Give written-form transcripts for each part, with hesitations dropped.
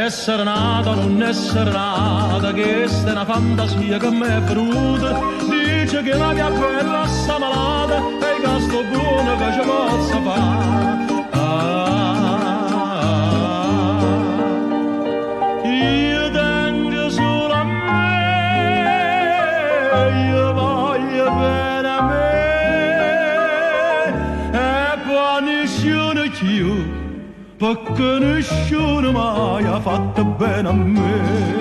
Essere nata, non essere nata, questa è una fantasia che mi è venuta. Dice che la mia bella sta malata e che sto buono che ci possa fare. Io tengo solo a me, io voglio bene a me, e poi nessuno più, perché nessuno mai ha fatto bene a me.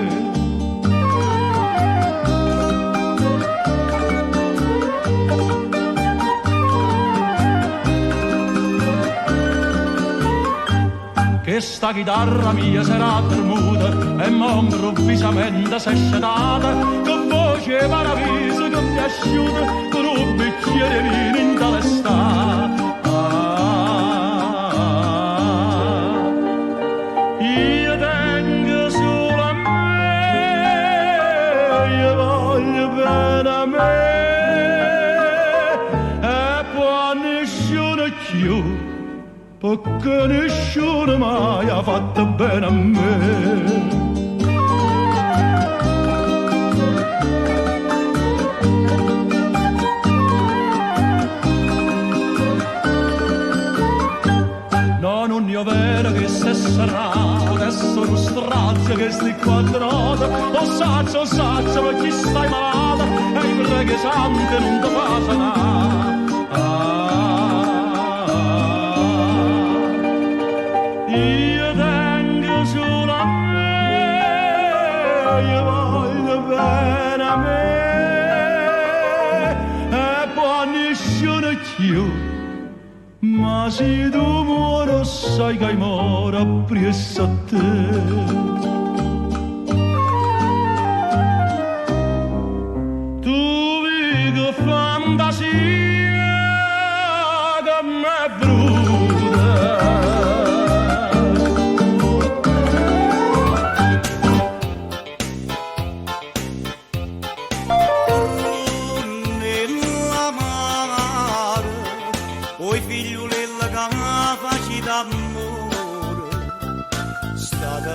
Che sta chitarra mia sarà tremuta e mo' improvvisamente s'è sciatata, che voce paradiso che mi asciuta con un bicchiere di vino in tale estate. Io tengo solo a me, io voglio bene a me, e poi nessuno più, perché nessuno mai ha fatto bene a me. No, non io vero che se serrata, e sono strazio che sti quadrata, o saccio, per chi stai malata, e i preghi santi non ti fa sanare. Io tengo solo a me, io voglio bene a me, e poi nessuno più, ma se tu muori sai che muore appresso a te. Tu vivi fantasia che m'è bruta,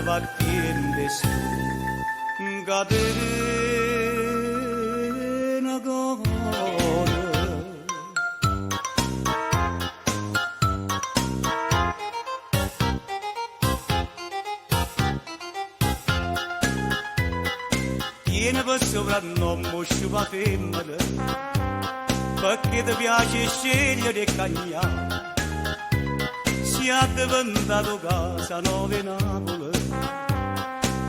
partire su cadena gore. Tiene per soprannome sciupa femmina, perché ti piace scegliere e cagnare. Si è diventato casa nuova Napoli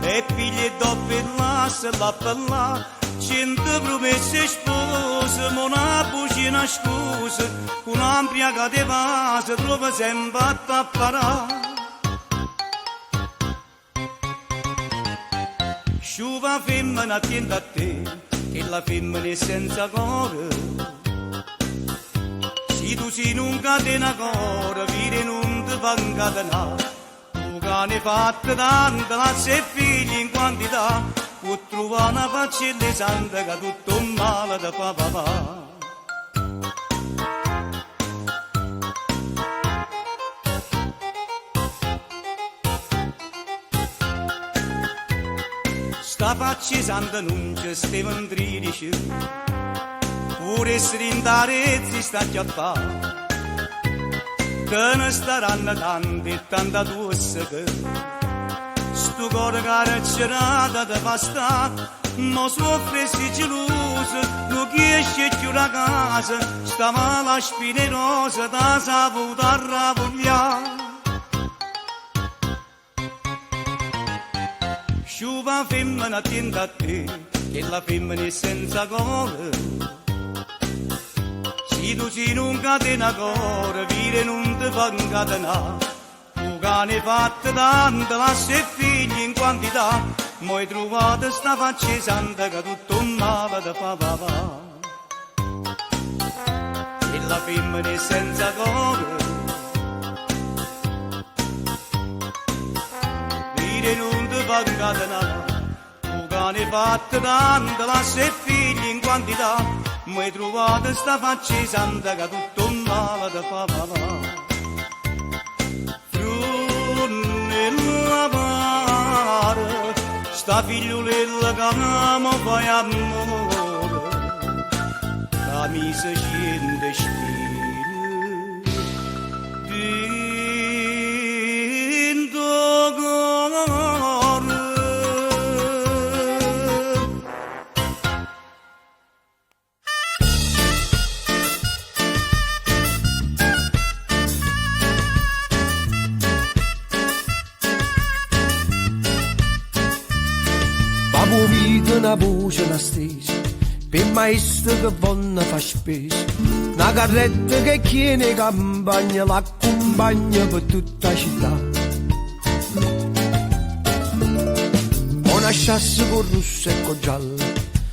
e pigli doppio là, se la per là, 100 promesse spose, ma una bucina scusa, un'ampia di base trova sempre a tapparare. Sciupa femmina attenta a te, che la femmina è senza cuore. Se tu sei in un catena cuore, vire non ti fa incatenare. Tu cane fatta tanta, lascia e figli in quantità, può trovare una faccella santa che tutto un male da papà. Sta faccia santa non c'è Stefano 13, pure essere in tarezzi sta chiappando. Che ne staranno tanti e tanta tosse che sto cuore carcerata da fa ma soffre si geloso, non riesce più la casa, sta mala spina rosa da saputa a ravogliare. Sciupa femmina attenta a te, che la femmina è senza cuore. Se tu sei in un catena cuore, vire non ti fa incatenare. Tu cane fatta tanta, lascia e figli in quantità, ma hai trovato sta faccia santa che tutto un male da fa papà. E la femmina è senza cuore, vire non ti fa incatenare. Tu cane fatta tanta, lascia e figli in quantità, ma hai trovato sta faccia santa che tutto un male da fa papà. Frunne la sta figliolella che amo fai amore, la mise scende stile, dentro cuore. Vita una voce una stesa, per maestro che vanno fa spesa, una carretta che tiene campagna, l'accompagna per tutta la città. Una chassa con rosso e con giallo,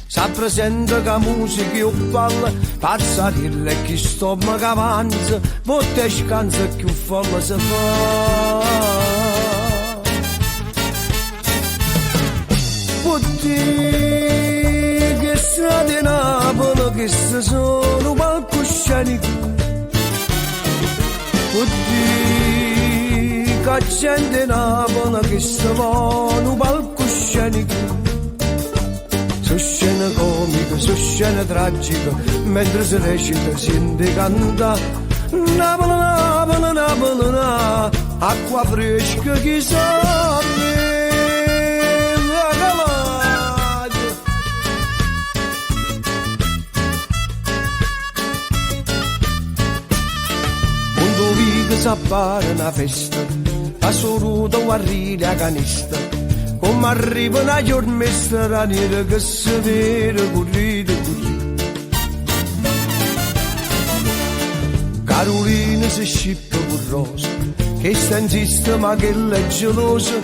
si presenta che musica io balla, pazza dirle che stomaco avanza, molte scansa più folla si fa. Putti che strade Napoli che sono palcoscenico, putti che gente Napoli che sono palcoscenico, su scena comica, su scena tragica, mentre si recita si canta Napoli, Napoli, Napoli, Napoli, acqua fresca che sa. S'appare una festa, a soruto guarrire a canista, come arriva una giornata raniera che si vede correre così. Carolina si scippa con rosa, che sta in sistema che è gelosa,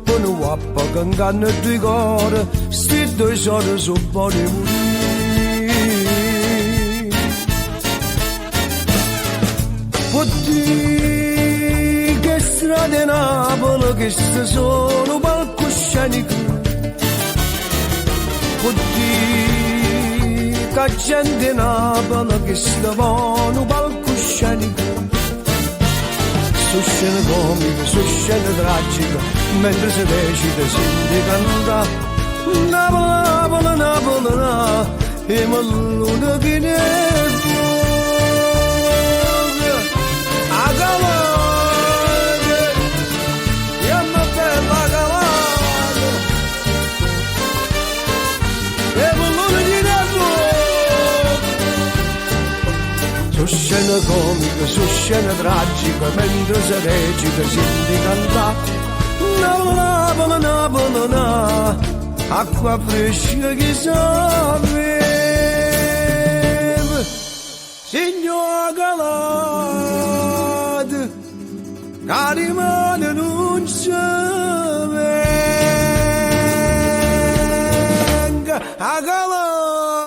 con un guappa che inganna due cuori, sti due soldi sono buoni morire. Che strade Napoli che sono palcoscenico, che gente Napoli che stavano palcoscenico, su scena comica, su scena tragica, mentre si recita si canta Napoli, Napoli, Napoli, Napoli, e malluna che ne a galante, e una bella galante, e malluna che ne su scena comica, su scena tragica, mentre si recita si canta Napoli, Napoli, Napoli, acqua fresca che sapeva, signor Galate, che rimane non si venga a Galate.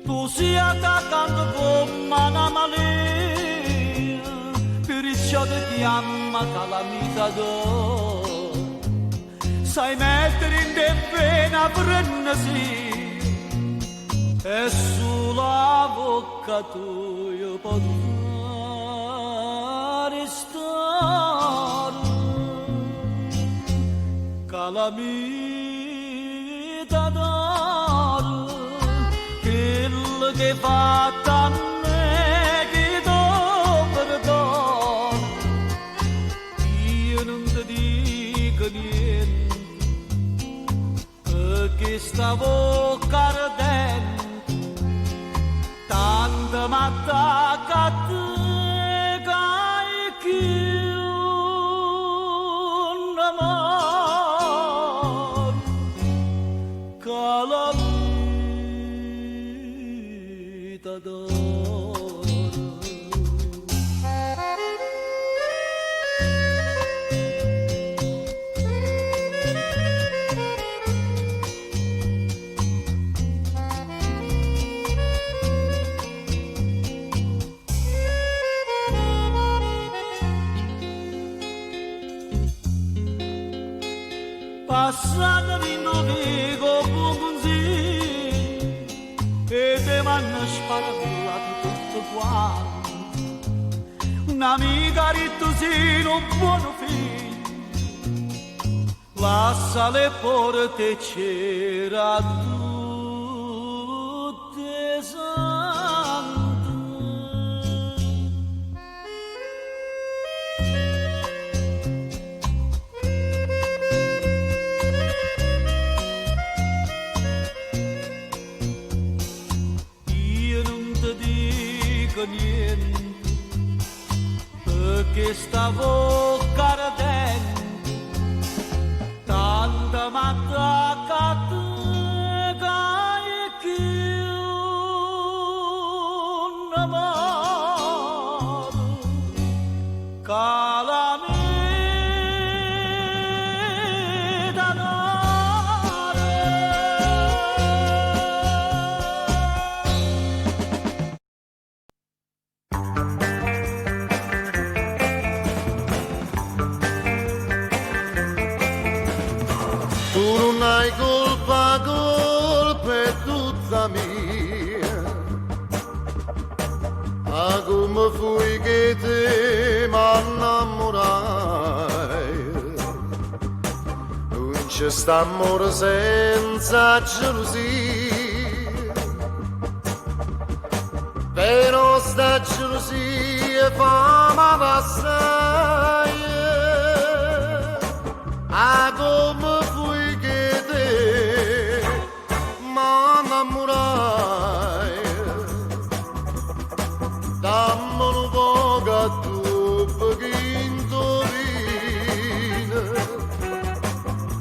Tu stai attaccando come una malia, per il ciò che ti ama calamita do. Sai mettere in te pena frenesi, e sulla bocca tua potrà restare calamita d'oro. Che fatta a me che do perdono, io non ti dico niente, perché sta bocca ardente tanto m'attacca a te che hai più un amore che la da Lasciatemi dico così e te vanno sparlato tutto quanto. Un'amica rittosino buono figlio, lascia le porte c'era tutte sante. Niente perché stavo ardendo tanta m'attacca che un amore calamita Tu non hai colpa, colpa è tutta mia. Ah, come fui che te m'innamorai. Non c'è sta amore senza gelosia, però sta gelosia fa ma passare. Ah, come fui che te m'innamorai. Dammi un po' che tu pochino vino,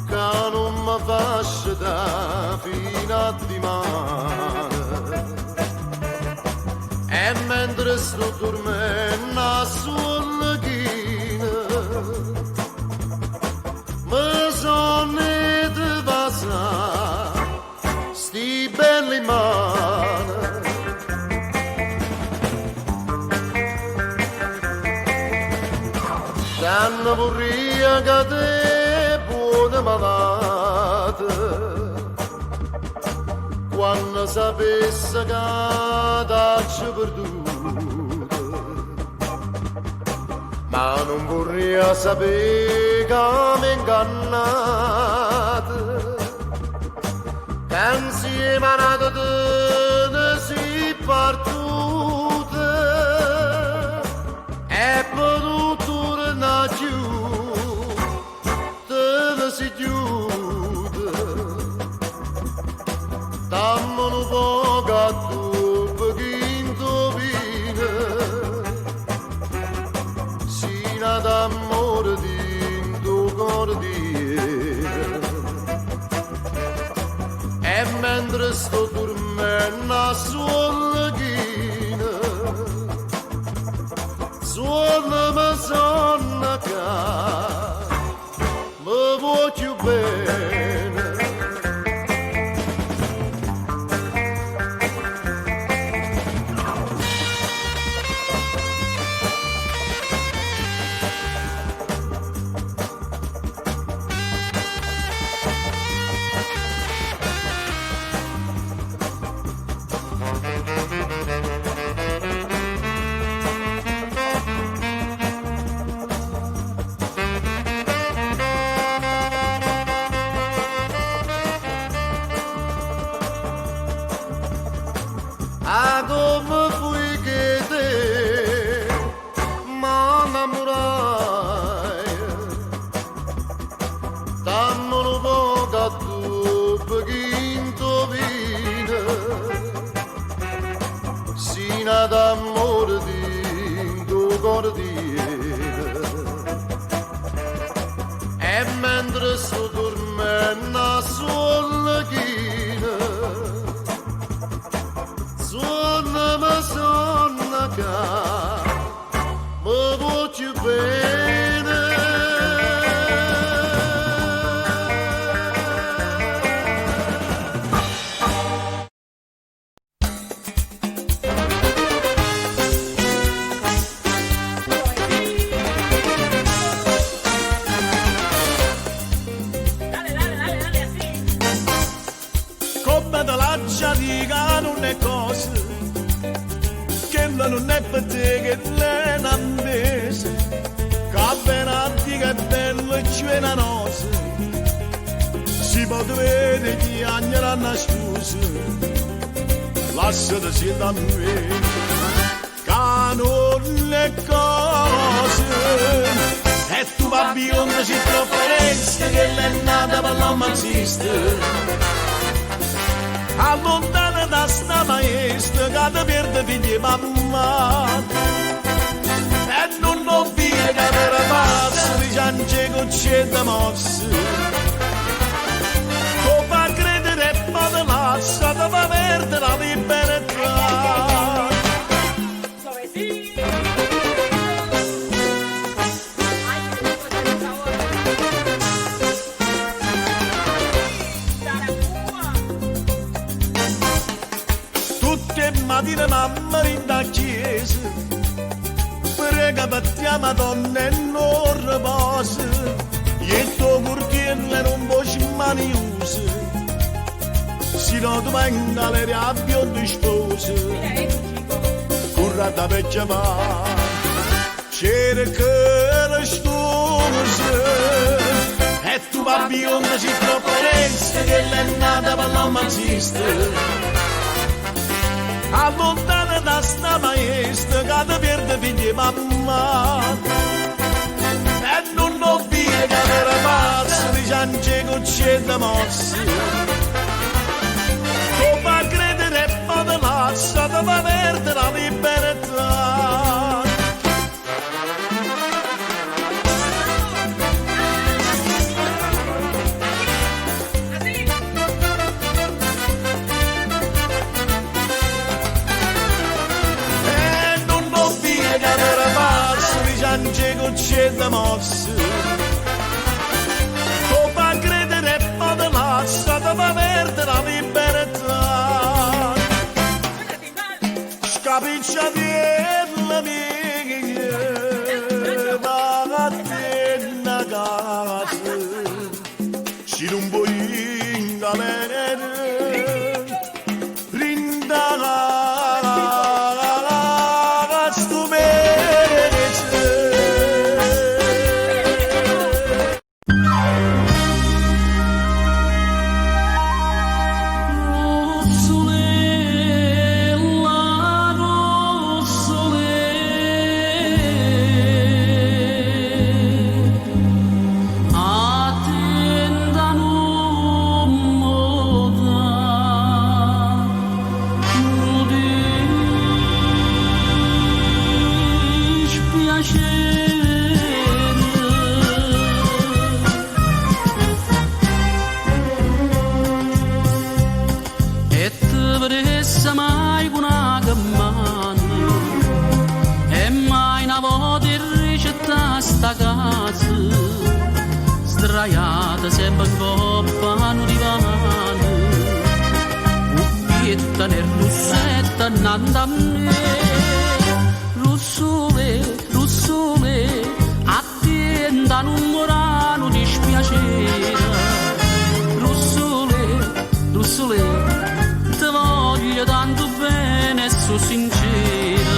che non mi faccia da fino a dimane. E mentre sto dormendo sulla china, mi sono di passare sti belli mani. Danno vorria che te buona malata, quando sapesse che t'hai perduta. Ma non vorrei sapere che mi ingannate, che insieme a una te ne si partute e potuto tornare giù, te ne si chiude. Dammi un po' che tu pochino vino, sino d'amore di tuo cordiere. E mentre sto dormendo sulla china, suonami sonna che mi voglio bene. Ah, come fui che te m'innamorai. Dammi un po' che tu pochino vino, sino d'amore di tuo cordiere. E mentre sto dormendo sulla china, suonami sonna che mi voglio bene. di piagneranno scuse, lasciateci da me, che non le cose. E tu va bionda ci preferenza che l'è nata per la mazzista. Allontana da sta maestra che ti perde figli mamma. E non ho via che per pazzo di ciance con c'è da mosse. Tu fa credere e poi te lascia, ti fa perdere la libertà. Mattina mamma in da chiesa, prega per te Madonna e non riposa, e tuo curtiello non puoi maniusa, si non ti venga le rabbie di spose, currata vecchia va, cerca le stuse, e tu va bionda ci preferenza che l'è nata per la mazzista. Allontana da sta maestra che ti perde figli mamma. E non ho via che per pazzo di ciance con c'è da mosse. Tu fa credere e poi te lascia, ti fa perdere la libertà. Ciance con c'è da mosse. Tu fa credere e poi te lascia, ti fa perdere la libertà. Scapiccia la mia, va a te una casa, ci non vuoi in galera, rinda sdraiata sempre in coppa a un divano, ubbietta nel russetto annanto a me. Russole, attenta a non morano dispiacere. Russole, ti voglio tanto bene e sono sincera,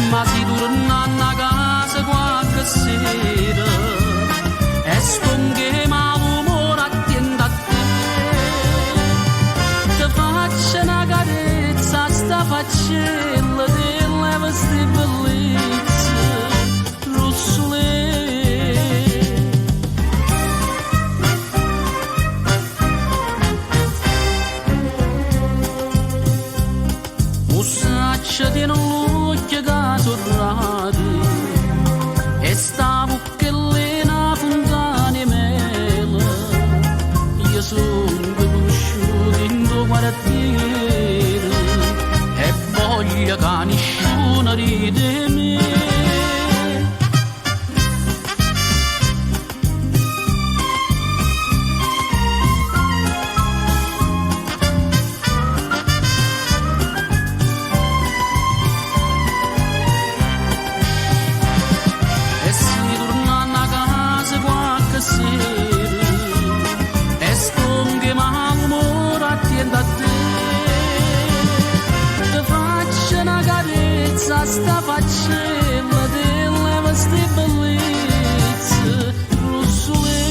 ma si torna a casa qualche sera e sconche ma l'umore attende a te. Ti faccio una carezza, sta faccella delle vostre bellezze, Russole. Mussaccia tiene l'occhio che sorrade e sta bucchellina fontana mela. Io sono conosciuto in due quartieri e voglio che nessuno ride me. Sta faccella delle vostre bellezze, Russole.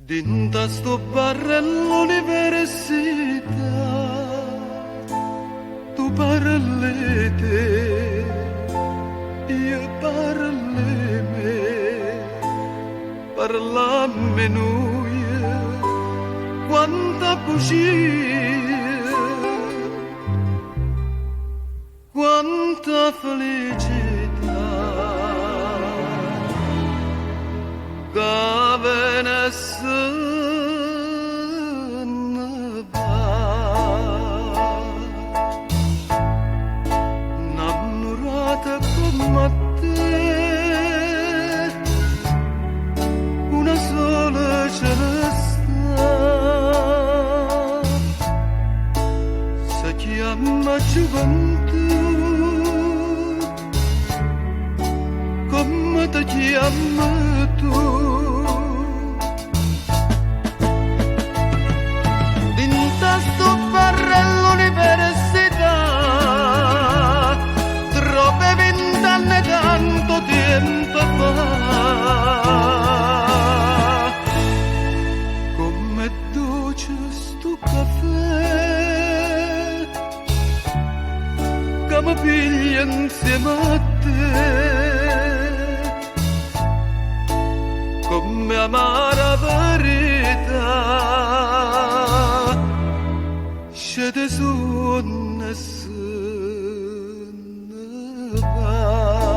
Dinta sto barrello l'università, tu parli te, io parli me, parlamme noi, quanta bugia, quanta felicità. Gavenessin Namnurata come te, una sola celesta, si chiama gioventù, come ti chiami tu. Sto barrello all'università, troppe 20 anni tanto tempo fa, come dolce sto caffè che mi piglia insieme a te, come amara verità. Şede sunnasını var.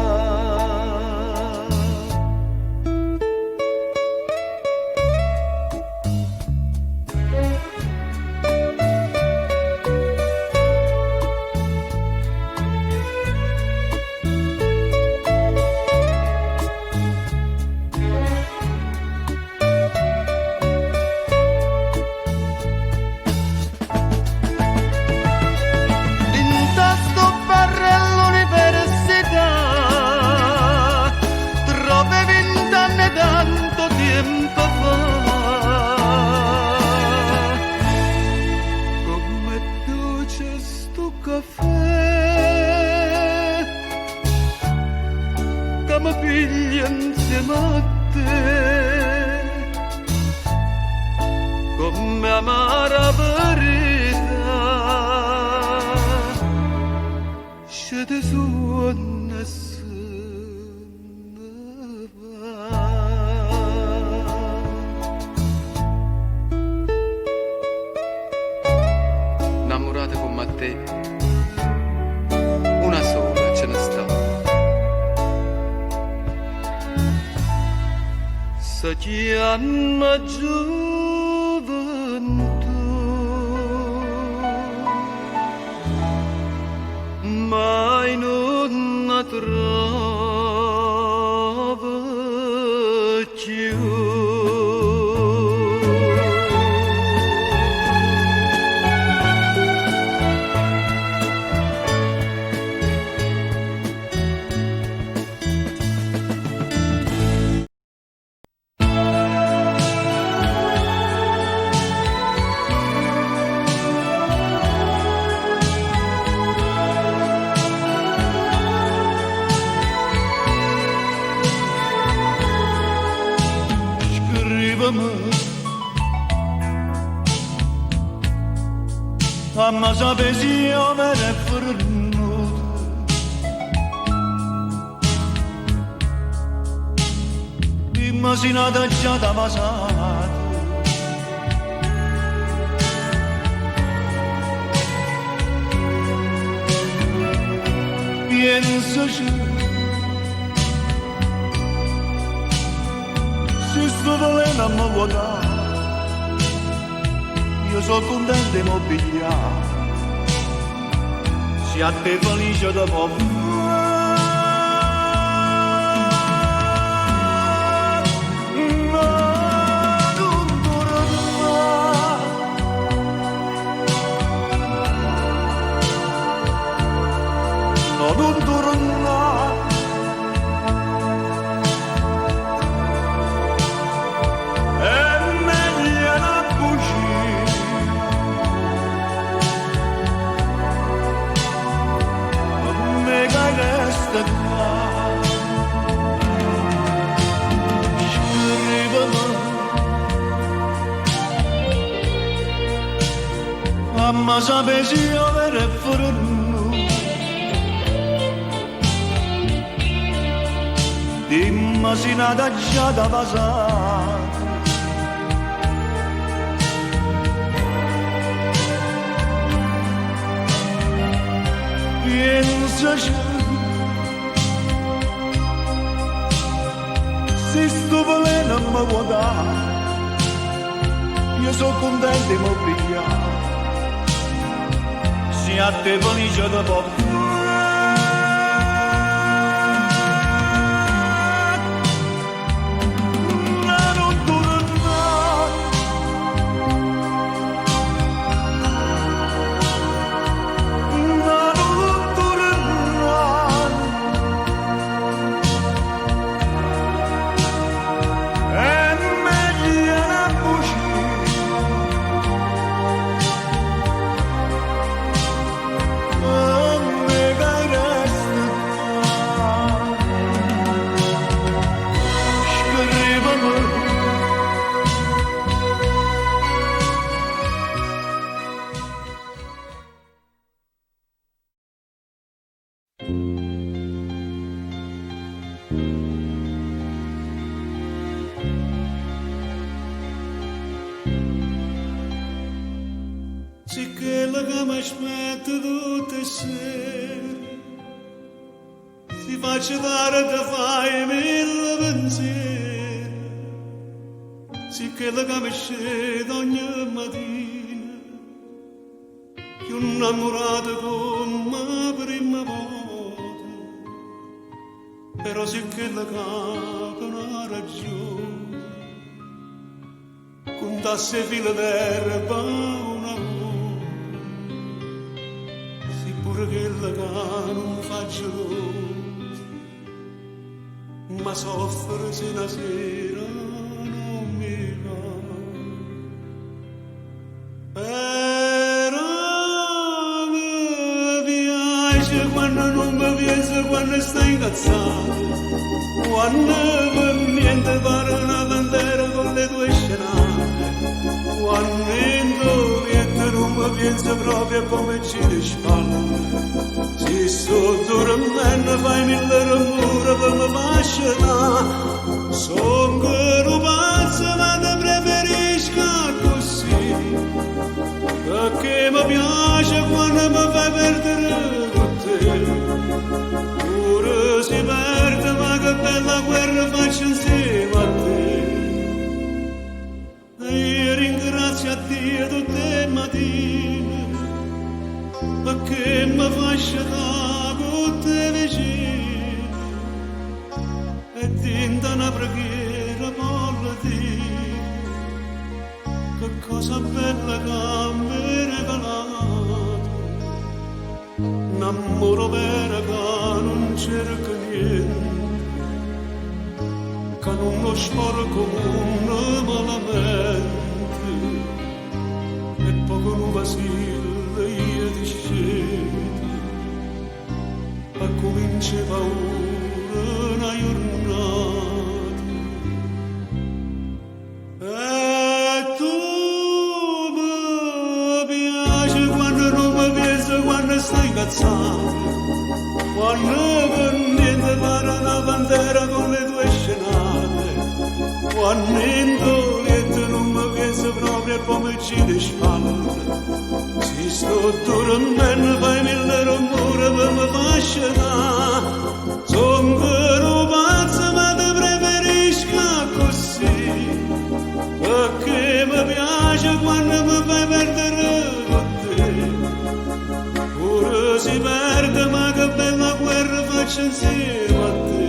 Mi piglia insieme a te, come amara verità, scende su nessuno va. Innamorate come te, una sola ce ne sta. Si chiama gioventù, mai non la trova più. Amma sapessi io me ne fornuto, immaginata già da passato, pensaci, se sto volendo a me guardare, io sono contento di mobiliare, se a te felice da poco. Non tornare, è meglio la bugia, me che resta qua, scrivimi mamma sapessi io per forno dimma si nata già da passare pensaci se sto volendo mi vuoi dare io sono contento e mi pigliare se a te valigia da poco Se quella che mi aspetta tutte sere si faccia dare te fai mille pensieri se quella che mi scende ogni mattina più innamorata come la prima volta però se quella che non ha ragione contasse fila d'erba una volta pure quella che non faccio ma soffre se una sera non mi va però mi piace quando non mi piace quando stai incazzato quando per niente pare una bandera con le tue scenate quando niente non mi pensa proprio come ci risparmia se sto dormendo fai mille rumore per me fasciare son che non pazzo ma te preferisco così perché mi piace quando mi fai perdere con te pure si perde ma che bella guerra faccio insieme a te e io ringrazio a Dio tutte le mattine perché mi fascia da con te vicino e tinta una preghiera per dire che cosa bella che mi hai regalato un amore vero che non cerca niente che non lo sporco un malamente e poco non vacilla io ti scelgo e comincia paura una giornata e tu mi piace quando non mi piace quando stai incazzato quando per niente pare una bandera con le tue scenate quando niente non mi pensa proprio come ci disfalla si sto dormendo fai mille rumore per me fasciare son che non pazzo ma te preferisco così perché mi piace quando mi fai perdere con te pure si perde ma che bella guerra faccio insieme a te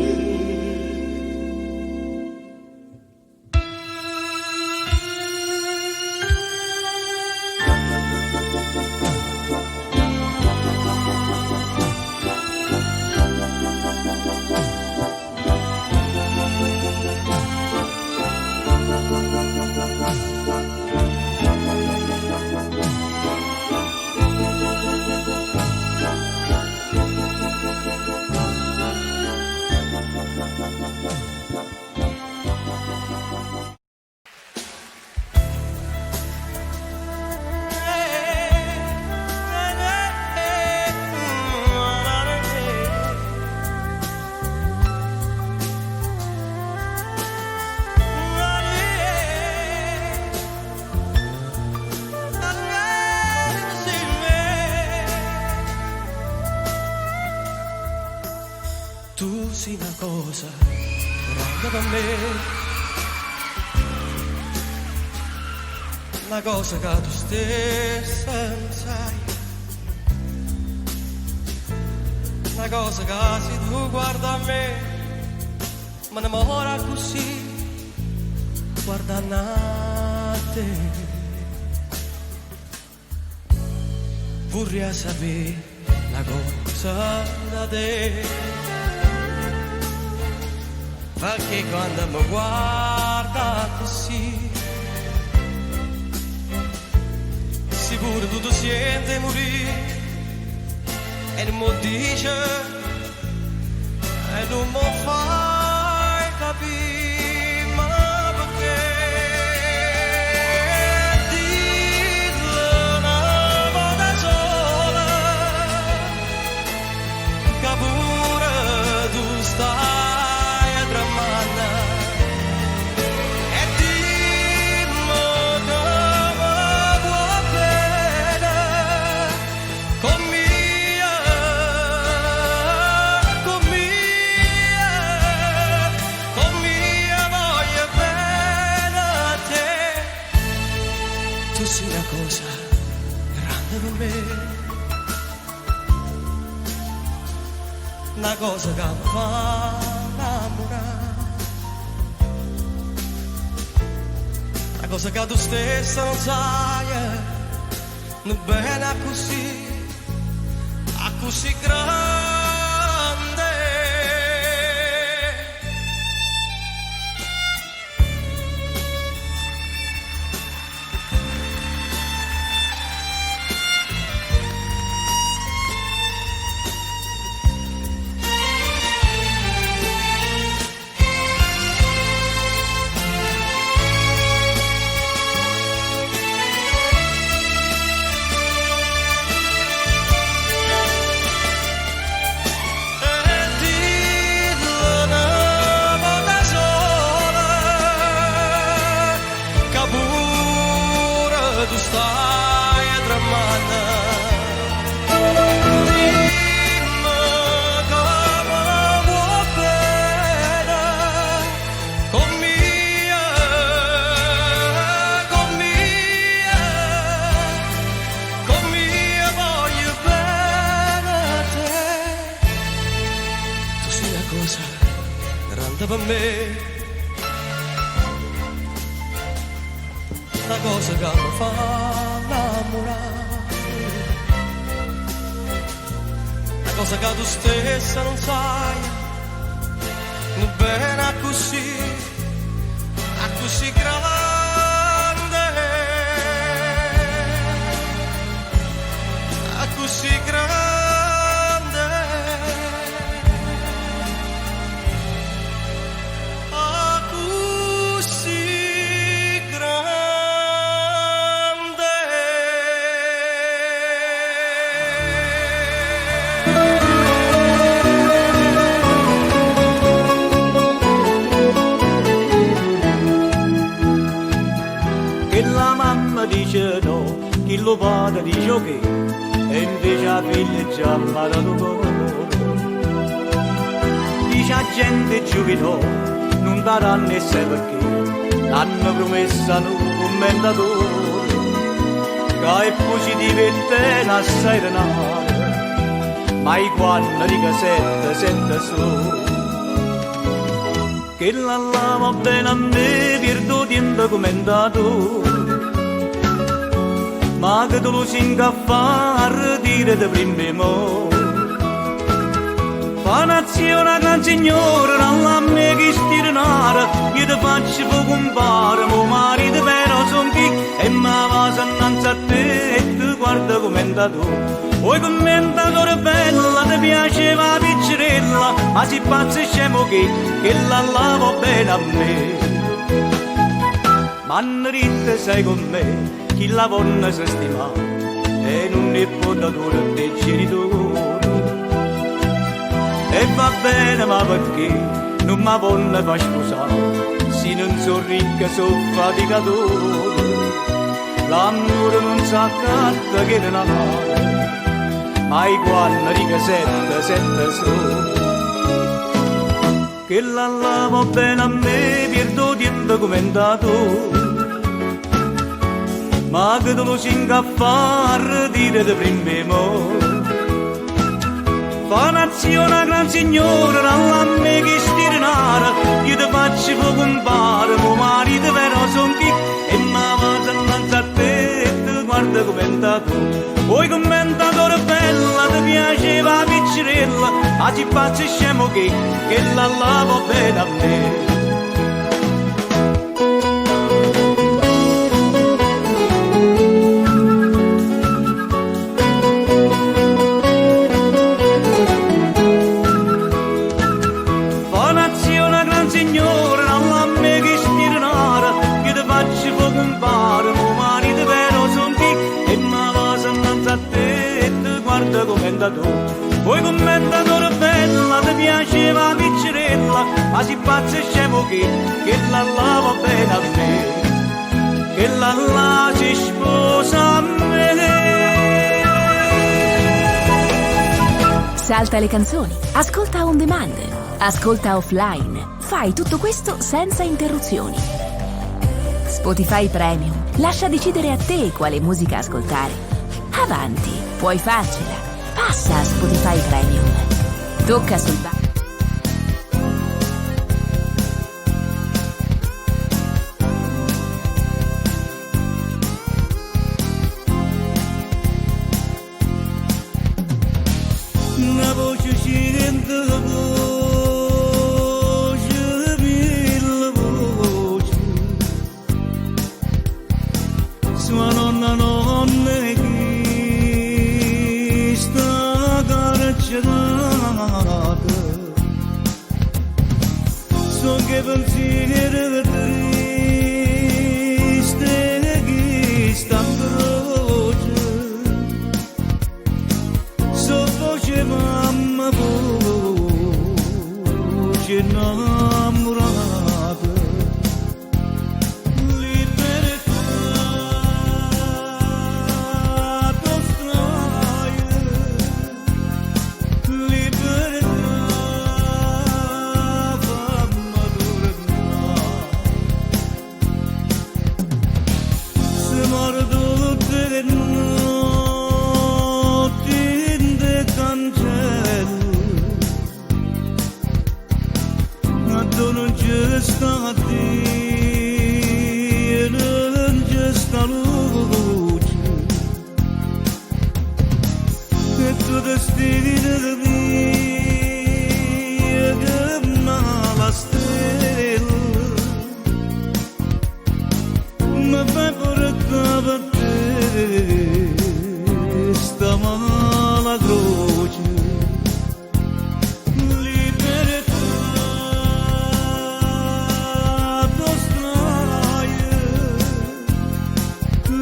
tu sei una cosa grande per me, una cosa che tu stessa non sai, una cosa che se tu guarda a me mi innamora così, guarda a te. Vorrei sapere una cosa da te, perché quando mi guarda così, sicuro tu ti senti morire, e non mi dice, e non mi fai capire, ma perché? Dillo una volta sola, che pure tu stai a tramanda, e dimmi che mi vuoi bene, con mia voglio bene a te. Tu sei una cosa grande per me, una cosa che mi fa innamorare, una cosa che tu stessa non sai, non bene a così grande. Tu stai a tramanda, dimmi che mi vuoi bene, con mia voglio bene a te. Tu sei una cosa grande per me, una cosa che mi fa innamorare, una cosa che tu stessa non sai, non bene a così grande, a così grande, a così grande. Che la mamma dice no, che lo padre dice ok, e invece la figlia già imparato cuore. Dice a gente giù che no, non daranno e sai perché, l'hanno promessa un commentatore, che è positivo e te assai renale, ma i quando dica sette su. Che la lava bene a me, perdo tempo commentato, ma che tu lo singa a fare dire di primo. Fa nazione gran signore, non la me che stirnare, io ti faccio poco compare, mo marito però son chi, e ma va innanzi a te, e tu guarda commentatore. Oi commentatore bella, ti piaceva la piccerella, ma si pazzo e scemo che la lavo bene a me. Ma ritte sei con me, chi la vonna si stima, e non è potatore dei genitori. E va bene, ma perché non mi vonna fa sposare, se non so ricca, so faticatore. L'amore non sa carta che non ha, ma i quando riga sette su. che la lavo bene a me, perdo tempo come è andato. Ma che tu lo cinga a fare, dire di prima mo. Fa nazione gran signore, non a me che stirnare, io ti faccio fuoco un bar, mo marito però son chi, e ma vado innanzi a te, e ti guarda come è andato. Poi commentatore bella, ti piaceva piccerella, a ci faccio scemo che la lavo bene a me. Poi commentatore bella, ti piaceva piccerella, ma si pazza e scemo che la lava bene a me, che la si sposa a me. Salta le canzoni, ascolta on demand, ascolta offline, fai tutto questo senza interruzioni. Spotify Premium lascia decidere a te quale musica ascoltare. Avanti, puoi farcela. Passa a Spotify Premium. Tocca sul Una voce silente, voce, mille voci. Sua nonna che sta carcerata. So che pensiero triste che sta in croce. So voce mamma, voce innamorata. Libertà, tostraia. Libertà, fammi tornare. Se muore tutte le notti in de cancello, ma tu non c'è sta a te, non c'è sta luce, e tu destino di mia che la stella, ma fai portare per te sta mala croce. Libertà, tostraia.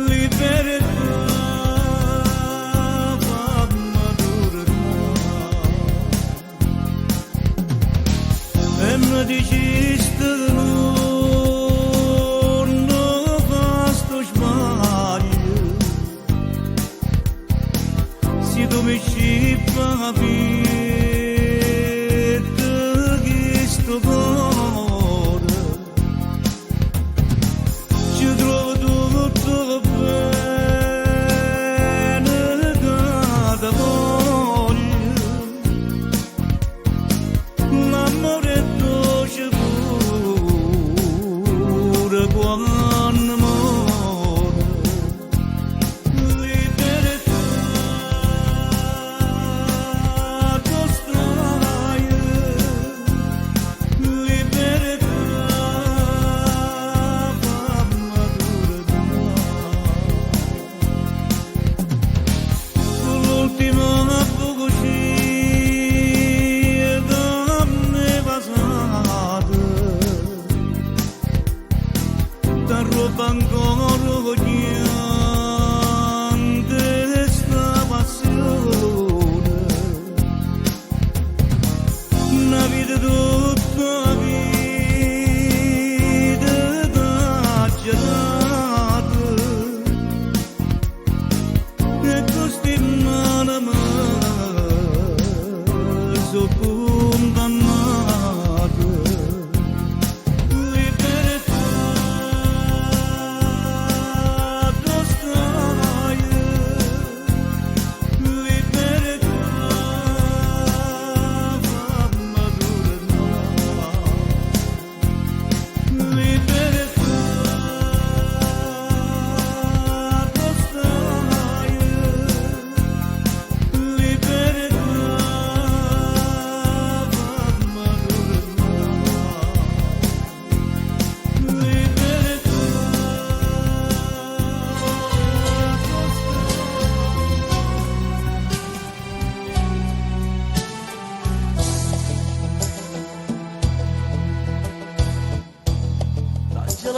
Libertà, fammi tornare. E mi dicesti non fa sto sbaglio, se tu mi ci capire che sto cuore ci trovo tutto bene che ti voglio. L'amore è dolce.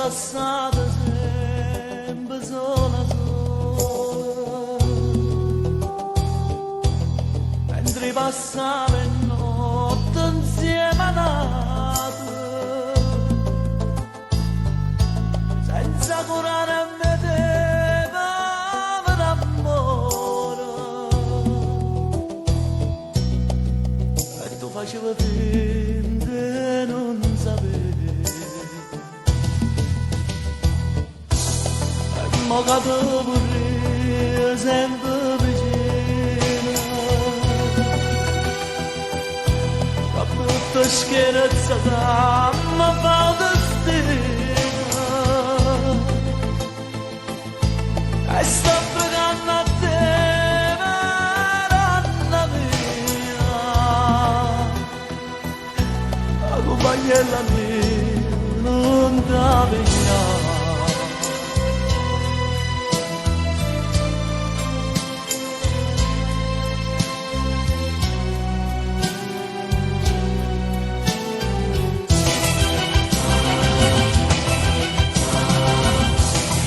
passata sempre sola sola, mentre passava in notte insieme a nato, senza curare a vedeva d'amore, e tu facevi finta di non sapere. Ma che tu vorrei sempre vicino, ma tutta scherzata mi fa destino, e sto pregando a te, Madonna mia, la compagnella mia non ti veglia.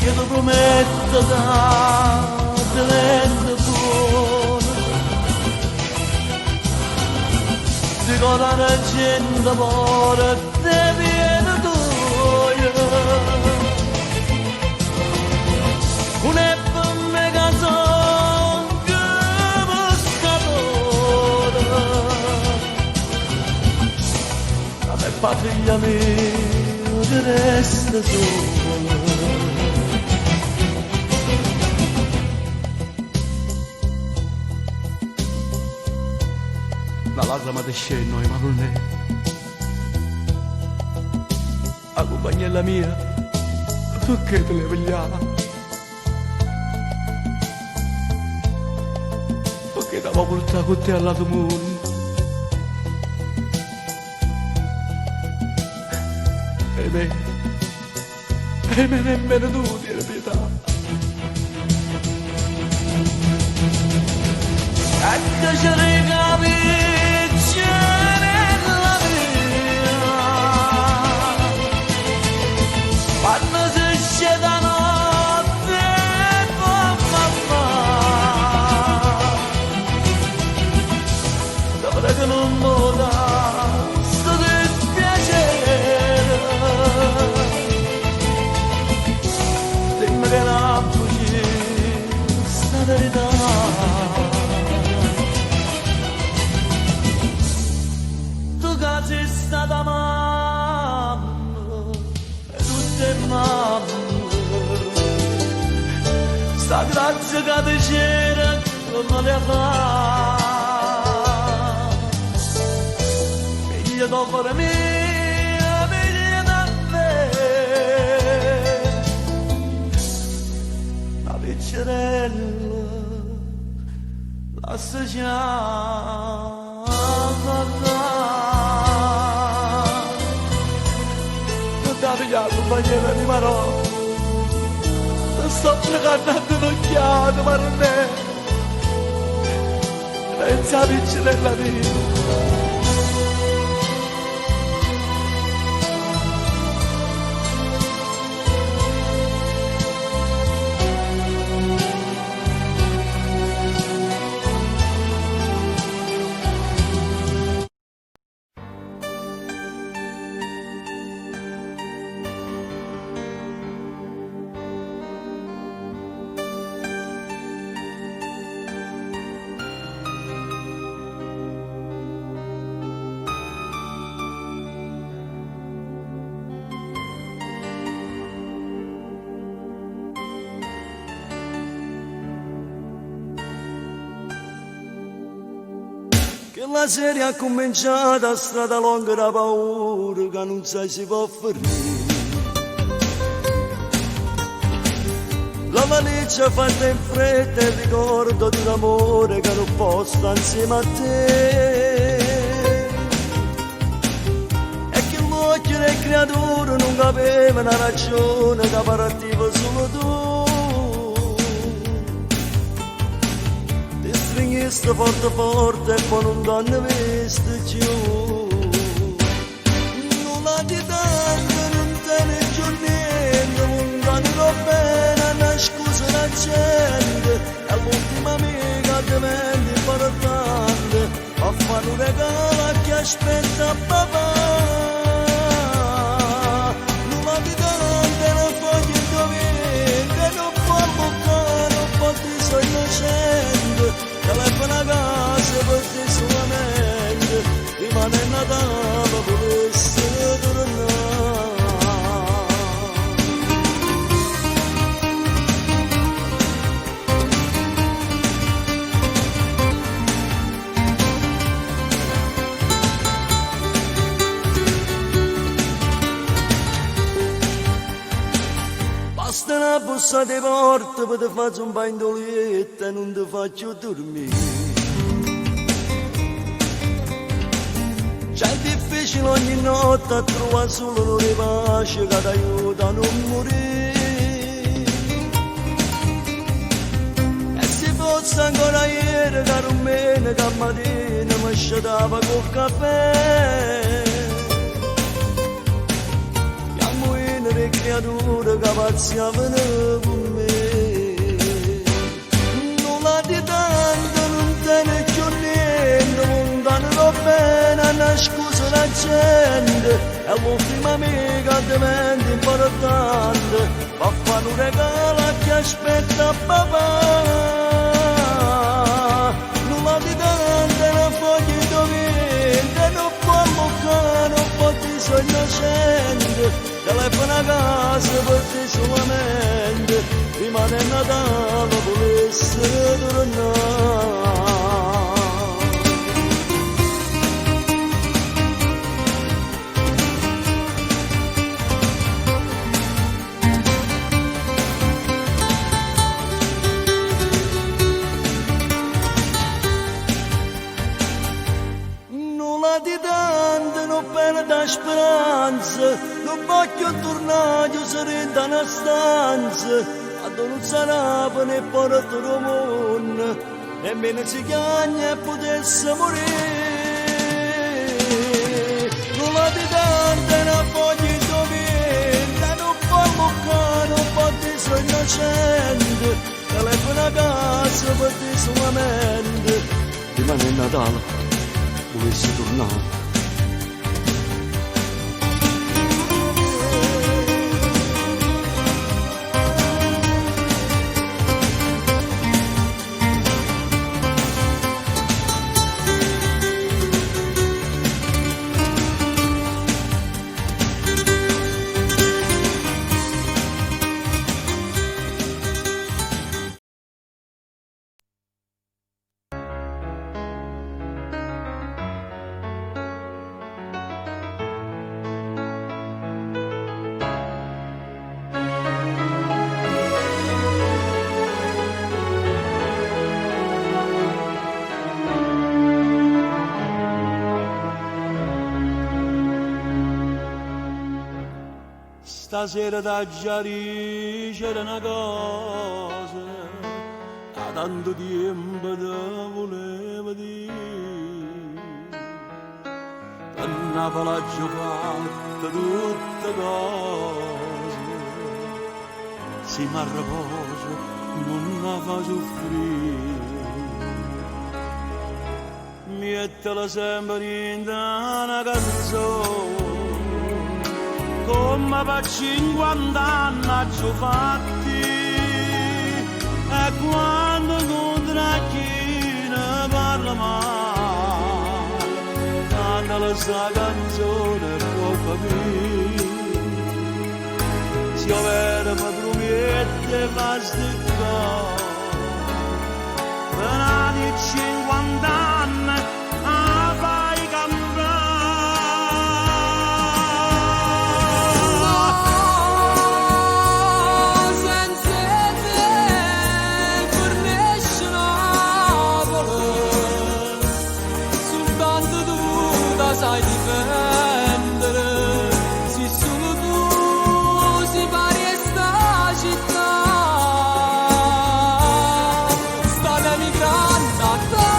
Io ti prometto di essere buono, di cosa la gente vuole te viene tu, un è per me canzone che mi scatona, la mia patria mia che resta sola. La lacrima di scenno, ma non è. La compagnella mia, perché te le vogliamo? Perché ti avevo portato con te al lato mondo? E me nemmeno tu dire pietà. Ecco ci ricapisce nella via, quando si scende la notte mamma, dopo che non mi dà sto dispiacere, dimmi che la bugia sta verità. Sei stata mamma e tutte mamme, sta grazia che ti c'era come le fa, figlia del cuore mio, figlia da me, la piccerella, la associata. La compagnera di Marò, ti sto pregando un'occhiata, ma non è, pensa a piccerella mia. Che la serie ha cominciato a strada lunga da paura che non sai si può fermare. La valigia fatta in fretta e il ricordo di un amore che non può stare insieme a te. E che l'occhio delle creature non capeva una ragione che partiva solo tu. Stringiste forte forte e poi non t'hanno visto più. Nulla di tanto non te ne giorni fanno un regalo che aspetta papà. Non va di tante, non voglio indovere, non può bucare, non può di suo innocente, telefona a casa per te solamente, rimane Natale per essere tornato. Basta una bussa di porta per ti faccio un bagno d'olietta e non ti faccio dormire. C'è difficile ogni notte a trovare solo le pace che ti aiuta a non morire. E se fosse ancora ieri, caro me, che mattina mi sciatava col caffè. Le creature che pazziavano con me, nulla di tanto, non te ne più niente, lontano bene, una scusa la gente, è l'ultima amica diventa importante, va a fare un regalo che aspetta papà, nulla di tanto, non voglio indovere, non può bucare, non può di suo innocente, telefona a casa per te solamente, rimane Natale per essere tornato. Nulla di tanto, non perda speranza, non voglio tornare, io sarei da una stanza, a non sarà per ne porto il mondo, nemmeno si chiagna e potesse morire. Nulla di tante, non voglio indovere, non può bucare, non può di suo innocente, telefona a casa per te solamente, rimane Natale, volessi tornare. Stasera da Giari c'era una cosa, da tanto tempo te volevo dire. Per Napoli ho fatto tutte cose, se mi riposo non la fa soffrire. Mettila sempre in una canzone, come per 50 anni ci ho fatti, e quando incontra chi ne parla male, canta sta canzone può capire. Se io vedo mi promette fa sticcare, per di 50 anni a fai cambiare. Sai difendere, se solo tu si pari a sta città, sta emigrando a te.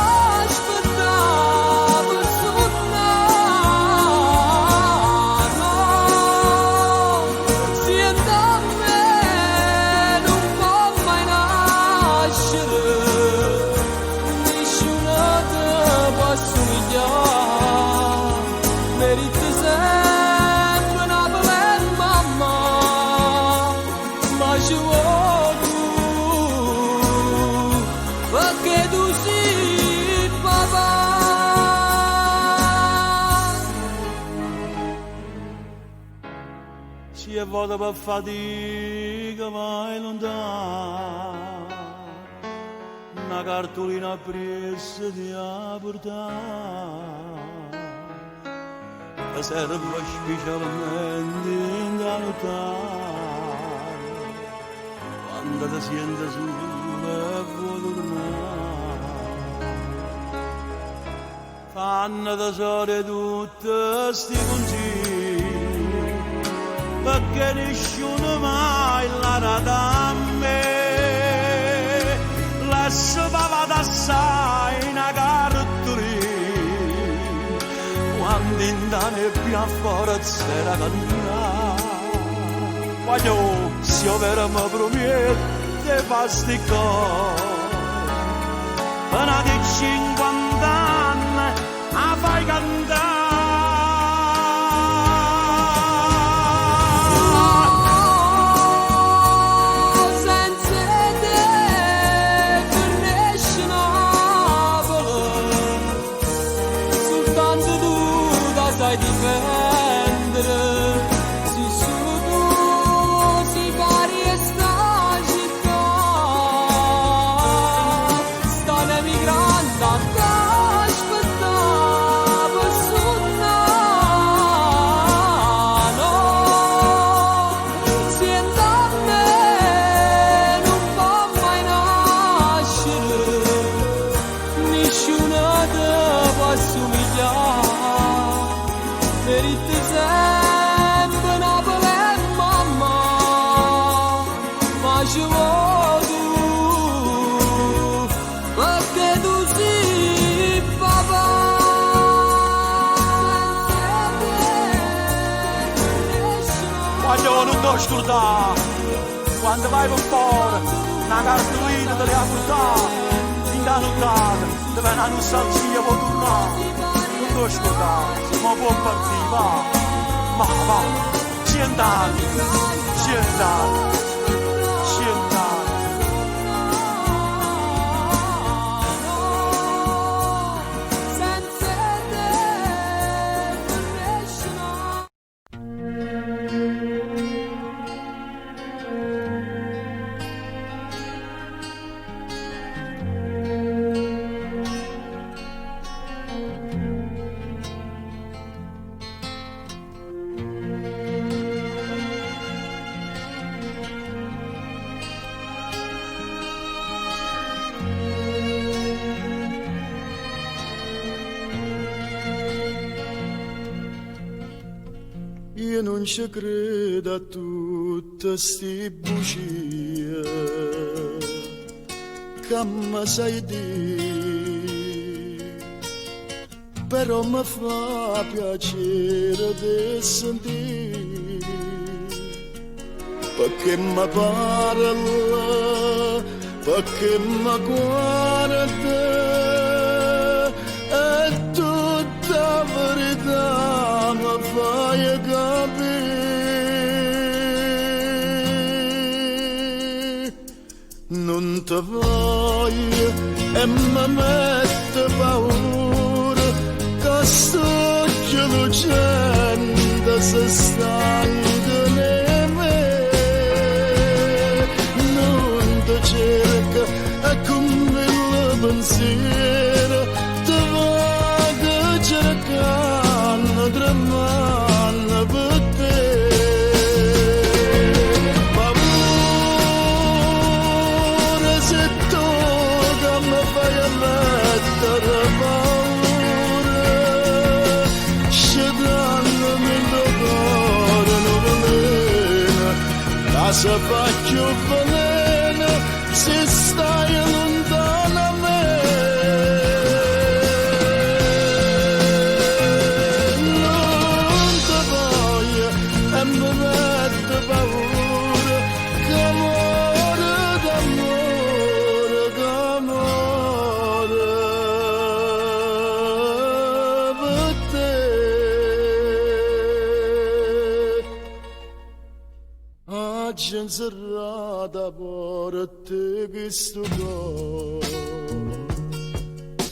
si è vuota per fatica mai lontano, una cartolina presa di a portare, che serve specialmente da notare, quando ti senti sola e vuoi tornare. Fanno tesoro tutti sti consigli, perché nessuno mai l'ha dato a me. Lasciava d'assai una cartolina, quando in da nebbia fuori c'era cannata. Voglio, se io vera mi promette fasti cose, una di 50 anni a fai cantare. Sai difendere, se solo tu si pari e sta città, stanno emigrando a aspettare per suonare, siendo a me non può mai nascere, nessuno te può assomigliare. Merite sempre Napoli e mamma, ma ci vuoi tu, perché tu sei papà. Voglio non ti scordare, quando vai per fuori, una cartolina te le ha portata, in da nottata, dove una salsina può tornare. Non ti scordare, ma può partire, va, va, 100 anni, 100 anni, 100 anni. Senza te crescerò. Io non ci credo a tutte sti bugie che mi sai dire, però mi fa piacere di sentire, perché mi parla, perché mi guarda, è tutta verità, mi fai capire. Non ti voglio e mi mette paura, che sto lucendo se stanca in me. Non ti cerca e come il pensiero ti vado cercando, tremando per te. Se faccio veleno se stai lontano a me. Non ti voglio e mi mette paura, che amore d'amore, d'amore per te. Oggi in serrata porti questo cuore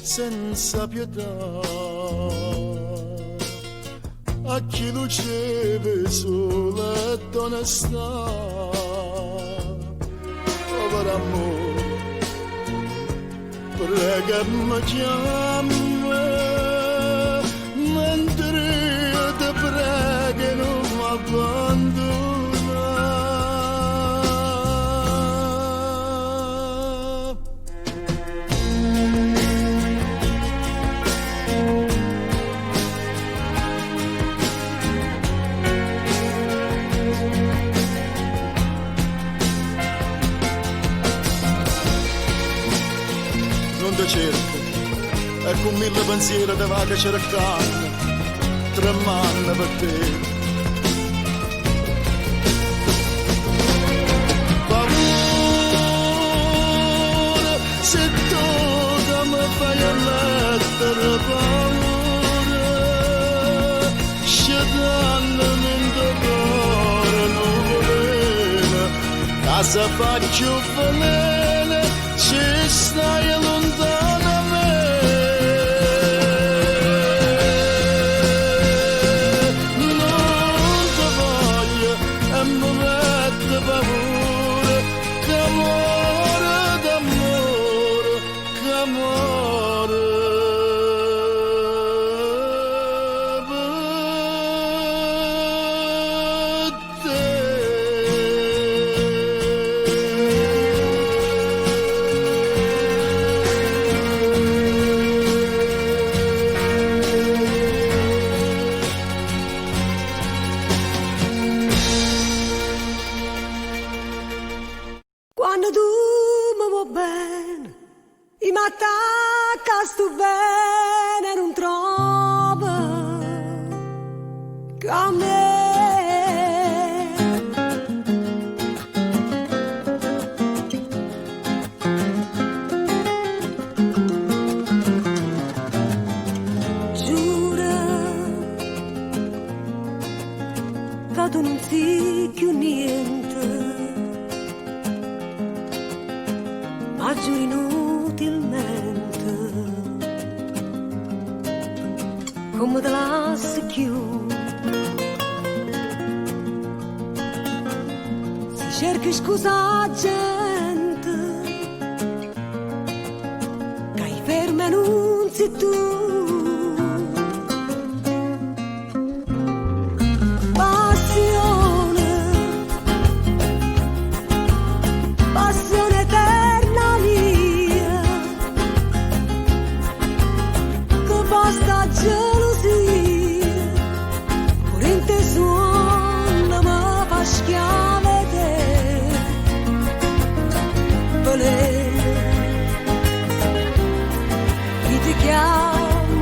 senza pietà, a chi luceve sola d'onestà. Povero amore, pregami chiama, mentre io ti prego non mi abbandona. Non ti cerco, e con mille pensieri te vado cercando, tremando per te. Paura, se tu che mi fai mettere paura, scegliendomi in tuo cuore nuvolina, casa faccio veleno, ci stai lontano a me. Non ti voglio e mi mette paura, che amore d'amore, che amore per te. Quando tu mi vuoi bene, i m'attacca sto bene, non trova che a me. Giura che tu non sei più niente, ma giuro inutilmente, come te lasci più. Si cerchi scusa gente, che hai ferma non sei tu. Passione eterna mia, che basta gelosia, pure in te suona ma fa schiave te. Volere, chi ti chiama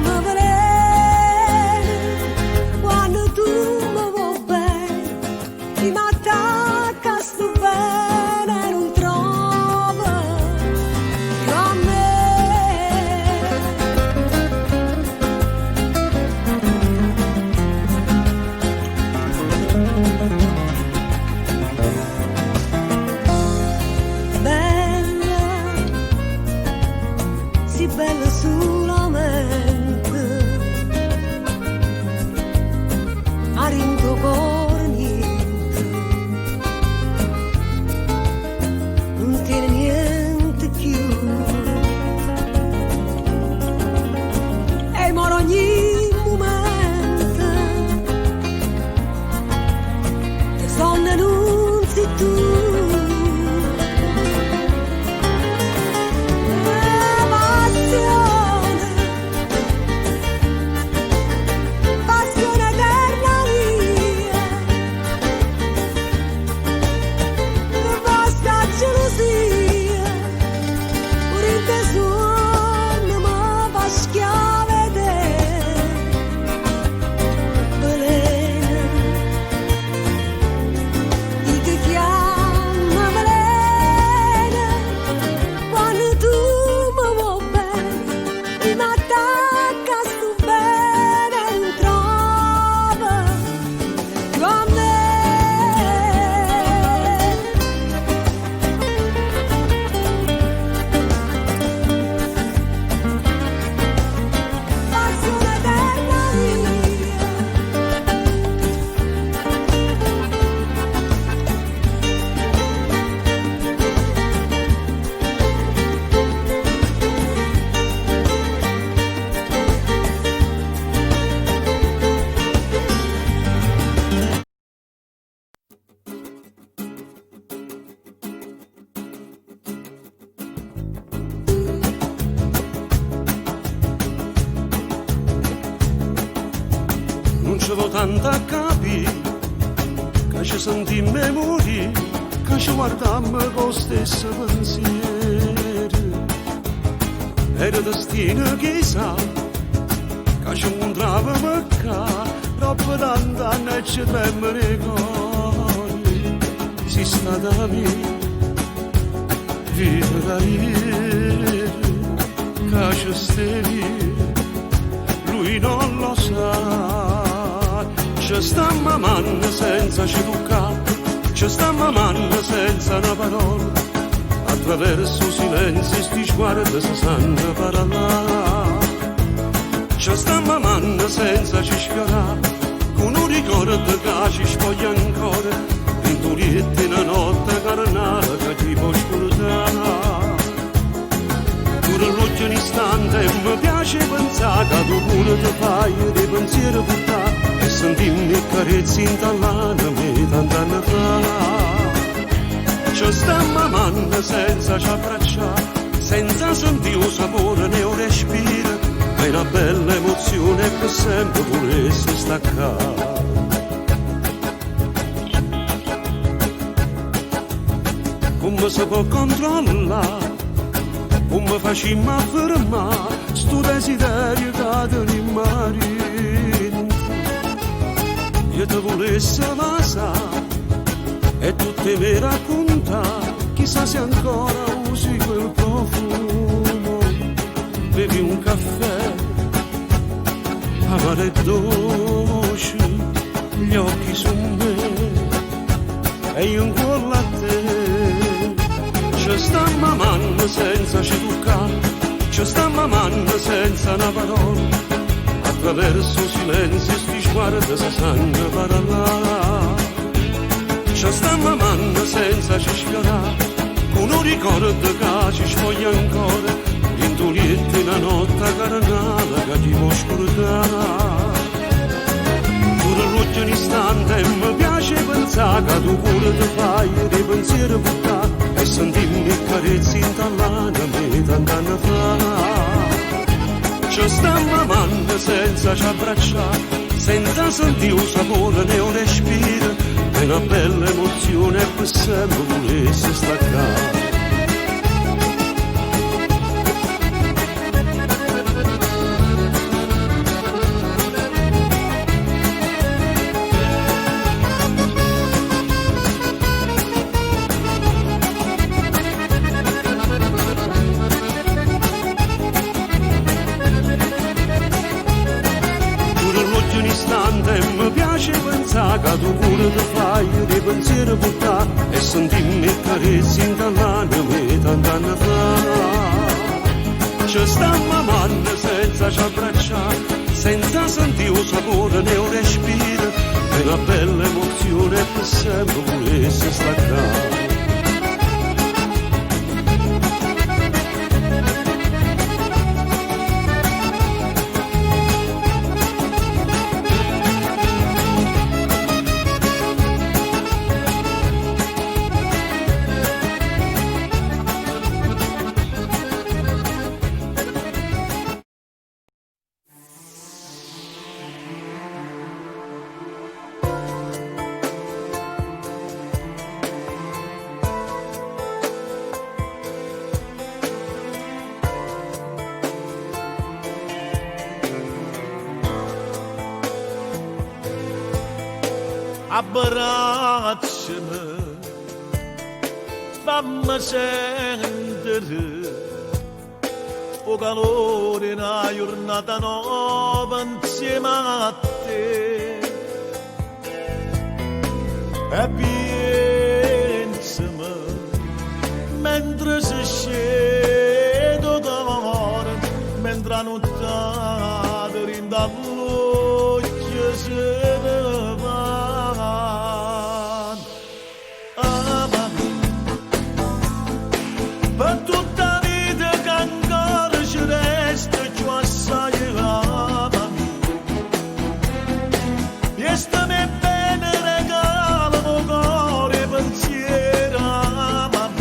tanto a capire che ci sentimmo morire, che ci guardammo con lo stesso pensiero. Era destino chissà, che ci incontravamo qua, troppo tanto anni e ci tremmo nei cuori. Si sta da me, vita da ieri, che ci stevi, lui non lo sa. Ci sta mamando senza ci toccare, ci sta mamando senza una parola, attraverso silenzio sti sguardi si sanno parlare. Ci sta mamando senza ci sfiorare, con un ricordo che ci spoglia ancora, in turietti una notte carnale che ti può scordare. Pure l'occhio un istante mi piace pensare che tu pure ti fai dei pensieri buttati e sentimmi carezzi in tallana me tant'anni fa. Ci sta mamando senza ci abbracciare, senza sentire un sapore né un respiro, è una bella emozione che sempre volesse staccare. Come si può controllare, come facciamo a fermare sto desiderio che tenim marito? Io ti volessi lasciare e tu te mi racconta, chissà se ancora usi quel profumo. Bevi un caffè amaro e dolce, gli occhi su me e io ancora a te. Ci sta mamando senza ci toccare, ci sta mamando senza una parola, attraverso silenzio sti sguardi si sanno parlare. Ci sta mamando senza ci sfiorare, con un ricordo che ci spoglia ancora, in turietti una notte carnale che ti può scordare. Pure l'occhio un istante mi piace pensare che tu pure ti fai dei pensieri buttati e sentimmi carezzi in tallana me tant'anni fa. Ci sta mamando senza ci abbracciare, senza sentire un sapore né un respiro, è una bella emozione che sempre volesse staccare. Mi piace pensare che tu pure ti fai dei pensieri buttati e sentimmi carezzi in tallana me tant'anni fa. Ci sta mamando senza ci abbracciare, senza sentire un sapore né un respiro, è una bella emozione che sempre volesse staccare. Abbracciami, fammi sentire o calore in una giornata nuova insieme a te. E pensami mentre si scende d'amore, mentre la notte rinda l'occhio se ne va. Per tutta vita che ancora ci resta più assai ama. E stammi bene regalo il cuore e pensiero ama.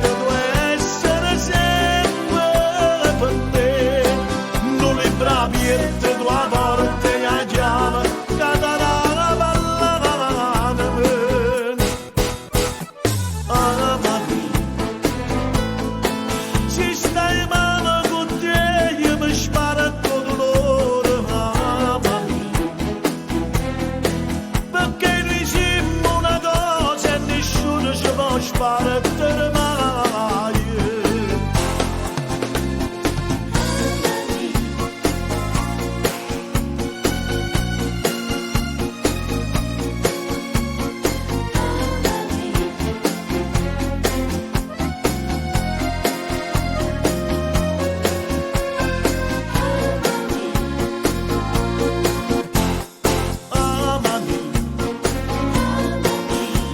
tu essere sempre per me, non è bravierte tua porte e a chiave, catarana ballava me. Amami, ci stai male con te, io mi sparo tutto l'ora, amami, perché noi siamo una cosa e nessuno ci può sparare mai. Amami,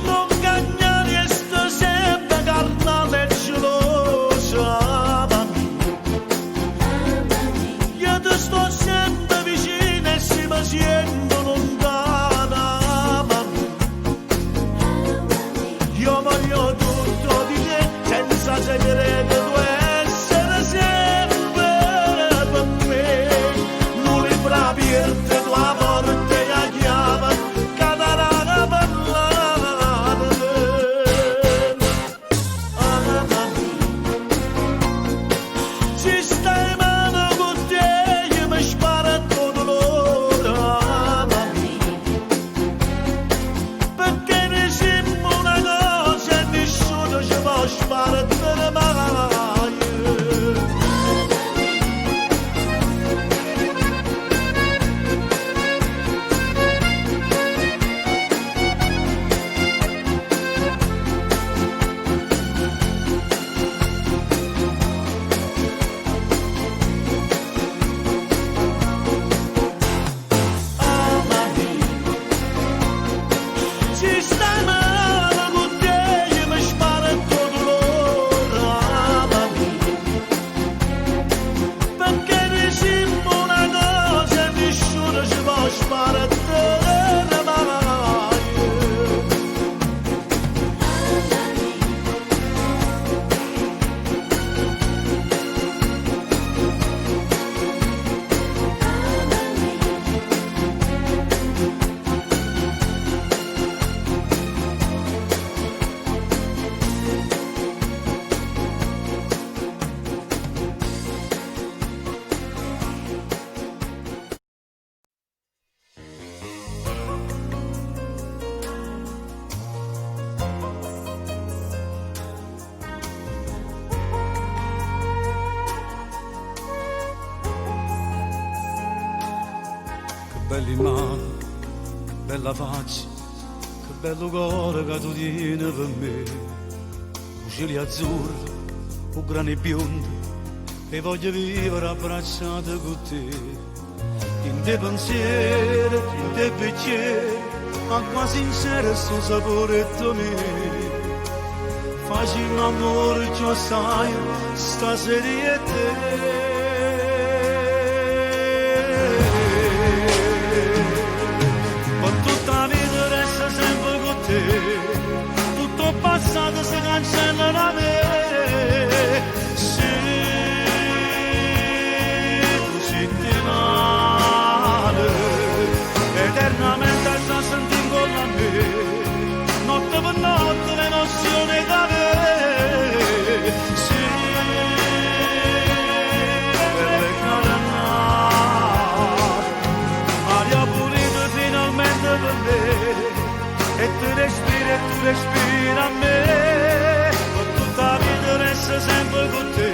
non cagnare e sto sempre carnale e geloso, amami, io ti sto sempre vicino e si mi sento lontana, amami, io voglio tutto di te senza sapere che tu essere sempre per me, non è bravierte tua porta e a chiave, catarana parlare, amami, ci stai male con te, io mi sparo tutto l'ora, amami, perché ne siamo una cosa e nessuno ci può sparare mai. Amami, ci stai male con te, io mi sparo tutto l'ora, amami, perché ne siamo una cosa e nessuno ci può sparare mai. Belli mani, bella faccia, che bello cuore che tu tieni per me. Uccelli azzurri, o grani biondi, e voglio vivere abbracciato con te. In te pensieri, in te pensieri, acqua sincera sto sapore tuo mio. Facciamo amore, già sai, stasera è te. Tutta la vita resta sempre con te, tutto il passato si cancella da me. Se tu senti male, eternamente sta sentendo con me, notte per notte l'emozione da me. Se per me, e tu respiri a me, tutta la vita resta sempre con te,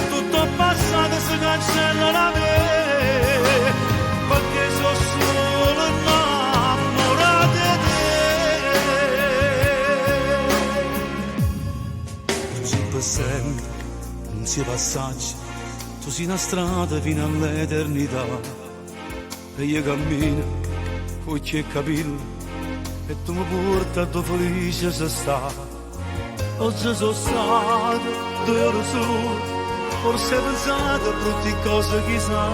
tutto il passato si cancella da me, perché sono solo innamorato di te. Tu sei per sempre, non sei passaggio, tu sei una strada fino all'eternità, e io cammino occhi e capelli, e tu mi porti a tua felice se sta. Oggi sono stato 2 ore solo, forse pensato a tutte cose chissà,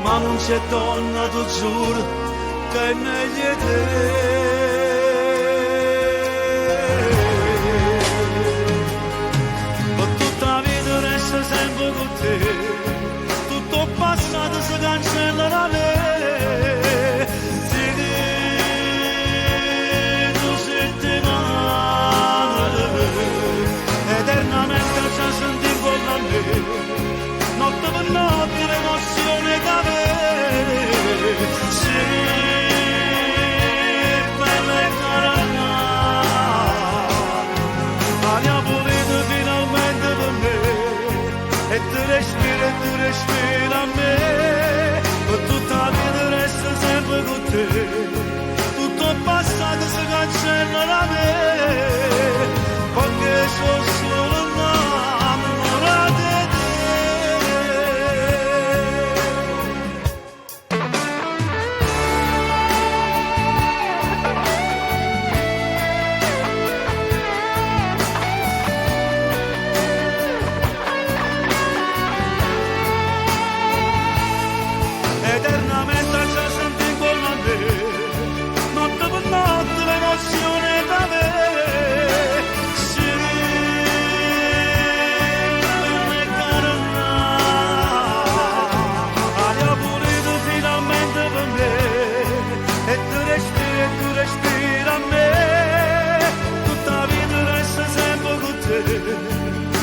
ma non c'è donna, tu giuro, che è meglio di te. aria pulita finalmente per me, e tu respiri a me, per tutta la vita resto sempre con te, tutto il passato si cancella da me, perché sono solo innamorato di te. Eternamente già senti in cuore a me, notte per notte l'emozione da me. Sì, non è carina, aria pulita finalmente per me, e tu respiri a me, tutta la vita resta sempre con te,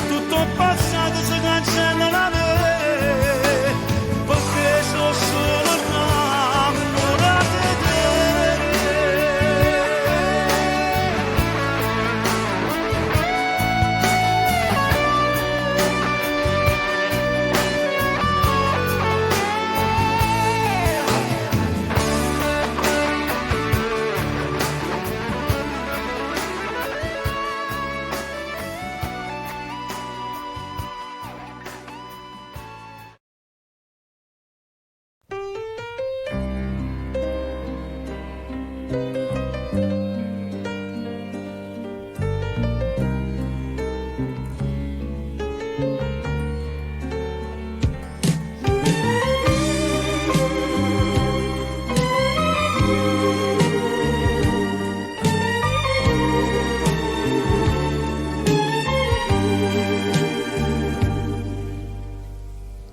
tutto il passato si cancella da me. Perché sono solo innamorato di te.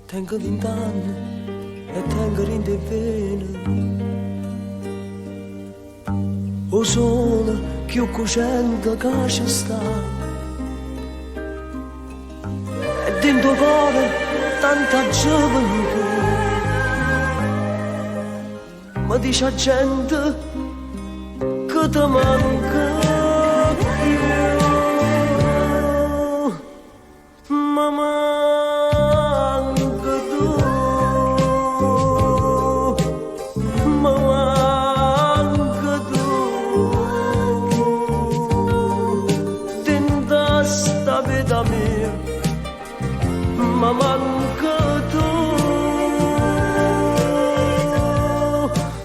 Tengo 20 anni e tengo rinde vene. O sole che ho cucendo che ci sta. E dentro cuore tanta gioventù. Ma dice a gente che ti manca più. Mamma ma manca tu,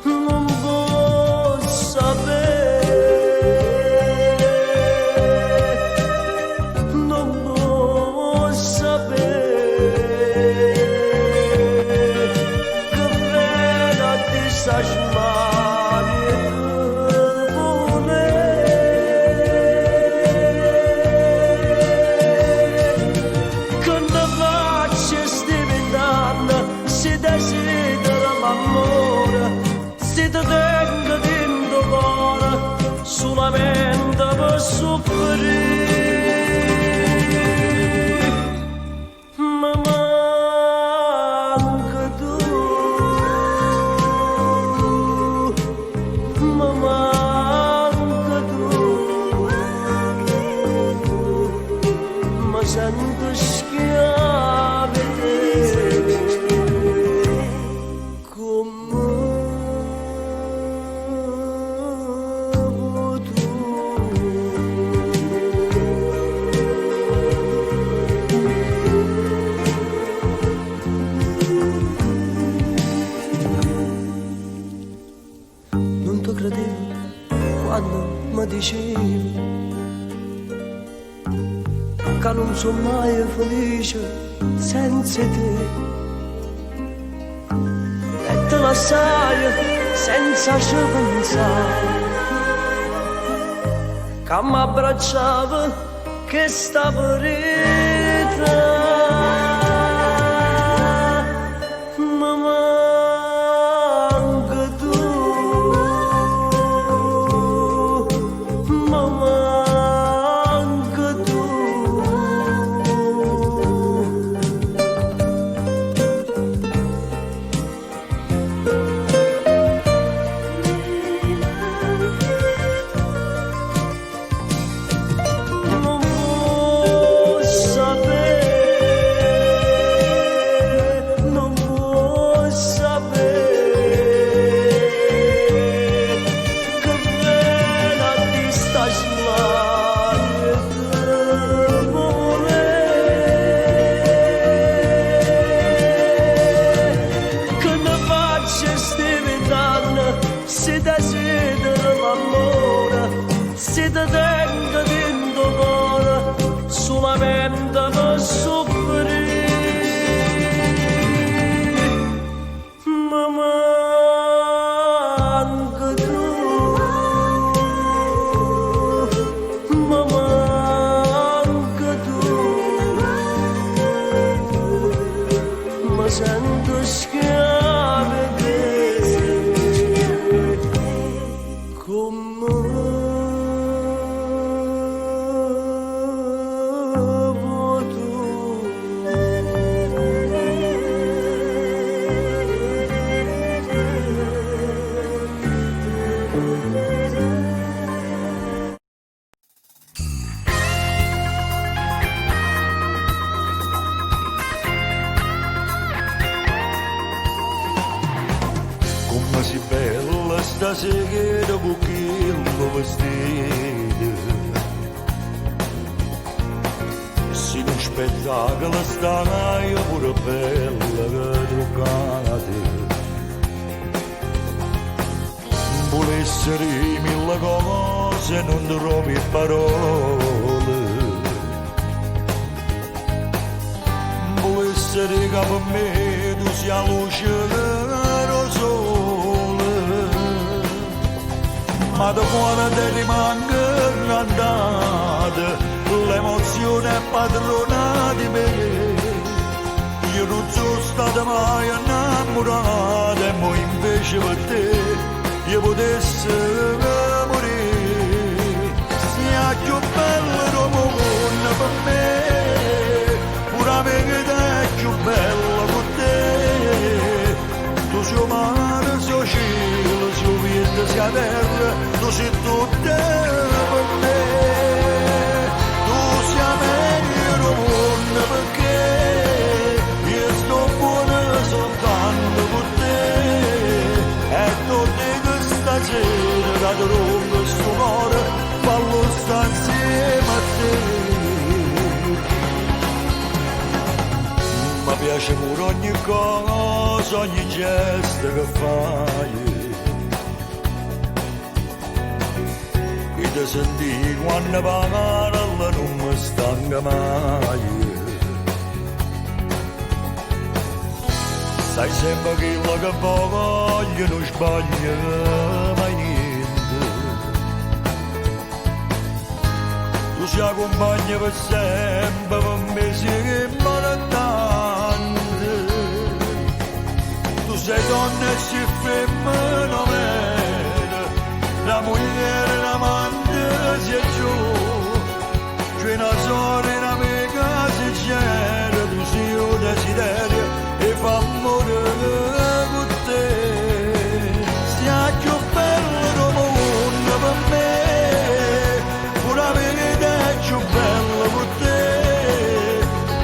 non puoi sapere, non puoi sapere che pena ti sta solamente per soffrire, ma manca tu, ma manca tu, ma sento schiave te, come mi dicevi che non sono mai felice senza te e te la sai senza ci pensare che mi abbracciava che sta ferita. così bella stasera con quel vestito. Se non spettacolo stai pure bella truccata. Vuole essere mille cose, non trovi parole. Vuole essere che per me tu sia luce del sole. Ma da cuore ti rimane grandata, l'emozione è padrona di me. Io non sono stato mai innamorato e mo invece per te io potessi morire. Sia più bello mondo per me, pure la verità è più bella per te. Tu sei mare, sei cielo, sei vento, sei terra, tu sei tutto per me. Tu sei meglio mondo perché io sto buono soltanto per te. E tu stasera da lungo sto cuore fallo sta insieme a te. Mi piace pure ogni cosa, ogni gesto che fai. E ti senti quando parla non mi stanca mai. Sai sempre quello che voglio, non sbaglio mai niente. Tu sei compagna per sempre, per me sei importante. Tu sei donna e sei femmina vera, la moglie, l'amante, sei giù. C'è una sorella, un'amica, sincera, tu sei un desiderio e fa amore con te. Sia più bello mondo per me, pure la verità è più bella per te.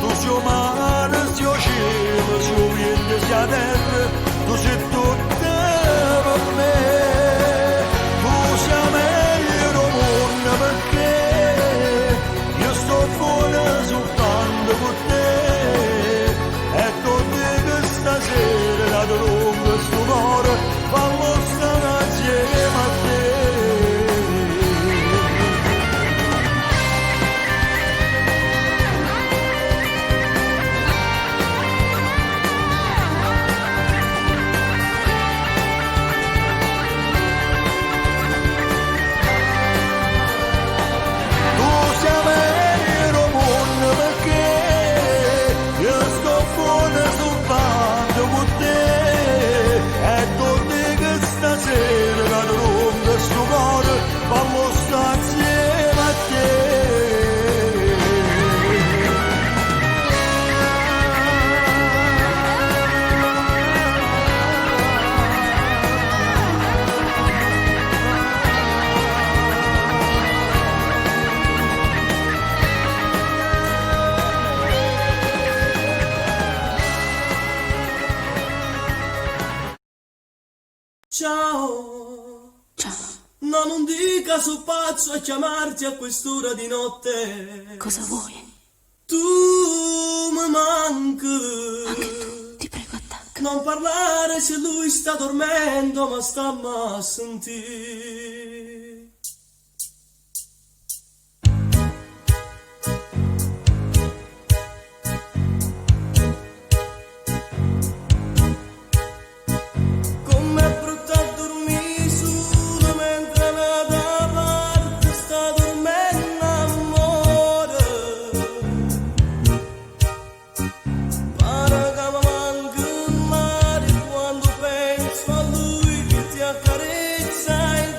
Tu sei mare, sei cielo, sei vento, sei terra, tu sei tutto per me. Tu sei meglio mondo perché io sto buono soltanto per te. Stasera da lungo sto cuore fallo stare insieme a te. Tu sei vero mondo perché io sto buono soltanto con te. E torni che stasera da lungo sto cuore fallo sta insieme a te. Ciao, Ciao, no non dica su pazzo a chiamarti a quest'ora di notte. cosa vuoi? Tu mi manchi. Anche tu, ti prego, attacca. Non parlare se lui sta dormendo, ma stammi a sentire. Com'è brutto a dormire solo mentre la da parte sta dormendo, amore. Pare che mi manchi il mare quando penso a lui che ti accarezza il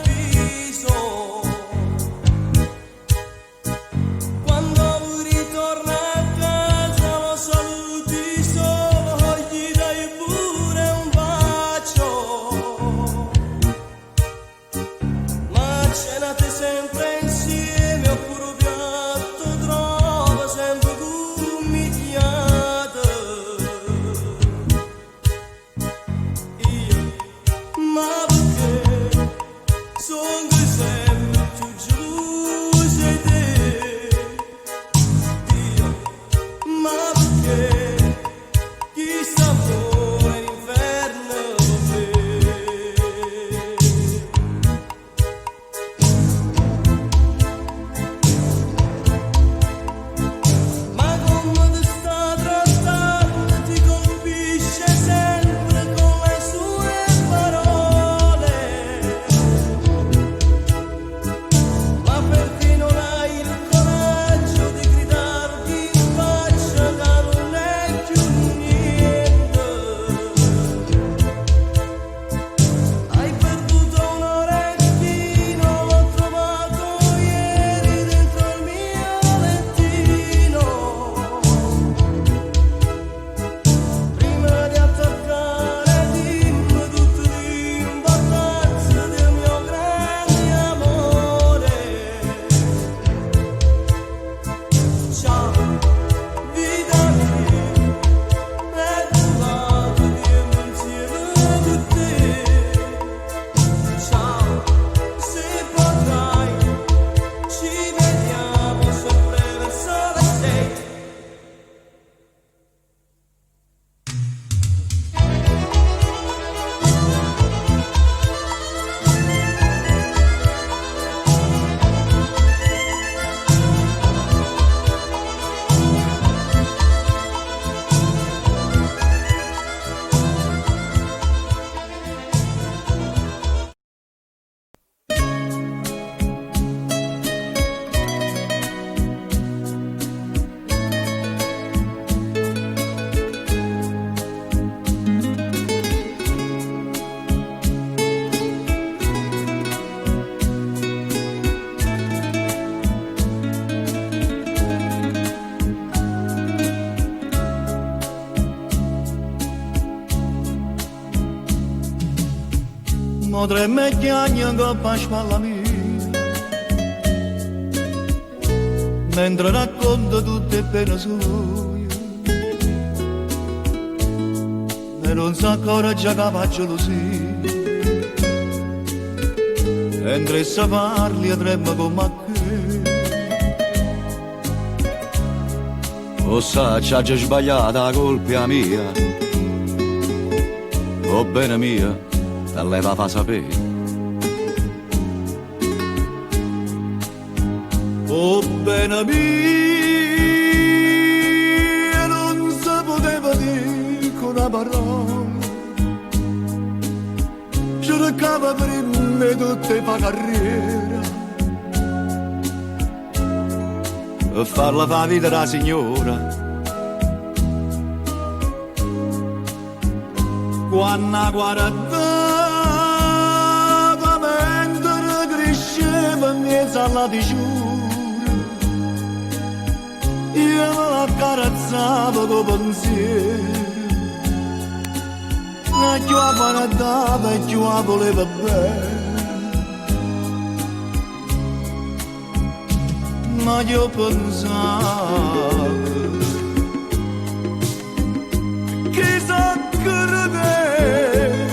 tremme chiagni in coppa a spalla mia, mentre racconto tutte pene sue, e non sa ancora già che fa gelosia, mentre se parli e tremma come a che. O sa, c'ha già sbagliata la colpa mia, o bene mia, te lei la fa sapere. O bene mia, non si poteva dire con una parola, cercava prima tutte le carriere, e farla fa vita da signora. Quando guardava mentre cresceva in mezzo alla diciura, io la accarezzavo con pensiero, e più la guardava e più la voleva bene. Ma io pensavo che sa credere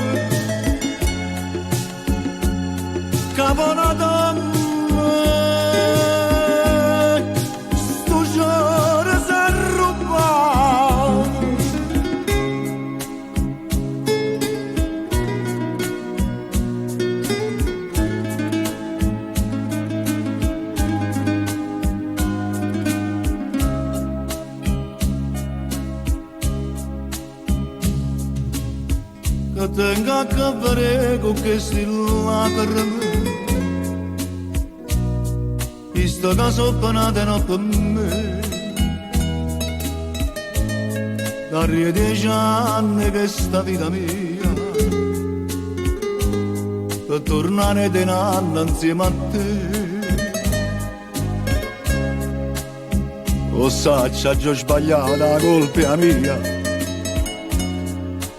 che buona donna sto giorno si è rubato. Che tengo a capire con questi lacrime, visto che sono penate non per me. Da 10 anni che sta vita mia, per tornare di nanna insieme a te. O sa, c'ha già sbagliata la colpa mia,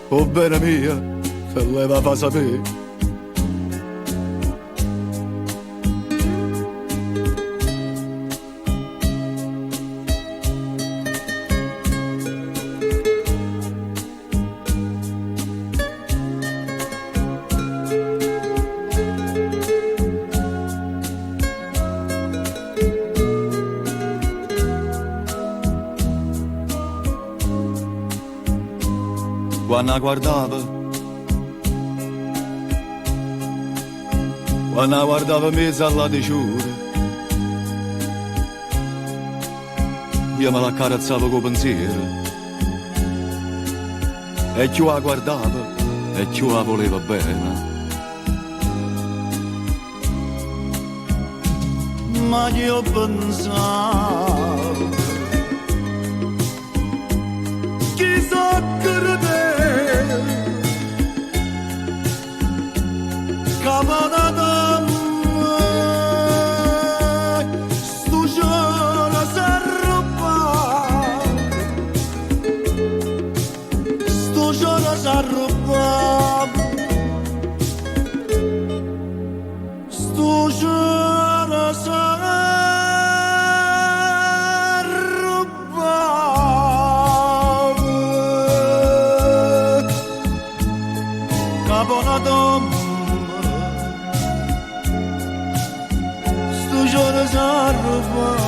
o bene mia, te lei la fa sapere. Quando guardava mezzo alla diciura, io me la accarezzavo con pensiero, e più la guardava e più la voleva bene. Ma io pensavo chissà credere che buona donna sto giorno si è rubato, sto giorno si è rubato, sto giorno si è rubato, che buona donna sto giorno si è rubato.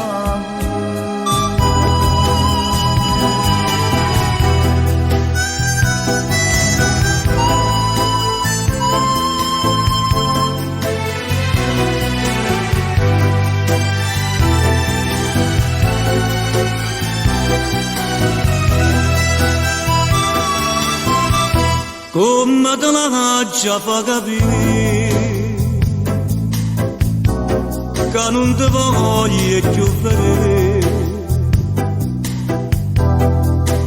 Come te la già fa capire che non ti voglio più vedere,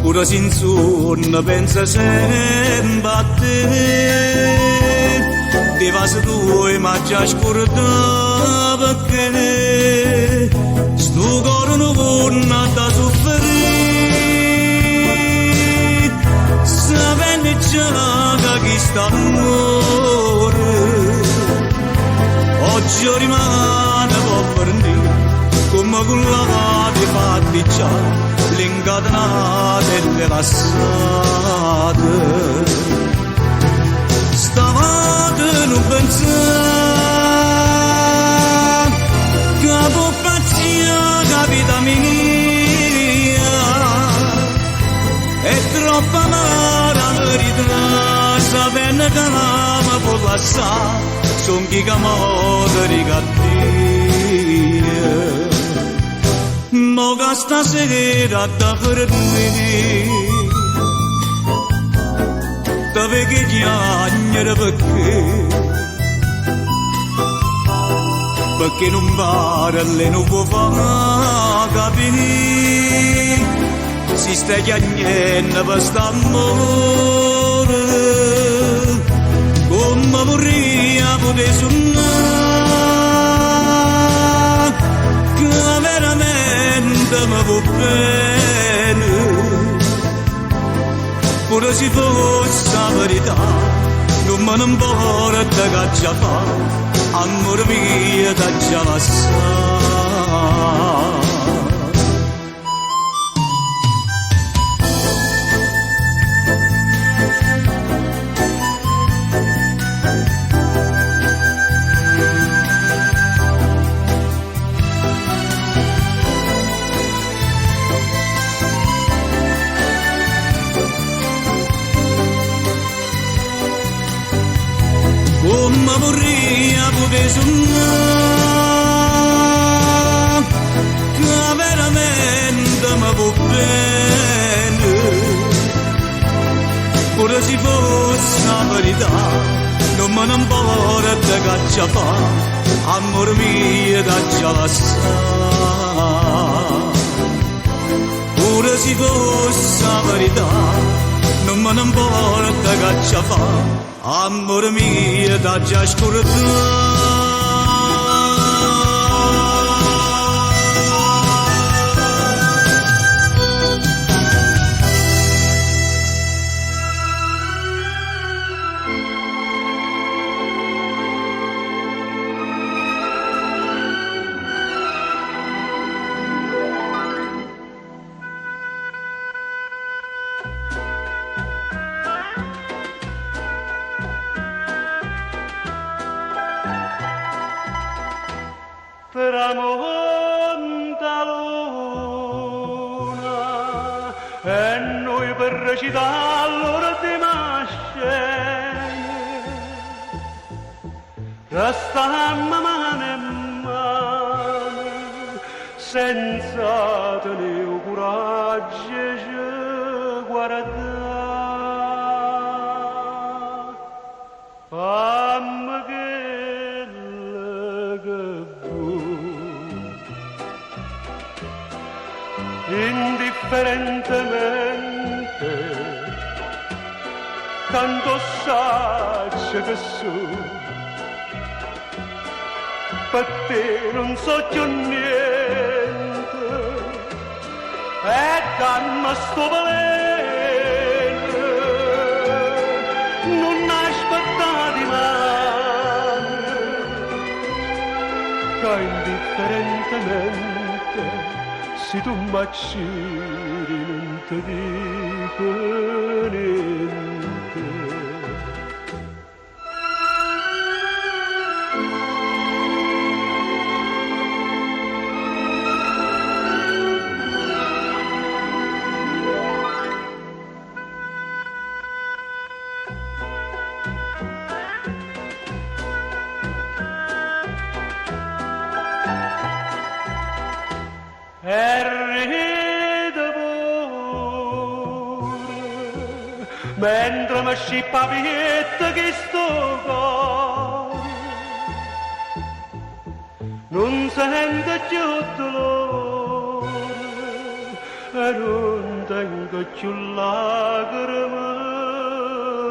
pure senza sonno pensa sempre a te, ti va se tu ma già scordato perché sto cuore non vuole da soffrire, sapendo già che sta amore cullate fatti già l'incatenate e le lassate stavate non pensare che può pazzia capita mia è troppo amara per ritrasa venne che l'ama può lasciare son chi che moderi cattive mo che stasera da per me dove che chiagnere perché non parli non può far capire si sta chiagnendo per st'amore come vorrei poter suonare che veramente mi può bene pure se fosse la verità non me ne importa che già fa amore mio da già la sa come vorrei poter suonare che veramente mi può bene pure se fosse la verità non me ne importa che già fa amore mio da già la sa pure se fosse la verità non me ne importa che già fa amore mio da già scordare tramonta luna e noi per recitarlo di mascene restammo mano in mano senza tenere coraggio di guardare fammi indifferentemente tanto saggio che su per te non so più niente e dammi sto valente non aspettati mai che indifferentemente se tu m'acciri non ti dico niente mentre mi scippa pietta che sto cuore non sente più dolore e non tengo più lacrime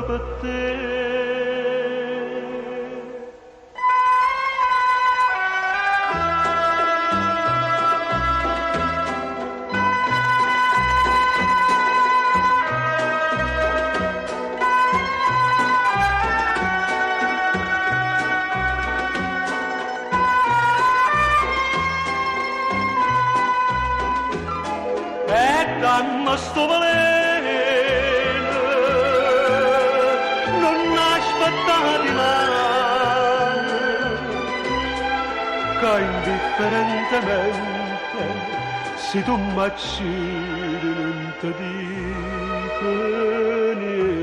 per te dammi sto veleno, non aspettare mai, che indifferentemente se tu m'accidi non ti dico niente.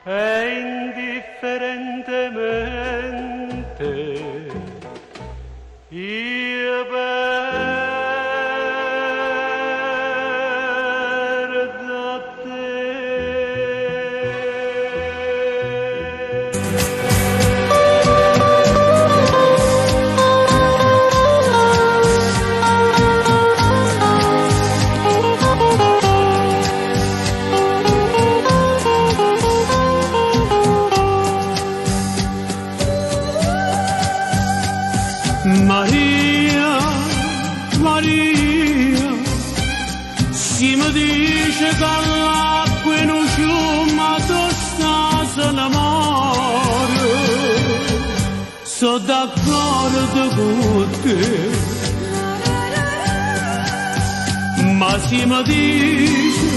E indifferentemente io perdo te. Maria, Maria, si mi dice che l'acqua in un fiume tu stai l'amore, sono d'accordo con te, ma si mi dice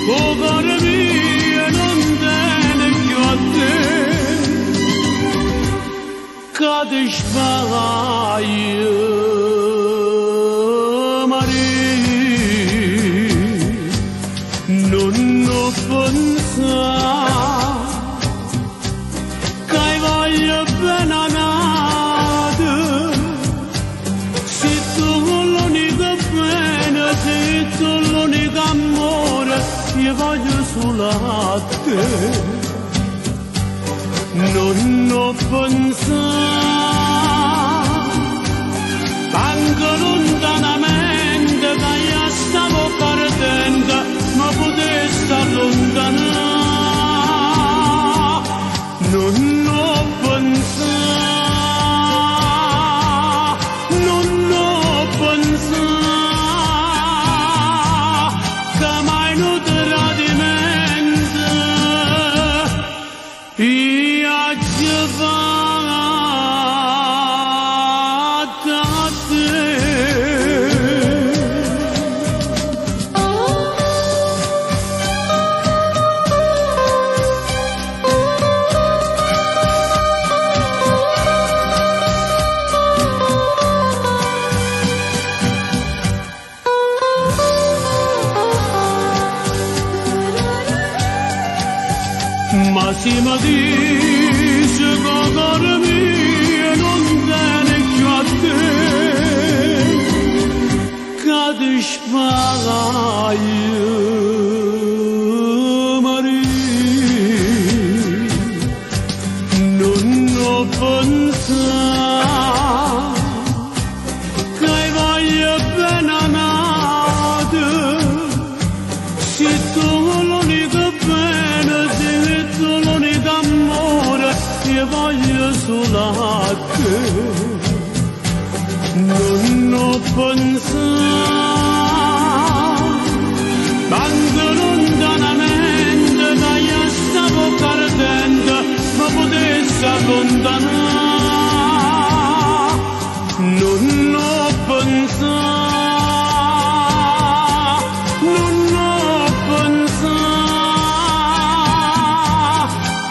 che il cuore mio non tiene più a te. Kad sparaio Maria, non ho pensato che voglio bene nada, se tu l'unica pena, se tu l'unico amore, io voglio solo a te. Non ho pensato, anche lontanamente, che io stavo perdendo, ma potessi allontanare. Non ho pensato, non ho pensato, che mai non tradimento. Ma si mi dice che il cuore mio non tiene più a te, che ti sparaio Maria, non ho pensato che voglio bene nada, se tu l'unica pena, l'unico amore, io voglio solo a te. Non ho pensato, anche lontanamente, che io stavo perdendo, ma potessi allontanare. Non ho pensato, non ho pensato,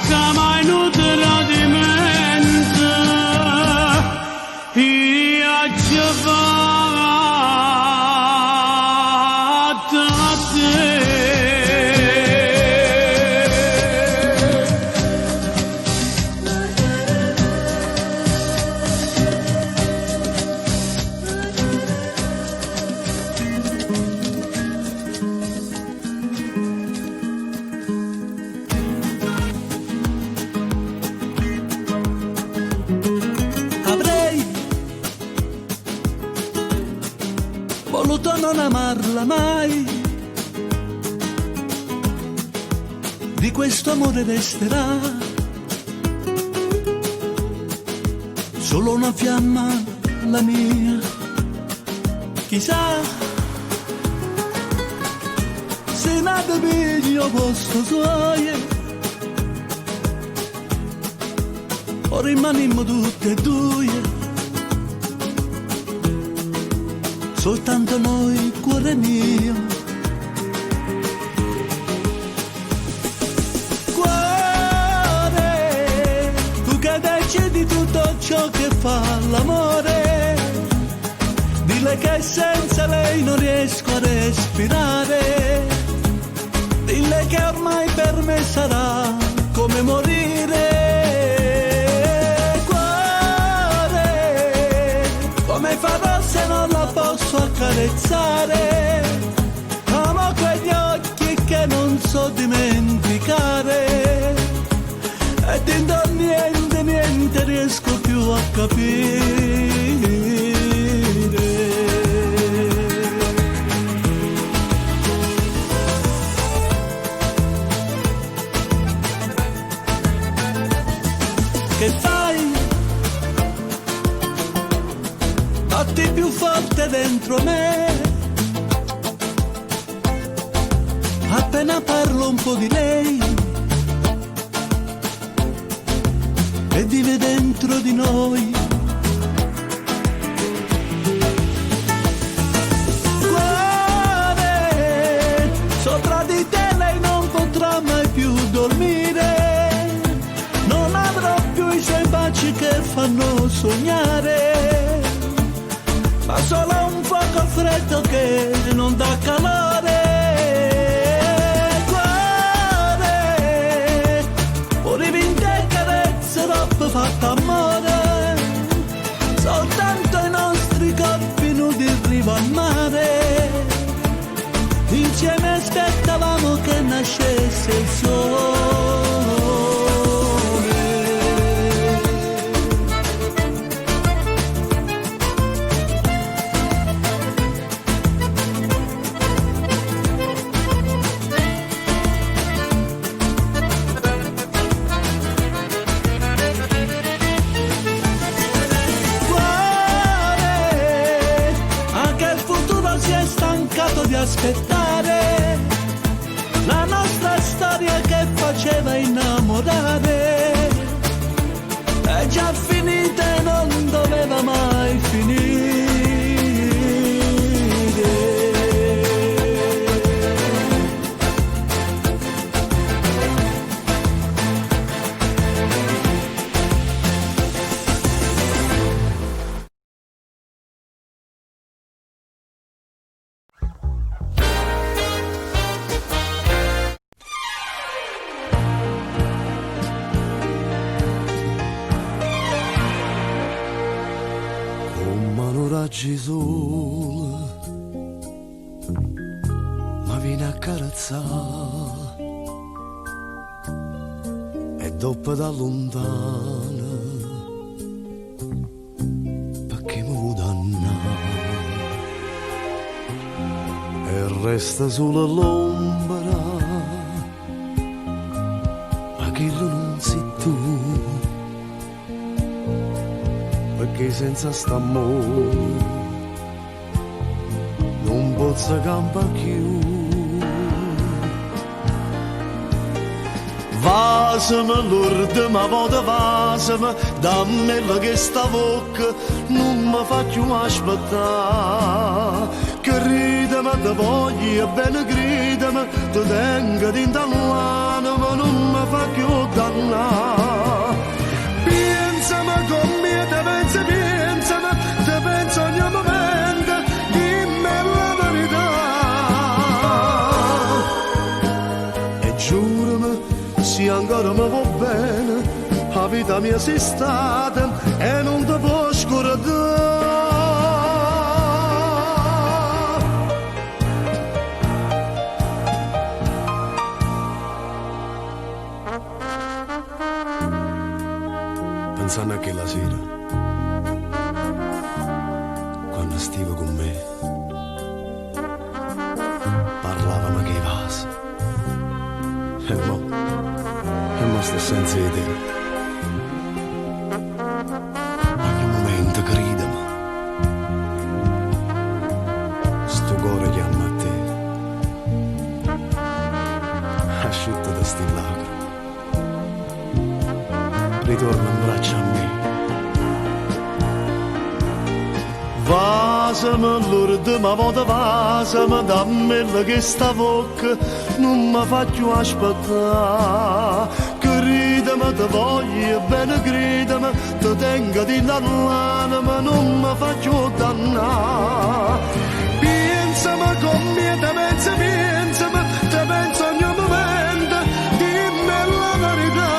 che mai non tradimento, io ci vado a te. Voluto non amarla mai, di questo amore resterà solo una fiamma, la mia. Chissà se nata piglio posto suoie, o rimaniamo tutte e due, soltanto noi, cuore mio. Cuore, tu che decidi tutto ciò che fa l'amore, dile che senza lei non riesco a respirare, dile che ormai per me sarà come morire. Cuore, come farò se non la posso accarezzare? Amo quegli occhi che non so dimenticare, e dentro niente, niente riesco più a capire. Che fai? Batti più forte dentro me, appena parlo un po' di lei e vive dentro di noi. Cuore, sopra di te lei non potrà mai più dormire, non avrò più i suoi baci che fanno sognare, ma solo un fuoco freddo che non dà calore. Cuore, pure vinte carezze, roba fatta amore, soltanto i nostri corpi nudi in riva al mare, insieme aspettavamo che nascesse il sole. Di aspettare la nostra storia che faceva innamorare, è già finita e non doveva mai finire. Raggi sole, ma viene a carezzare, e dopo da lontana, perché mi vuoi dannare, e resta solo l'ombra, ma che non sei tu, perché senza st'amore non posso campare più. Vasami l'urde, ma vado vasami, dammi che sta bocca non mi fa più aspettare. Che ridami, te voglio bene, gridami, te tengo dentro l'anima, non mi fa più dannare. Pensami con me, te pensi, pensami, te penso ogni momento, dimmi la verità. E giurami, se ancora mi va bene, la vita mia sei stata e non ti può scordare. Pensando a che la sera, quando stivo con me, parlavamo che vasi, e mo sto senza di te. Ogni momento gridami, sto cuore chiama a te. asciutta da sti lacrime. Ritorna in braccio a me. Vasami l'ultima volta, vasami, dammi che sta bocca non mi fa più aspettare. Credimi, ti voglio bene, credimi, ti tengo di l'anima, non mi fa più dannare. Pensami con me, te penso ogni momento, dimmi la verità.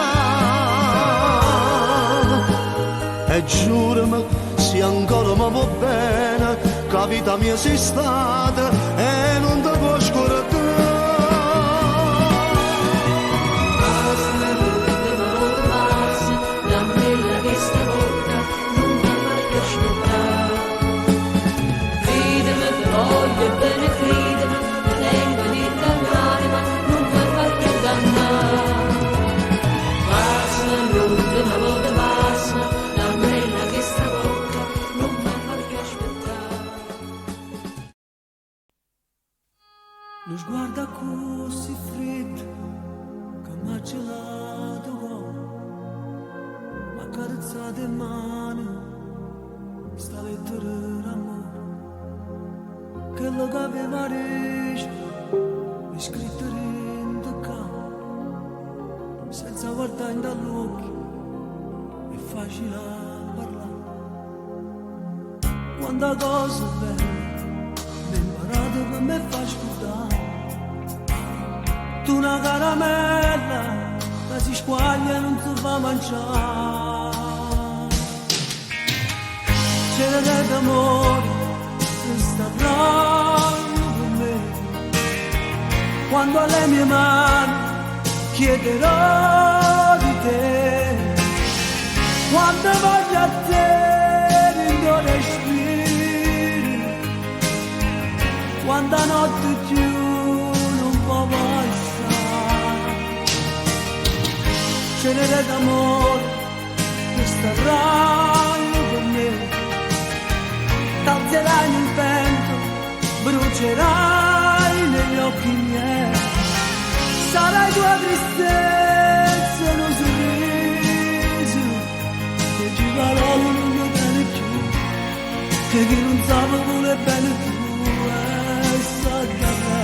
E giurami, se ancora mi va bene, che la vita mia sei stata e non ti può scordare. Lo sguardo così freddo che m'ha gelato il cuore, m'ha carezzato in mano sta lettera d'amore che lo che aveva reso è scritto in campo senza guardare dall'occhio è facile parlare quanta cosa bella mi imparato per me fa scordare. Tu una caramella che si squaglia e non si fa mangiare. C'era d'amore che sta proprio per me. Quando alle mie mani chiederò di te, quando voglio a te il tuo respiro, quando a notte più non può passare. Cenere d'amore che starai per me, t'alzerai nel vento, brucerai negli occhi miei, sarai tua tristezza, uno sorriso, che ci farò non mi bene più, che chi non sa vuole bene più, sa da me.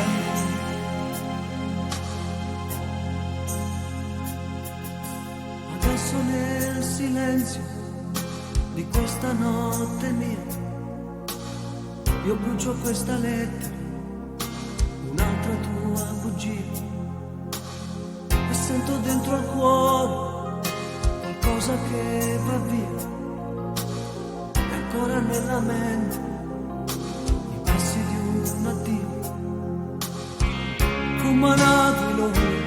Nel silenzio di questa notte mia io brucio questa lettera, un'altra tua bugia e sento dentro al cuore qualcosa che va via e ancora nella mente i passi di un addio come nato l'ore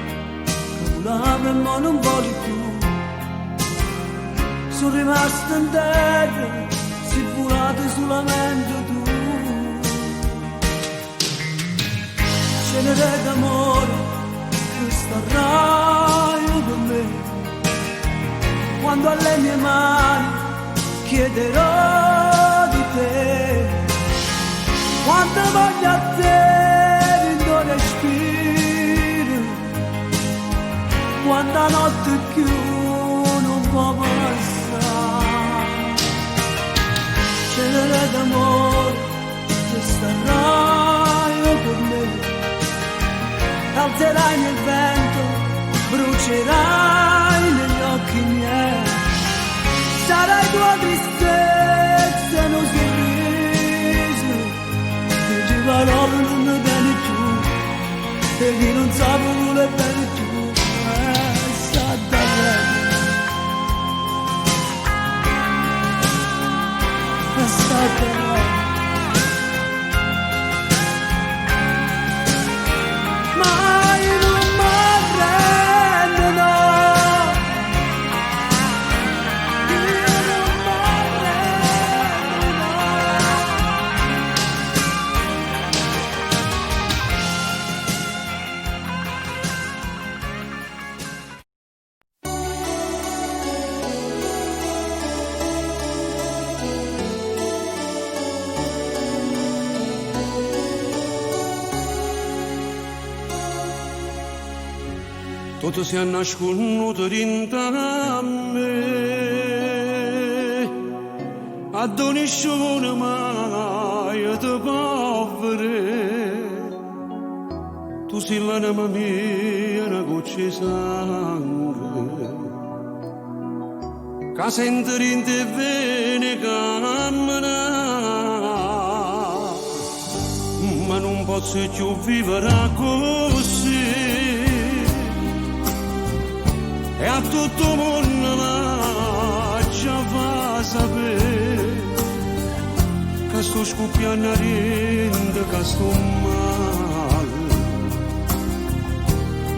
che volava e ma non voli più. Sono rimasto in terra, si volato solamente tu. Cenere d'amore che starai per me. Quando alle mie mani chiederò di te, quando voglio a te il tuo respiro, quando la notte più non può passare. Cenere d'amore che starai per me, alzerai nel vento, brucerai negli occhi miei, sarai tua tristezza e un sorriso che ci parole non mi bene più e chi non sa vuole bene più sa da me. Mai non m'arrendo, no. Io non m'arrendo, no. tutto si è nasconuto dentro a me, addoniscono mai te povere, tu sei l'anima mia, una goccia di sangue, che sente in te vene cammina, ma non posso più vivere così, e a tutto il mondo lascia fa sapere che sto scoppiando a rende, che sto male,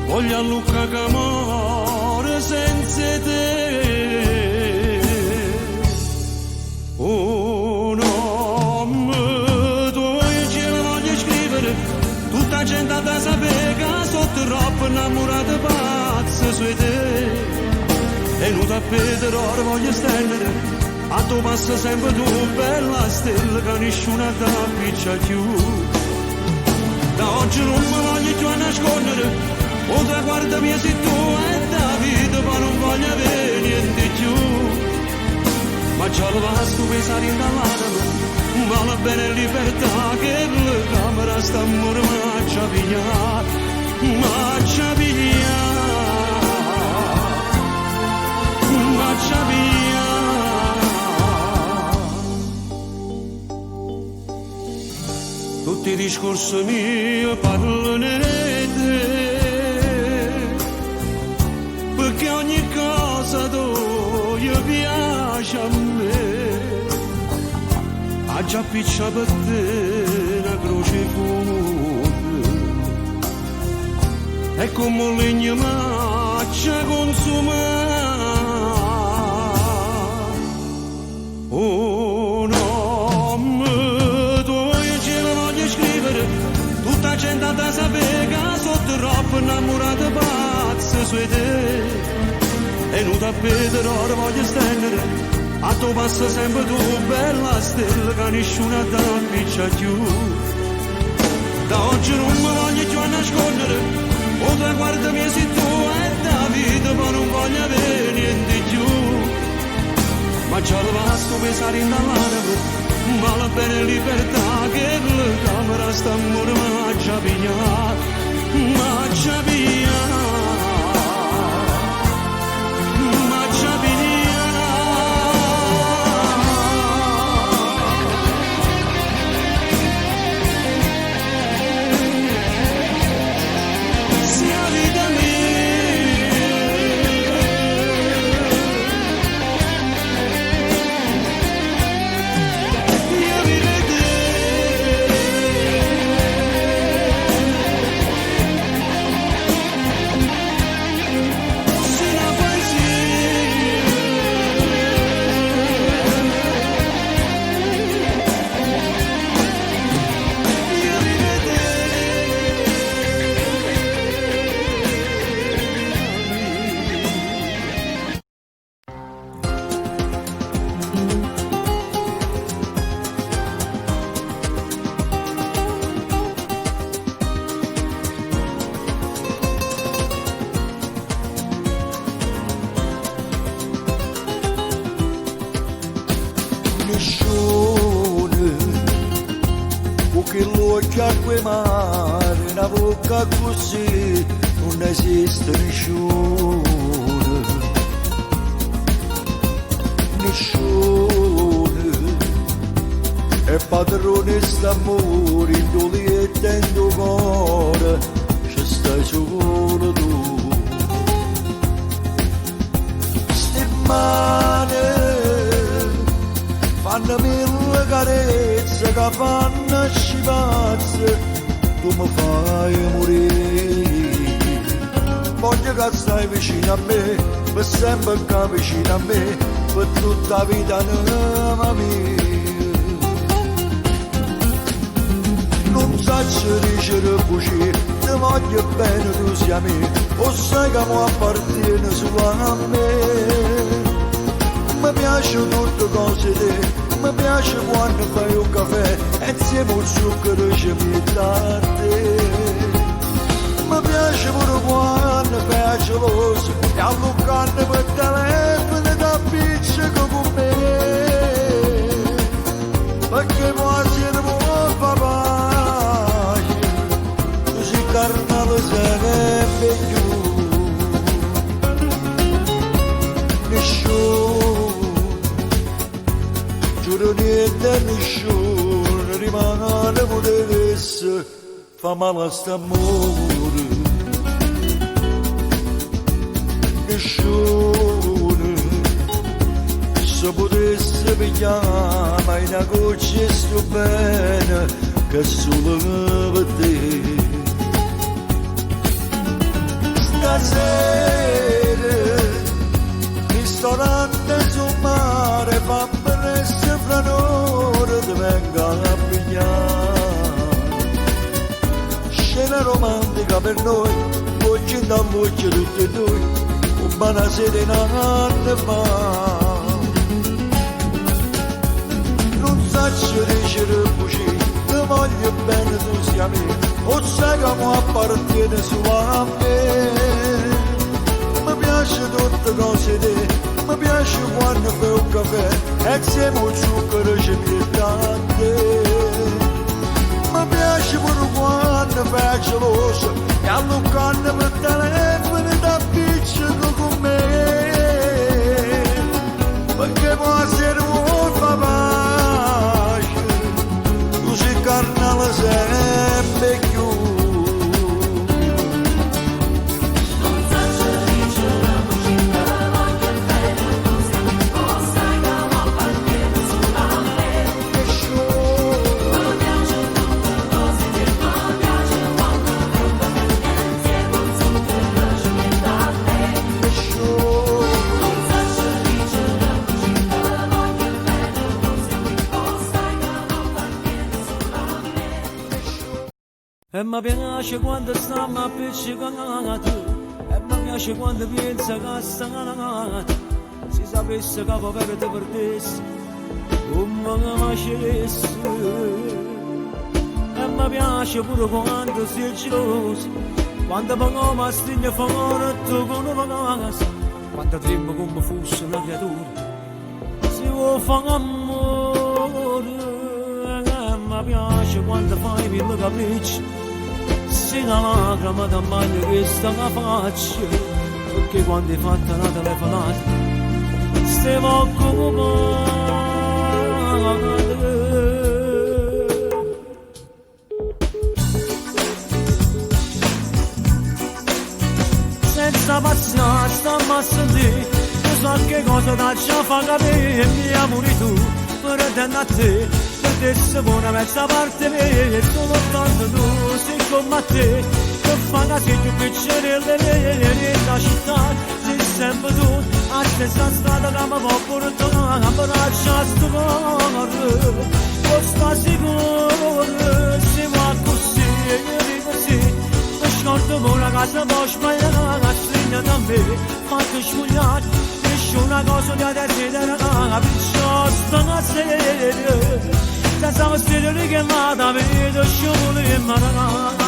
voglio a Luca che muore senza te. Oh no, tu ce la voglio scrivere, tutta gente da sapere che sono troppo innamorata pazza su te, e non da Pedro ora voglio stendere, a tu passa sempre tu bella stella che nessuna ti appiccia più, da oggi non mi voglio più a nascondere, o traguarda mia sei tu e da vita ma non voglio avere niente più. Ma già lo vasto pensare in dall'anima, vale bene libertà che la camera sta mormaccia piglia, maccia piglia, maccia piglia. Tutti i discorsi miei parlano di te, perché ogni cosa tu piace a me, ha già piccia per te una croce fuoco, e come un legno maccia consuma. Oh no, tu ce la voglio scrivere, tutta gente da sapere che sono troppo innamorata pazza su te, e non da Pedro ora voglio stendere, a tu passa sempre tu bella stella che nessuna ti appiccia più, da oggi non mi voglio più a nascondere, o traguarda mia sei tu e da vita ma non voglio avere niente più, ma già lo vasto pensare in dall'anima, vale bene libertà che la camera sta mormaccia piglia, maccia piglia. Acque mare, una bocca così non esiste nessuno, nessuno è padrone st'amore, in dove e dentro cuore ci stai solo tu. Ste mani fanno mille carezze che fanno scipazze, tu mi fai morire. Voglio che stai vicino a me, per sempre che vicino a me, per tutta la vita anima mia. Non so dicere così, ti voglio bene, tu sei a me, o sai che mi appartiene solo a me. Mi piace tutte cose te, mi piace quando fai un caffè e insieme al zucchero ci metti a te. Mi piace pure quando piace geloso e a Lucana per telefono da pizza con me perché quasi non papà così carnale sarebbe più nessuno giuro niente nessuno rimane potesse fa male a st'amore nessuno se potesse pigliare ma in una goccia sto bene che solo per te stasera ristorante sul mare fammi resta fra un'ora ti venga a pigliare scena romantica per noi voce da voce tutti e due buona serenata fa non saccio dicere così ti voglio bene tu sia a me o sai che mi appartiene su a me mi piace tutte cose te mi piace quando fai un caffè e siamo il zucchero c'è pietà te mi piace pure quando fai geloso e allungando per telefono da piccolo con me perché può essere un papà così carnale sempre più e mi piace quando stiamo appiccicati e mi piace quando pensa che stanno si sapesse che poi te perdessi come mi facessi e mi piace pure quando sei geloso quando poi mi stringe forte con una vacanza quando tremo come fosse una creatura si vuole fare amore e mi piace quando fai mille capricci si una lacrima da bagno che sta la faccia perché quando hai fatto una telefonata stiamo occupati senza pazienza stiamo a sentire tu sai che cosa da già fa capire e mi amori tu per attendere a te adesso buona mezza parte me solo tanto tu sei come te che fa una segno piacere la città sei sempre tu a stessa strada che mi può portare a braccia sto cuore sta sicuro si va così e io così mi scordo una casa può sbagliare la stringa da me fatto sfogliare nessuna cosa di desidera perciò sto una serie senza vestire che vada vedo sciogli e marana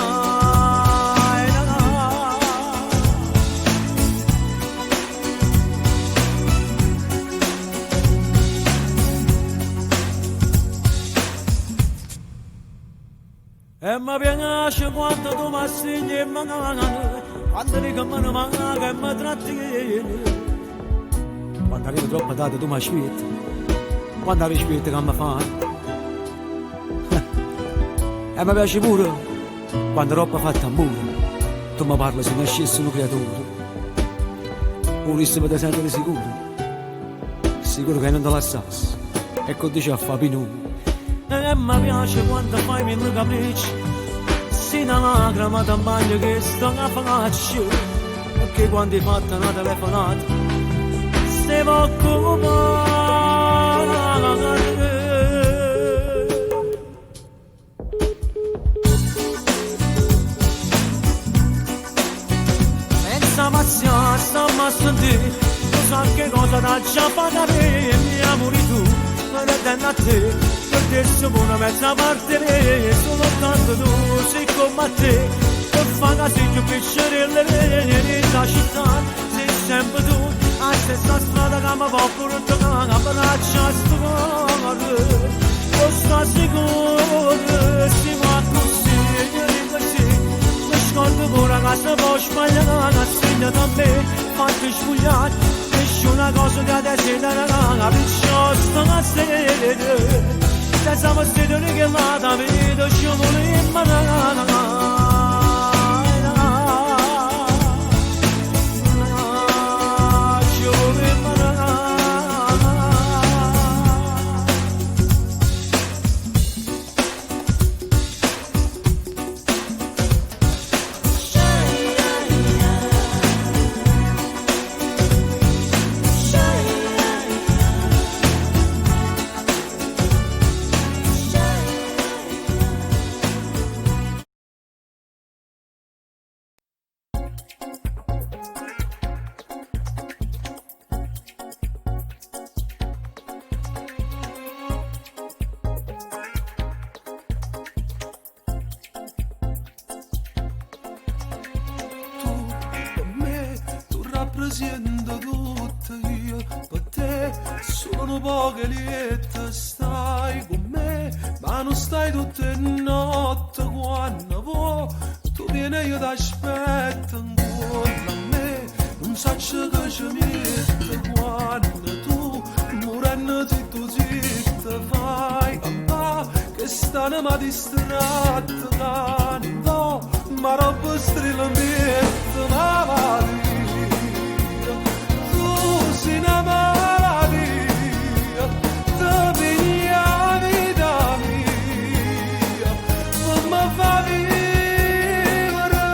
e mi piace quando tu mi assegni e mangiare quando dico me ne manca e mi trattieni quando arrivo troppo tardi tu mi aspetti quando aspetti che mi fai e mi piace pure quando roba fatta a muro tu mi parli se nascesse un creatore vorresti poter sentire sicuro che non te lasciassi e con dice a fa pinone e mi piace quando fai mille capricci si una lacrima da bagno che sta a faccia perché quando hai fatto una telefonata stiamo occupati pazienza stiamo a sentire tu sai che cosa da già fa capire mi amori tu per attendere a te adesso buona mezza parte me solo tanto tu sei come te che fa che sei più piacere la città la strada che mi fa portare a braccia a sto cuore, lo sta sicuro, si va così, mi scordo pure che se può sbagliare, segna da me, fatti sbagliare, esce una cosa che adesso da ragazza, perciò sto a sedere, se siamo sedere che vada, vedo ci vuole imparare. Rappresento tutto io per te, sono poche liette, stai con me, ma non stai tutte notte quando vuoi, tu vieni e io ti aspetto ancora a me, non so che ci mette quando tu, morendo zitto zitto, fai campà, che stanno ma distratto, canto, ma roba strilla mette, ma va si una malattia, ti piglia vita mia, non mi fa vivere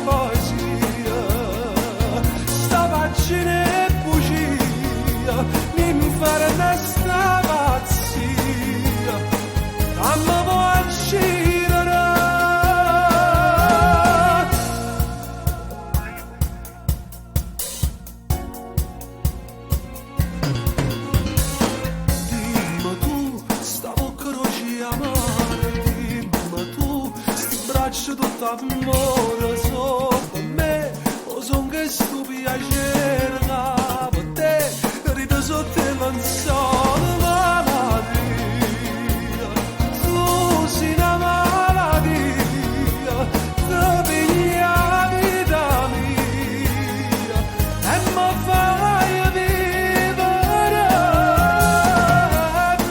poesia, sta pagina è bugia, mi farà sta pazzia, a me può uscire. Tutto amore sopra me, o son che sto piacere per te, ride sotto il lenzuolo malattia, tu sei una malattia, ti piglia vita mia, e mi fai vivere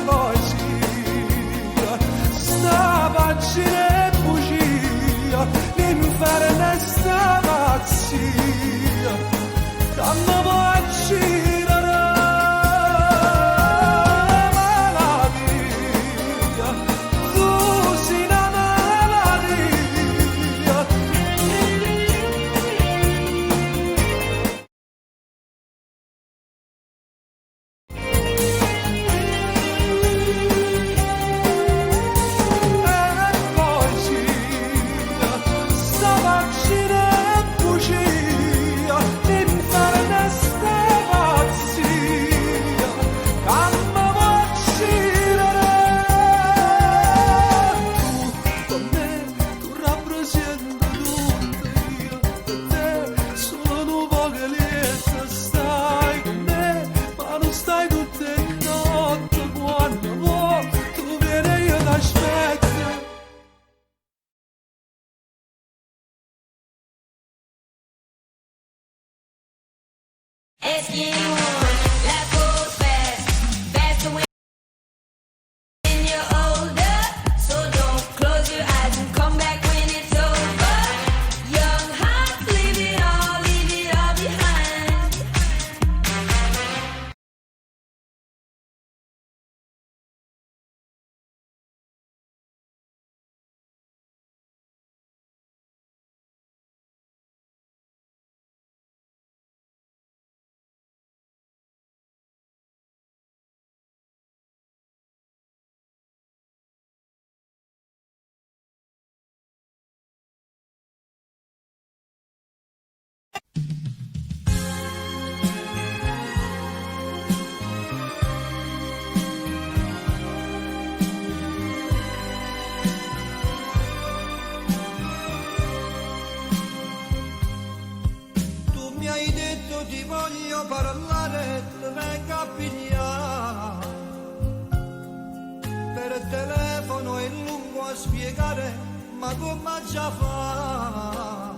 poesia, sta pagina fare questa pazzia, che mi può uccidere malattia, tu sei una malattia. SG1 pigliare. Per telefono è lungo a spiegare, ma come già fa?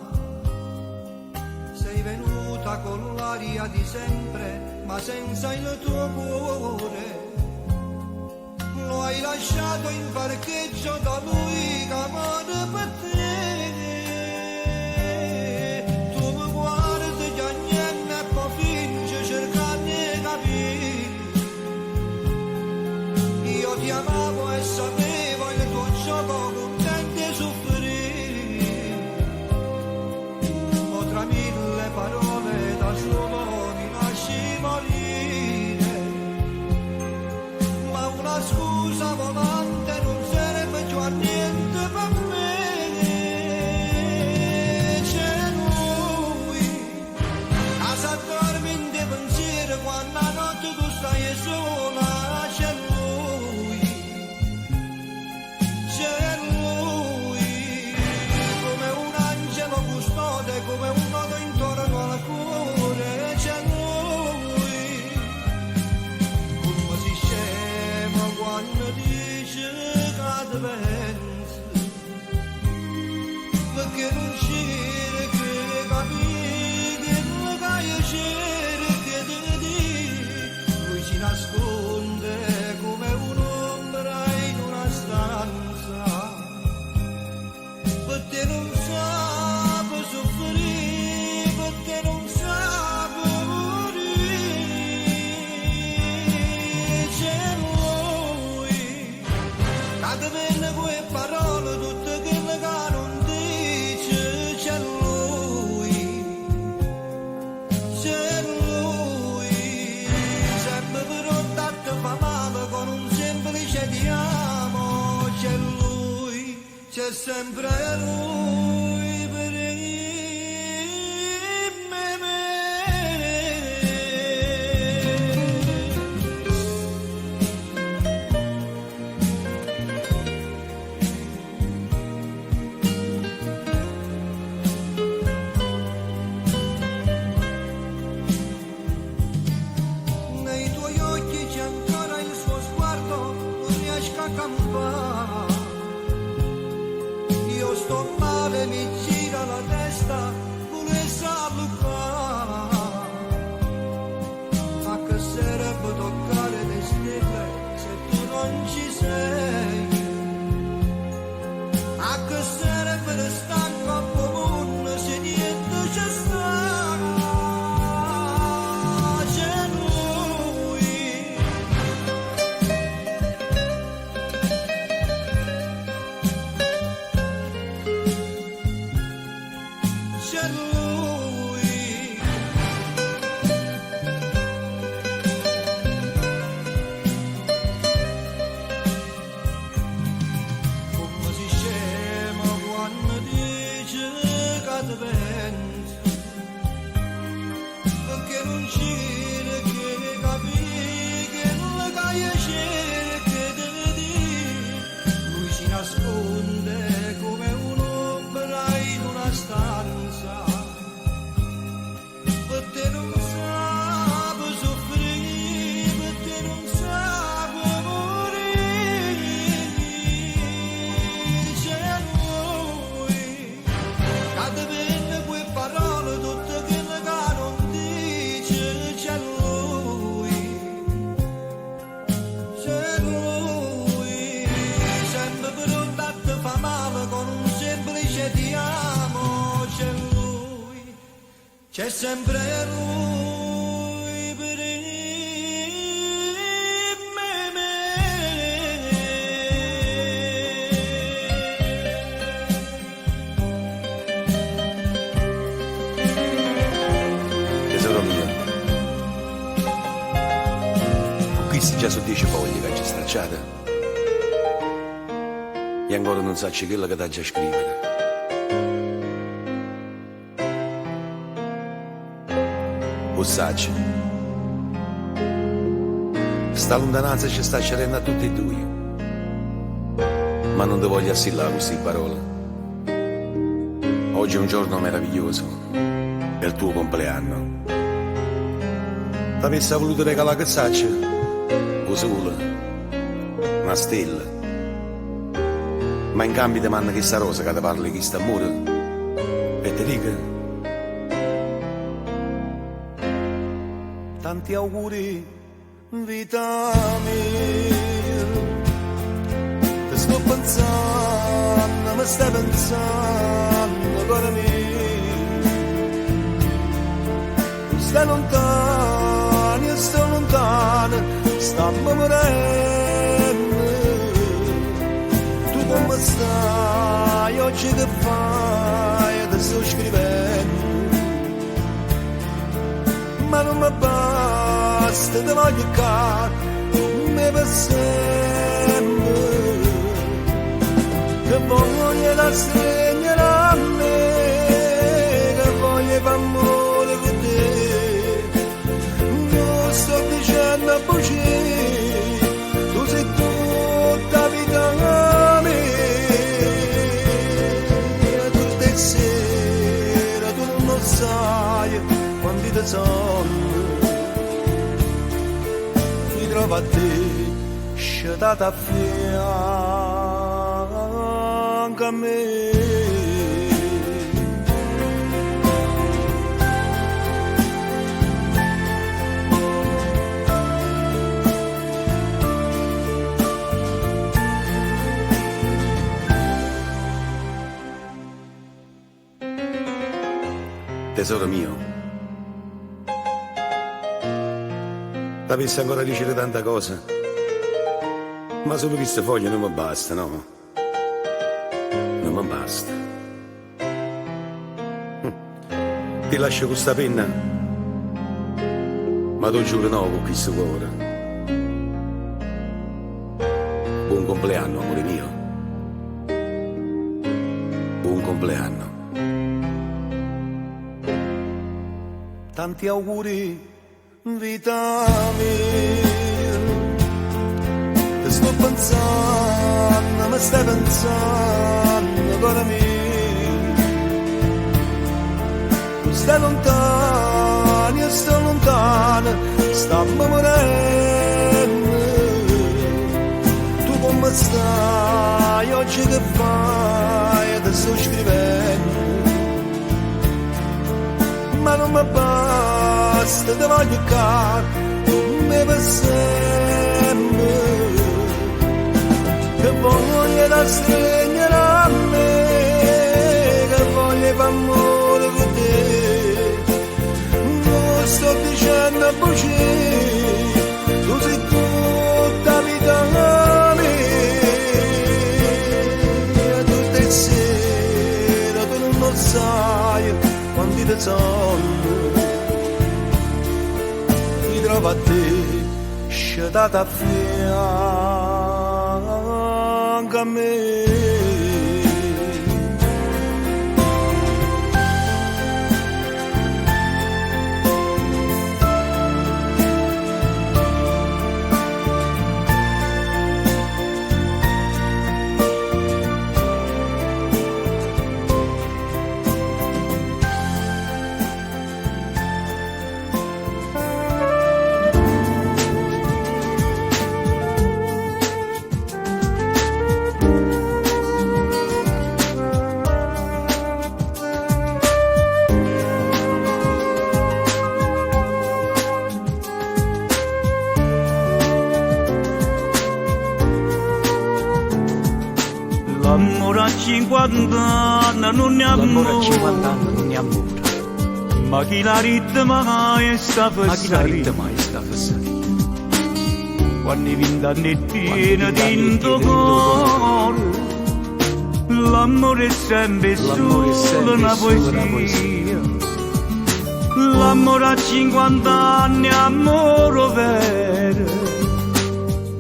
Sei venuta con l'aria di sempre, ma senza il tuo cuore. Lo hai lasciato in parcheggio da lui che amore per te. Tu mi guardi che niente e poi finge cercando di capire. Io ti amavo e sapevo il tuo gioco contento e soffrire. O tra mille parole da solo mi lasci morire. Ma una scusa volante non serve più a niente per me. C'è lui, casa dormi in te pensiero quando la notte tu stai sola. C'è lui, come un angelo custode, come un nodo intorno al cuore. C'è lui, come si scema quando dice che ti pensi, perché non c'era che capire che lo che cerca di dire. Lui si nasconde come un'ombra in una stanza, perché non sa soffrire, perché non sa morire. C'è lui, cade bene quelle parole, tutte quelle che non dice. C'è lui, sempre pronto a te fa male con un semplice ti amo. C'è lui, c'è sempre lui per me. Nei tuoi occhi c'è ancora il suo sguardo, non riesco a campare. Io sto male, mi gira la testa, vuole salutare. Ma che sarebbe toccare le stelle se tu non ci sei? Ma che sarebbe stanco a comune se niente c'è sta? C'è lui, c'è lui, come si scema quando dice che ti pensi, perché non c'era che capire che non che cerca di dire. Lui si nasconde come un'ombra in una stanza, perché non sa soffrire, perché non sa morire. C'è lui, cade bene quelle parole, tutte quelle che non dice. C'è lui, sempre pronto a te fa male con un semplice ti amo. C'è lui, c'è sempre lui per me. Tesoro mio, con questi già su 10 fogli che ci stracciate e ancora non sacci quello che t'ha già scrivere. O sacci, sta lontananza ci sta cerendo a tutti e due, ma non ti voglio assillare queste parole. Oggi è un giorno meraviglioso, è il tuo compleanno. T'avessi voluto regalare che saccia, o sole, una stella. Ma in cambio ti manda questa rosa che ti parla di questo amore. E ti dico, tanti auguri, vita mia. Ti sto pensando, mi stai pensando, cuore mio. Stai lontano, io sto lontano, stiamo morendo. Tu come stai, oggi che fai, ti sto scrivendo. Ma non mi basta, ti voglio caro, mi per sempre. Che voglio da stregnere a me, che voglio fare amore con te. Non sto dicendo a bugie, tu sei tutta vita mia. Tutte le sere tu non sai quanti te sono. Mi trovo a te, sciatata a fianco a me. tesoro mio, t'avessi ancora dicere tanta cosa, ma solo queste foglie non mi basta, no? Non mi basta. Ti lascio questa penna, ma tu giuro no con questo cuore. Buon compleanno, amore mio. Buon compleanno. Tanti auguri, vita mia. Ti sto pensando, mi stai pensando, cuore mio. Tu stai lontano, io sto lontano, stiamo morendo. Tu come stai, oggi che fai, ti sto scrivendo. Ma non mi basta, ti voglio caro, come per sempre. Che voglio da stregnere a me, che voglio fare amore con te. Non sto dicendo a bugie, tu sei tutta vita mia. Tutte le sere tu non sai quanti te sono. Mi trovo a te, sciatata a fianco a me. L'amore a 50 anni non è amore, ma chi la ritma mai sta passare, quando i 20 anni è pieno di cuore, l'amore è sempre solo una poesia, l'amore a 50 anni è amore vero,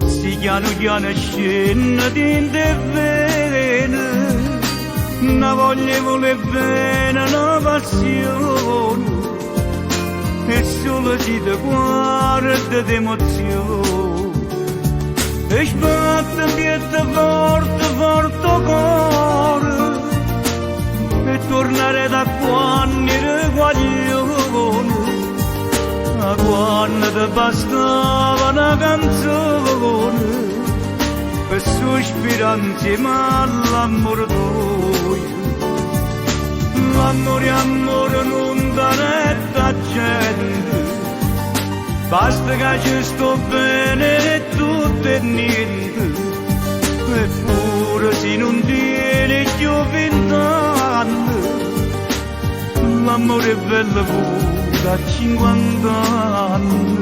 si piano piano scende di vene, una voglia vuole bene, una passione, e solo si ti guarda d'emozione, e sbatte in piede forte, forte cuore, e tornare da quando era guaglione, Ma quando ti bastava una canzone per sospirare insieme all'amore tuo, l'amore amore non da gente, basta che ci sto bene e tutto e niente, eppure se non tieni più 20 anni, l'amore è bello pure a 50 anni.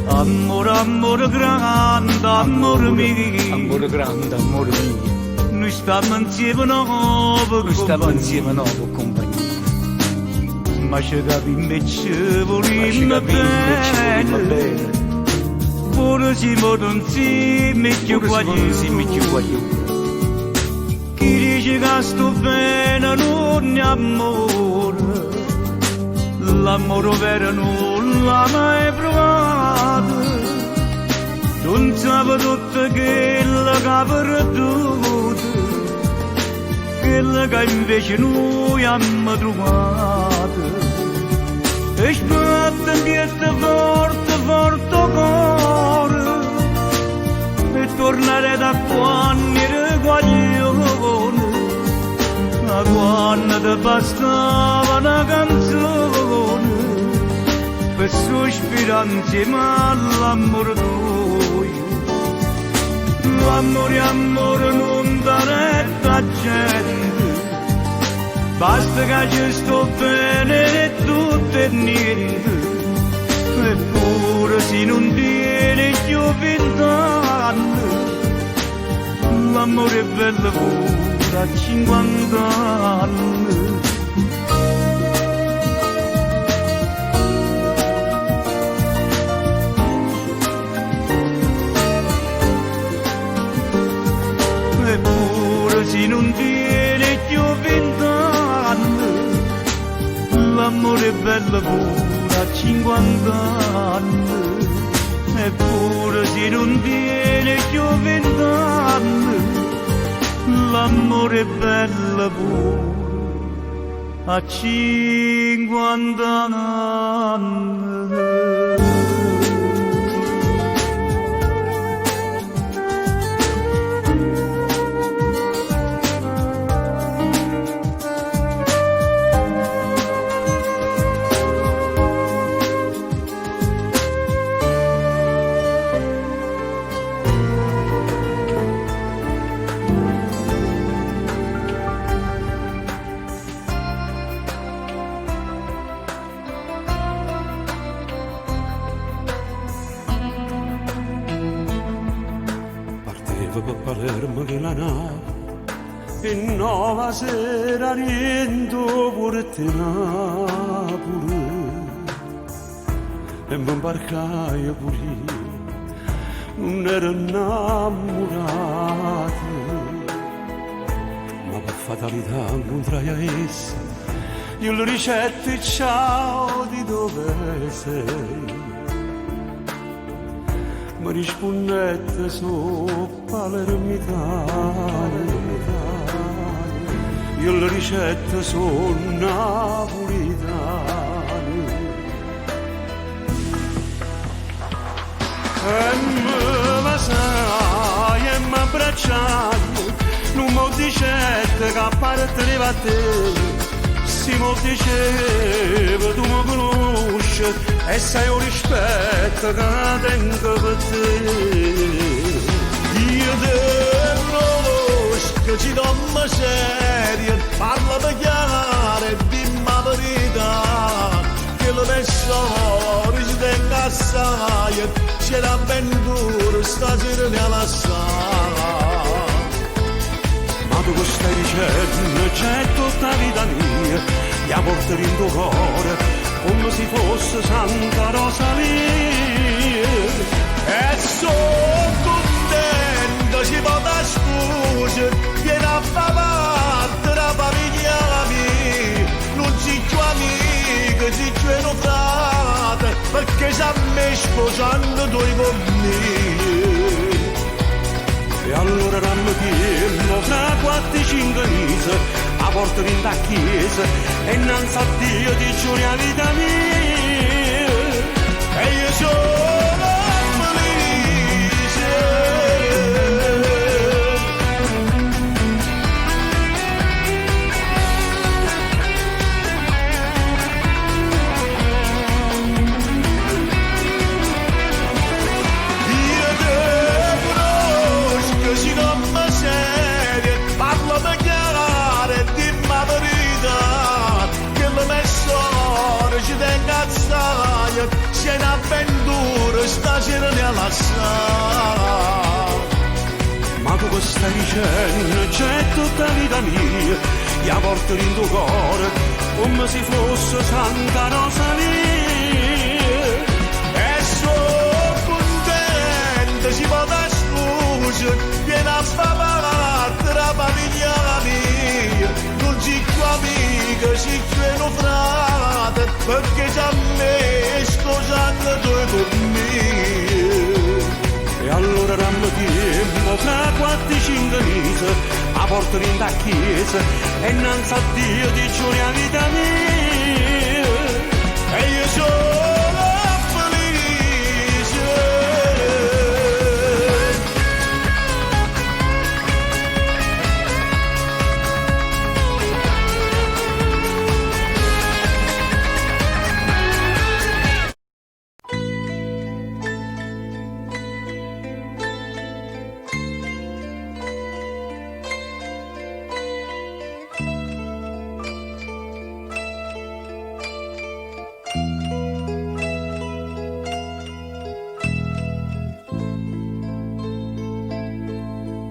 Amore, amore grande, amore mio, amore grande, amore mio, noi stiamo insieme nuovo, compagnia. Ma ci capiamo volendo bene, pure siamo insieme più guaglioni. Chi dice che sto bene non è amore, l'amore vero non l'ha mai provato, non sape tutto quello che ha perduto, quello che invece noi abbiamo trovato. E spetta in piede forte, forte cuore, e tornare da quando ero guaglione, ma quando ti bastava una canzone per sospirare insieme all'amore tuo. L'amore amore non dà retta gente, basta che ci sto bene e tutto e niente, eppure se non tieni più 20 anni, l'amore è bello pure a 50 anni. Eppure se non tieni più 20 anni, l'amore è bello pure a 50 anni. Eppure se non tieni più 20 anni, l'amore è bello pure a 50 anni. Per Palermo che la nave e nuova sera rientro pure te Napoli e mi imbarcai pure io, non ero innamorato, ma per fatalità incontrai a essa, io le ricette ciao di dove sei. Mi rispondette su palermitano, io le ricette sono napolitane. E me la sai e mi abbracciai, non mi dicette che a partere a te, si mi diceva tu mi conosci e sai un rispetto che tengo per te. Io te conosco, ci do una serie, parla da chiaro e dimmi la verità, che lo tesoro ci tengo assai, c'era ben duro stasera ne la sa. Ma tu che stai dicendo c'è tutta la vita mia, la porto in tuo cuore come se fosse Santa Rosalia. E sono contento, ci vado a scusa, vieni a far parte la famiglia mia, non si più amico, si più un frate, perché se a me sposando tu con me. E allora dammi tempo fra 4 e 5 mesi a porta in da chiesa e innanzi a Dio ti giuri la vita mia e io sono felice. Io te conosco, si non mi serie, parlami chiaro e dimmi la verità, che le mie storie ci tengo assai, c'è un'avventura stasera ne lasciare. Ma tu che stai dicendo, c'è tutta vita mia, io porto in tuo cuore, come se fosse Santa Rosalia. E sono contento, si può dare scusa, vieni a far parte la famiglia mia, non ci più amica, ci più frate, perché già me sposando tu e me. E allora rammo tempo, fra 4-5 mesi, a porta in da chiesa, e innanzi a Dio ti giuri la vita mia, e io sono felice.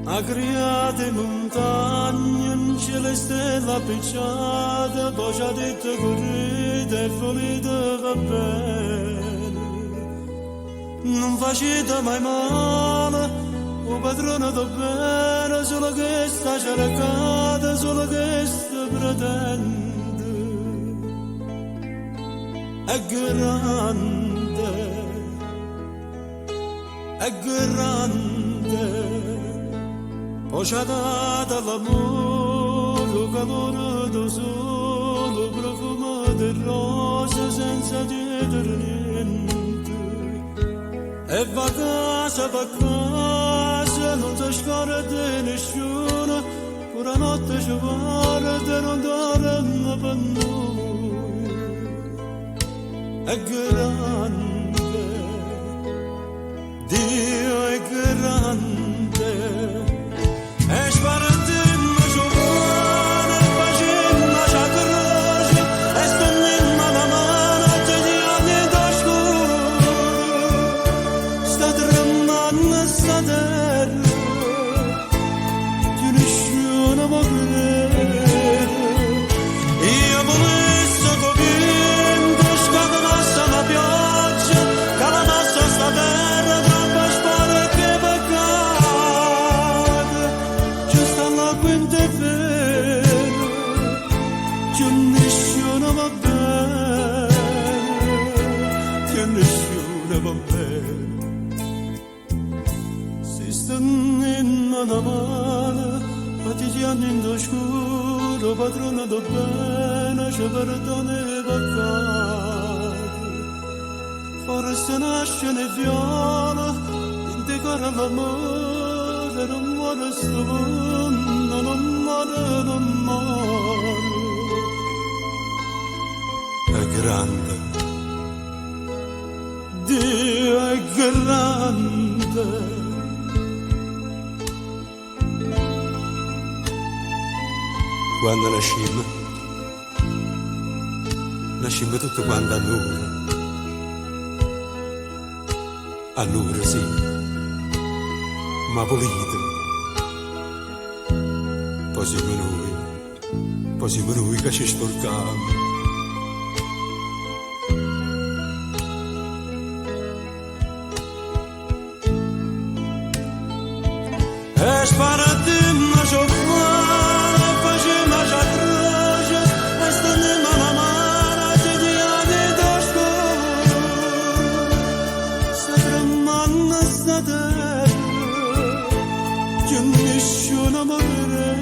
Agriate montagne, in cielo stella appicciata, poi ci ha detto correte e volete va bene. Non facete mai male, o padrone do bene, solo che sta cercata, solo che sta pretende. È grande, poi ci ha dato l'amore, calore del sole, profumo del rosa senza chiedere niente. E va casa, non si scorda nessuno, pure notte ci guarda e non dorme per noi. È grande, Dio è grande. E sparatiamo giovane, facciamo la croce, e stendiamo la mano, ti diamo da scuro. Sta tremando sta terra, che nessuno può credere. Io volessi copiendo, scappasse la pioggia, che la nostra sta terra, troppo spara che peccato. Quanto è vero che nessuno va bene, che nessuno va bene. Si stanno in mano male, quotidiano in oscuro, padrone do bene, ci perdona i peccati. Forse nasce ne viola, in decora l'amore, non muore sto mondo, non muore, non muore. È grande, Dio è grande. Quando nascimmo tutto quanto allora sì, ma pulito. Poi siamo noi che ci sporcamo. E sparatemmo giovane, facemmo già croce, e stendemmo la mano, ti diamo da scuro. Sta tremando sta terra, che nessuno può credere.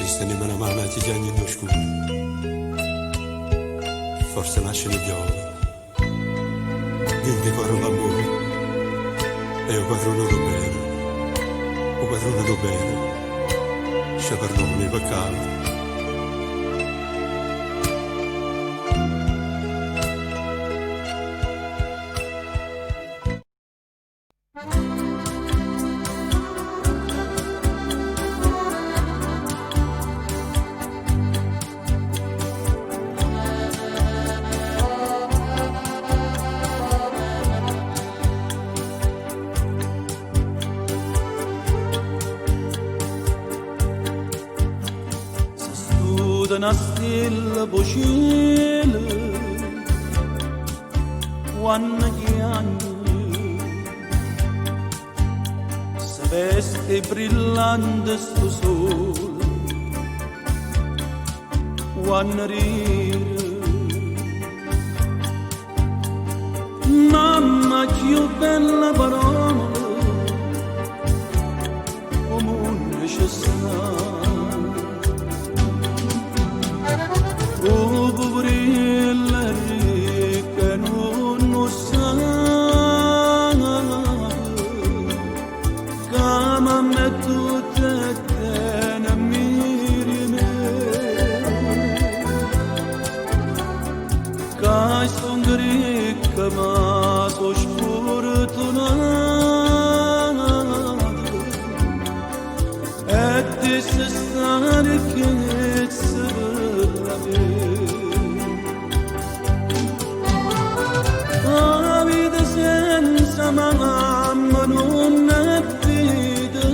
triste ne me la mano ti tieni in scuro. Forse nasce ne viola. Quindi corro l'amore. E io padrono lo bene. O padrono lo bene. Se perdoni i peccati. Una stella vocile quando chiami se veste brillante sto sole quando ride mamma più bella parola come un necessario. Oh, poverella ricca non lo sa che mi metto te ne miri me che sono ricca ma sono sfortunata e ti se sta ricchezza la vita senza mamma non è vita,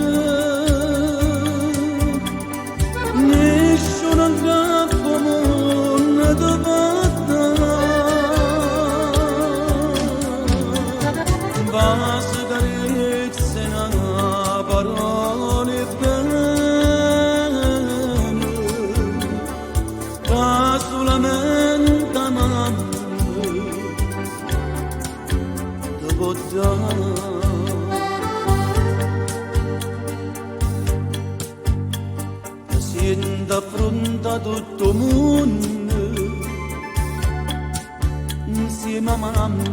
nessuno capo non ti batta, basta carezza e una parola bene, fa solamente mamma. Si affronta tutto il mondo insieme a mamma,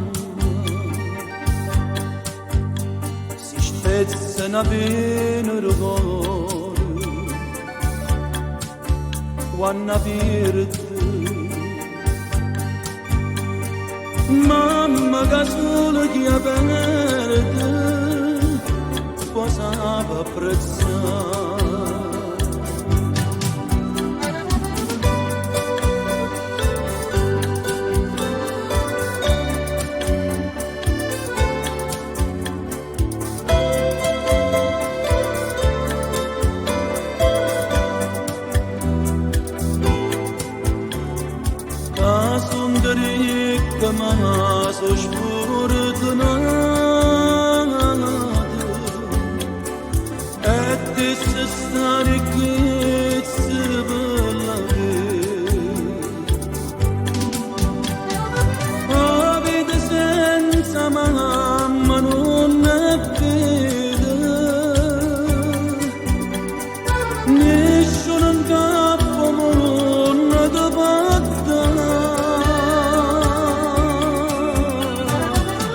si spezza una pena cuore quando perde. Mamma che solo chi ha perde posava apprezzare. Ma so sfortunata e ti se sta ricchezza per la vita. Vita senza mamma non è vita, nessuno in capo non ti batta.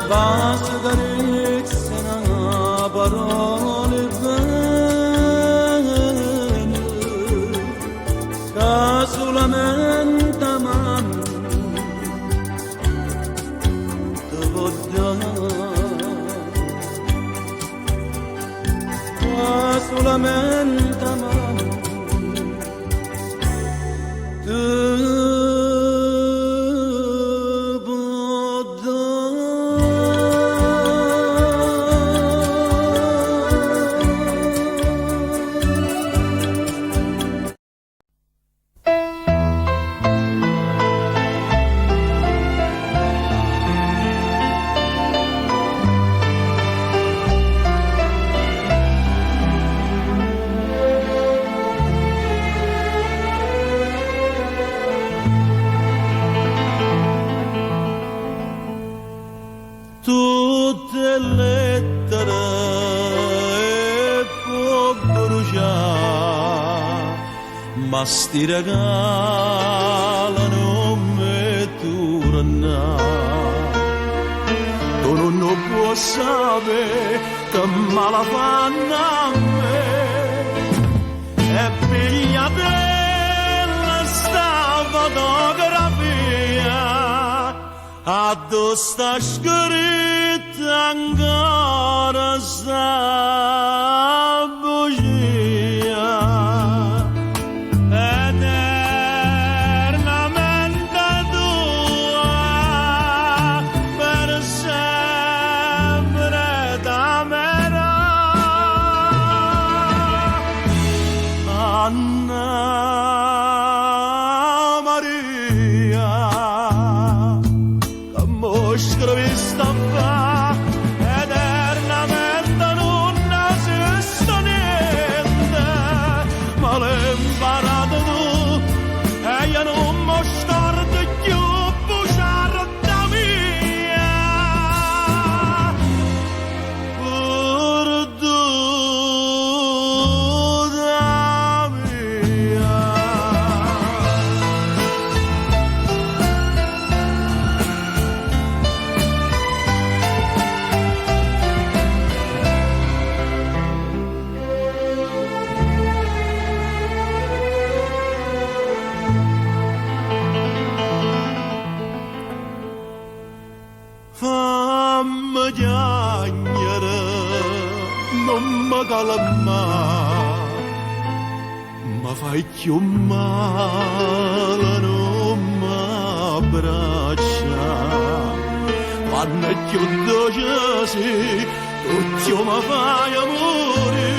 Basta carezza una parola bene, ma sti regali non mi tornano. Tu non puoi sapere che me la fanno a me. E pigliate sta fotografia addosso sta scritta ancora sta bugia eternamente tua per sempre t'amerò. Anna Maria, che mo scrivi sta fa, eternamente non esiste niente, ma l'hai imparato tu, e io non mi scordo più, bugiarda mia, perduta mia. Fammi piangere, non mi calmare, ma fai più male, non mi abbraccia. Quando più dolce tu mi fai amore,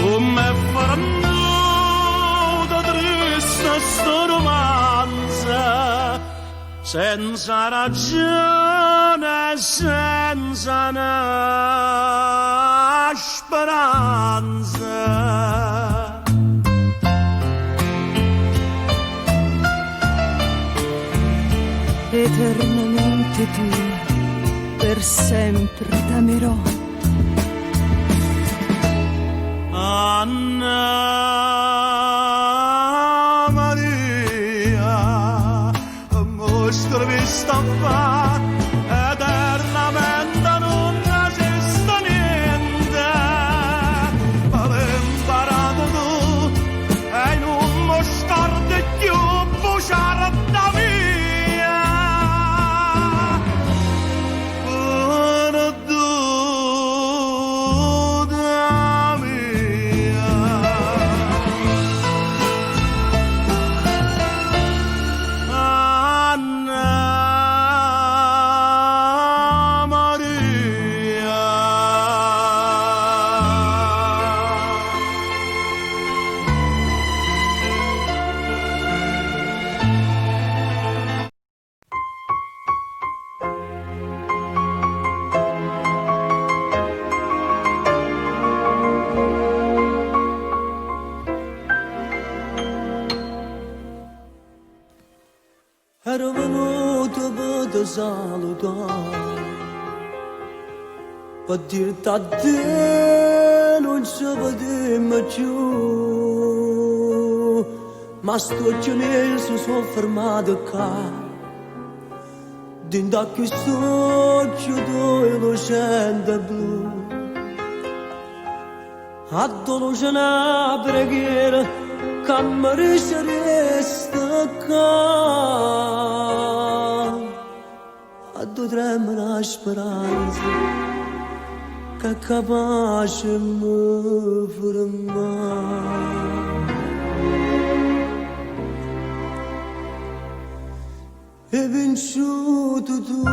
come faranno da triste sto romanzo, senza ragione, senza una speranza. Eternamente tua, per sempre t'amerò. Anna Maria, mostra sta fa, eternamente non esiste niente, ma l'hai imparato tu, e non mi scordo più, bugiarda mia. Perduta mia. Anna Maria. Ero venuto per te salutare, per dirti addio, non ci vediamo più. Ma sto giorno si sono fermato qua, dentro a questo occhio lucente blu. Addono una preghiera che mi riusciresti qua. Addo trema una speranza che è capace mi fermare. Hai vinciuto tu,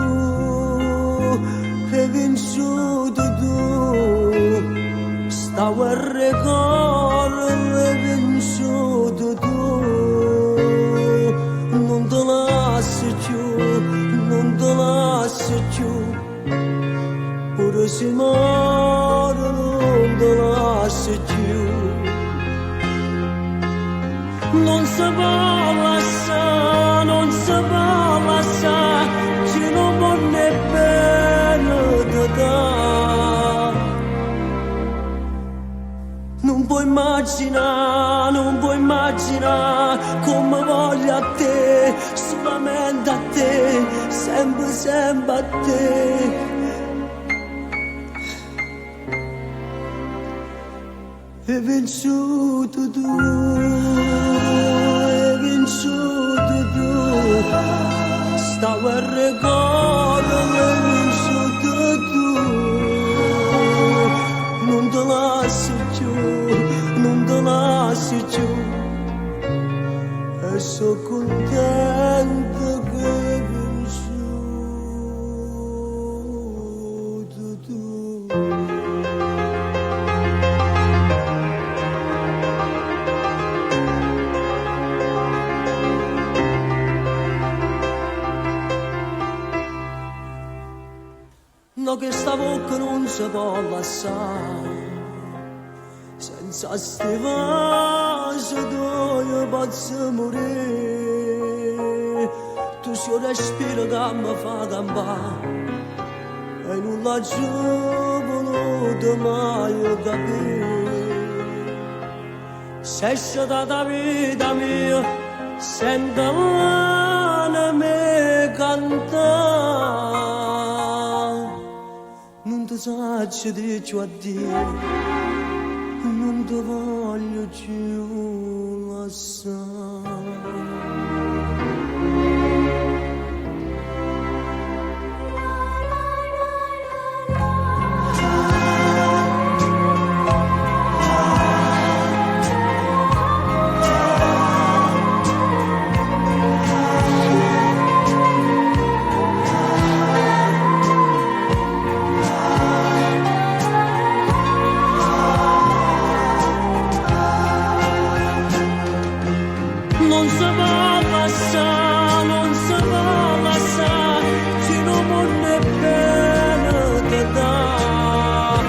hai vinciuto tu, stavo a ricordo, hai vinciuto tu, non te lascio più, non te lascio più, pure se muore non te lascio più, non si può lasciare, non si può lasciare, ci non può nemmeno da dare. Non puoi immaginare come voglio a te, solamente a te, sempre, sempre a te. Hai vinto tu, stavo a ricordo, hai vinto tu, non te lascio più, non te lascio più, e sono contento che hai vinto tu. No, che sta bocca non si può lasciare, senza stivarsi tu posso morire. Tu sei un respiro che mi fa campare e non l'ho voluto mai capire. Sei stata vita mia, sento l'anima cantare. Non ti saccio di ciò a dire, non ti voglio più lasciare. Non si va lasciare, se non è bene te dà.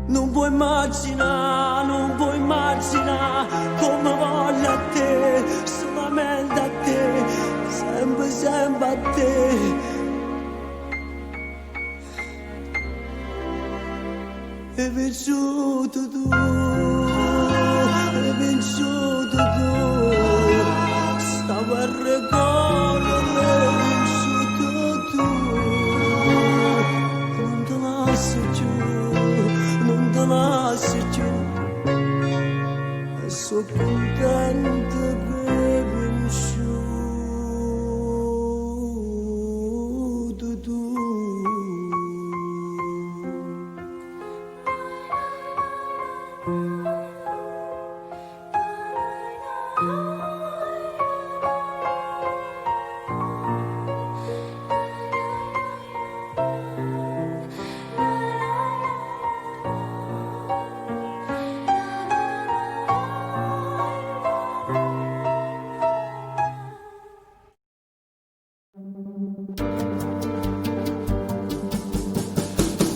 Non puoi immaginare come voglio a te, solamente a te, sempre, sempre a te. Hai vissuto tu, hai vissuto tu, stavo a ricordo, hai vissuto tu, non te lascio più, non te lascio più, e sono contento che hai vissuto tu.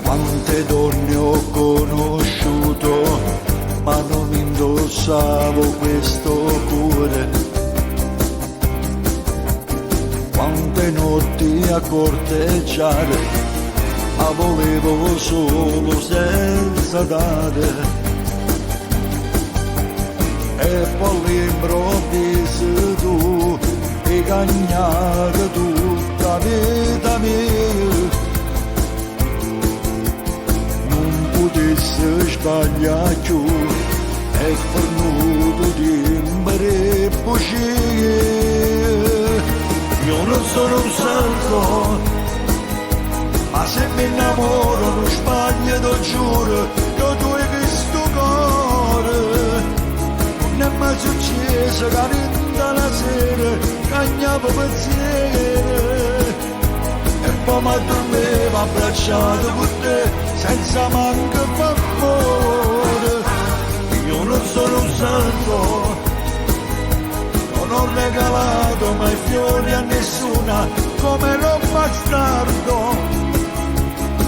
Quante donne ho conosciuto, ma non indossavo questo cuore. Quante notti a corteggiare, ma volevo solo senza dare. E poi all'improvviso tu hai cagnato tutta la vita mia. Potesse sbagliare più e fornuto di imbere bugie. Io non sono un santo, ma se mi innamoro non sbaglio, ti giuro, che tu hai visto cuore. Non è mai successo che rinda la sera cagnavo pensiero e poi mi dormivo abbracciato con te senza manco favore. Io non sono un santo, non ho regalato mai fiori a nessuna come ero bastardo,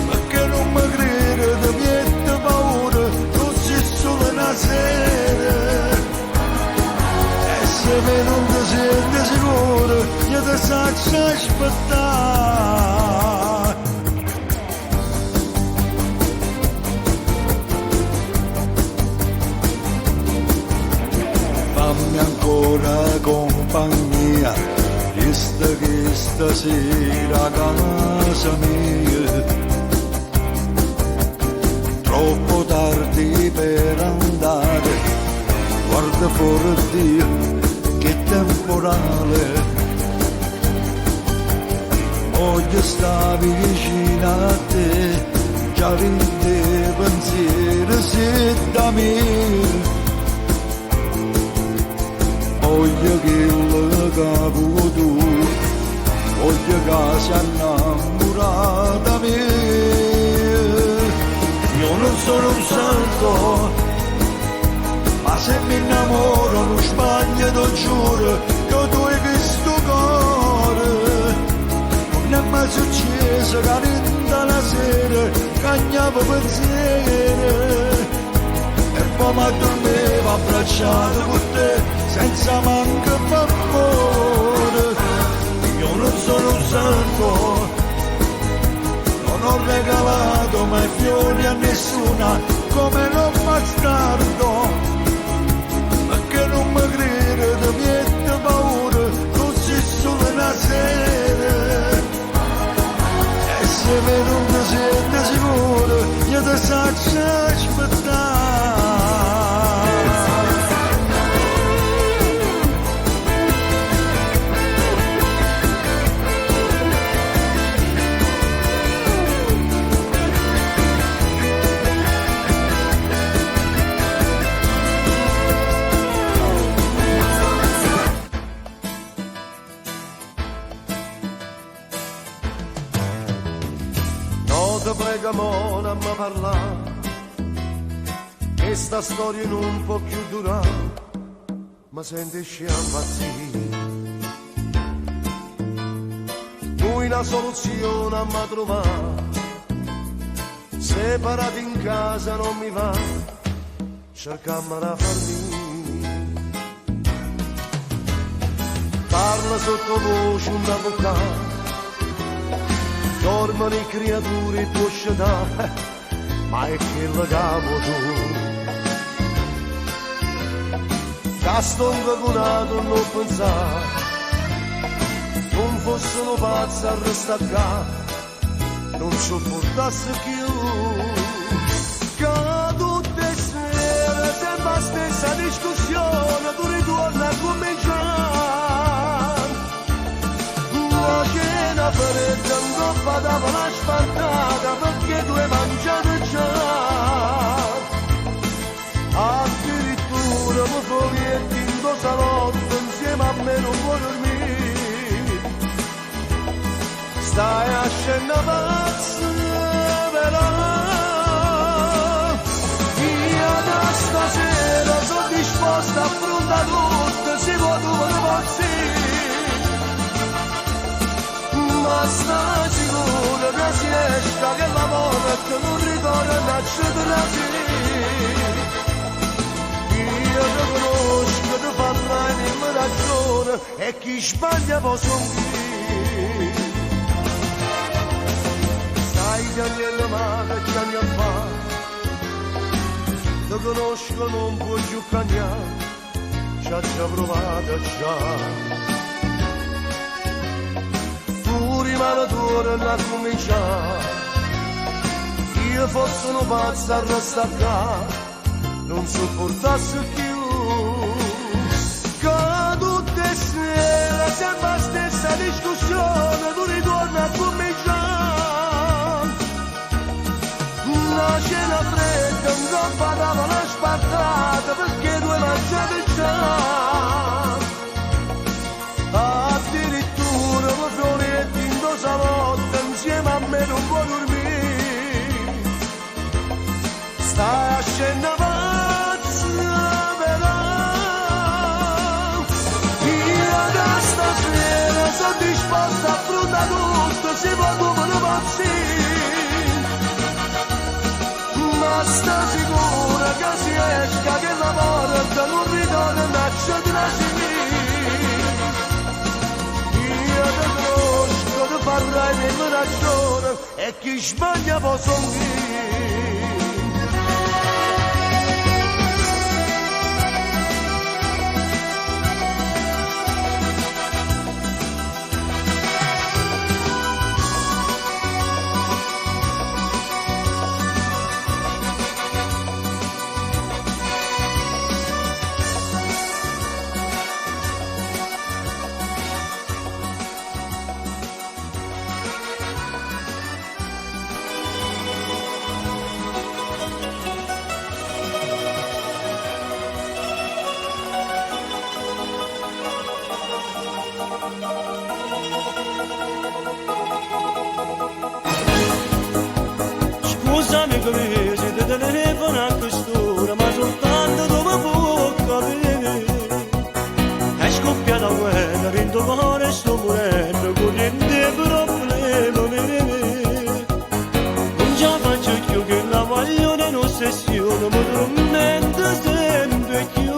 perché non mi crede di niente paura, non si solo una sera. E se me non ti senti sicuro, io ti saccio aspettare. compagnia, che stasera a casa mia, troppo tardi per andare, guarda fuori Dio, che temporale. Voglio stare vicino a te, già rinde pensiero se da me. Voglio che il capo tu, voglio che si innamora da me. Io non sono un santo, ma se mi innamoro non sbaglio, ti giuro, che tu hai visto cuore. Non è mai successo che vinta la sera cagnavo pensiero e poi mi addormevo abbracciato con te senza manco favore. Io non sono un santo, non ho regalato mai fiori a nessuna come non bastardo, perché non mi crede di niente paura, non si solo una sera. Se me non ti senti sicuro, io ti saccio aspettare. Ti prego mo non mi parlare, che sta storia non può più durare, ma senti sciampazzire. Noi una soluzione a mi trovare, separati in casa non mi va, cercammo la famiglia. Parla sottovoce un avvocato, dormono le creature tuoi scettà, ma è che lo cavo tu. Da sto invacunato non pensare, non fossero pazzi a restare qua, non sopportasse più. Che tutte le sere sempre la stessa discussione, tu ritorni a cominciare. La cena fredda in coppa dava la spartata perché tu hai mangiato già. Addirittura mi folietti in tuo salotto insieme a me non vuoi dormire. Stai a scena pazza però io da stasera sono disposta a affrontare tutto se vuoi tu non posso. Ma sta sicuro che si esca che la morte non ritorna a cedersi. Io ti conosco, ti parla in ragione e chi sbaglia può soffrire. Stai piangendo male che anni fa, ti conosco non puoi più cagnare, ci ha già provato già. Prima la tua non a cominciare, io fossi un pazzo a restare qua, non sopportassi più. Che tutte le sere sempre la stessa discussione, tu ritorni a cominciare. La cena fredda in coppa dava la spartata perché tu hai mangiato già. Addirittura mi folietti in tuo salotto insieme a me non puoi dormire. Stai a scena pazza però io da stasera sono disposta a affrontare tutto se vuoi tu me lo passi. Ma sta sicura che si esca che la morte non ritorna a cedersi. Parrai nella ragione e chi sbaglia può soffrire. amico mio si ti telefona a quest'ora, ma soltanto dove può capire. È scoppiata guerra, vinto cuore sto morendo, con niente problema me. Non già faccio più che la voglio un'ossessione, ma tormenta sempre più.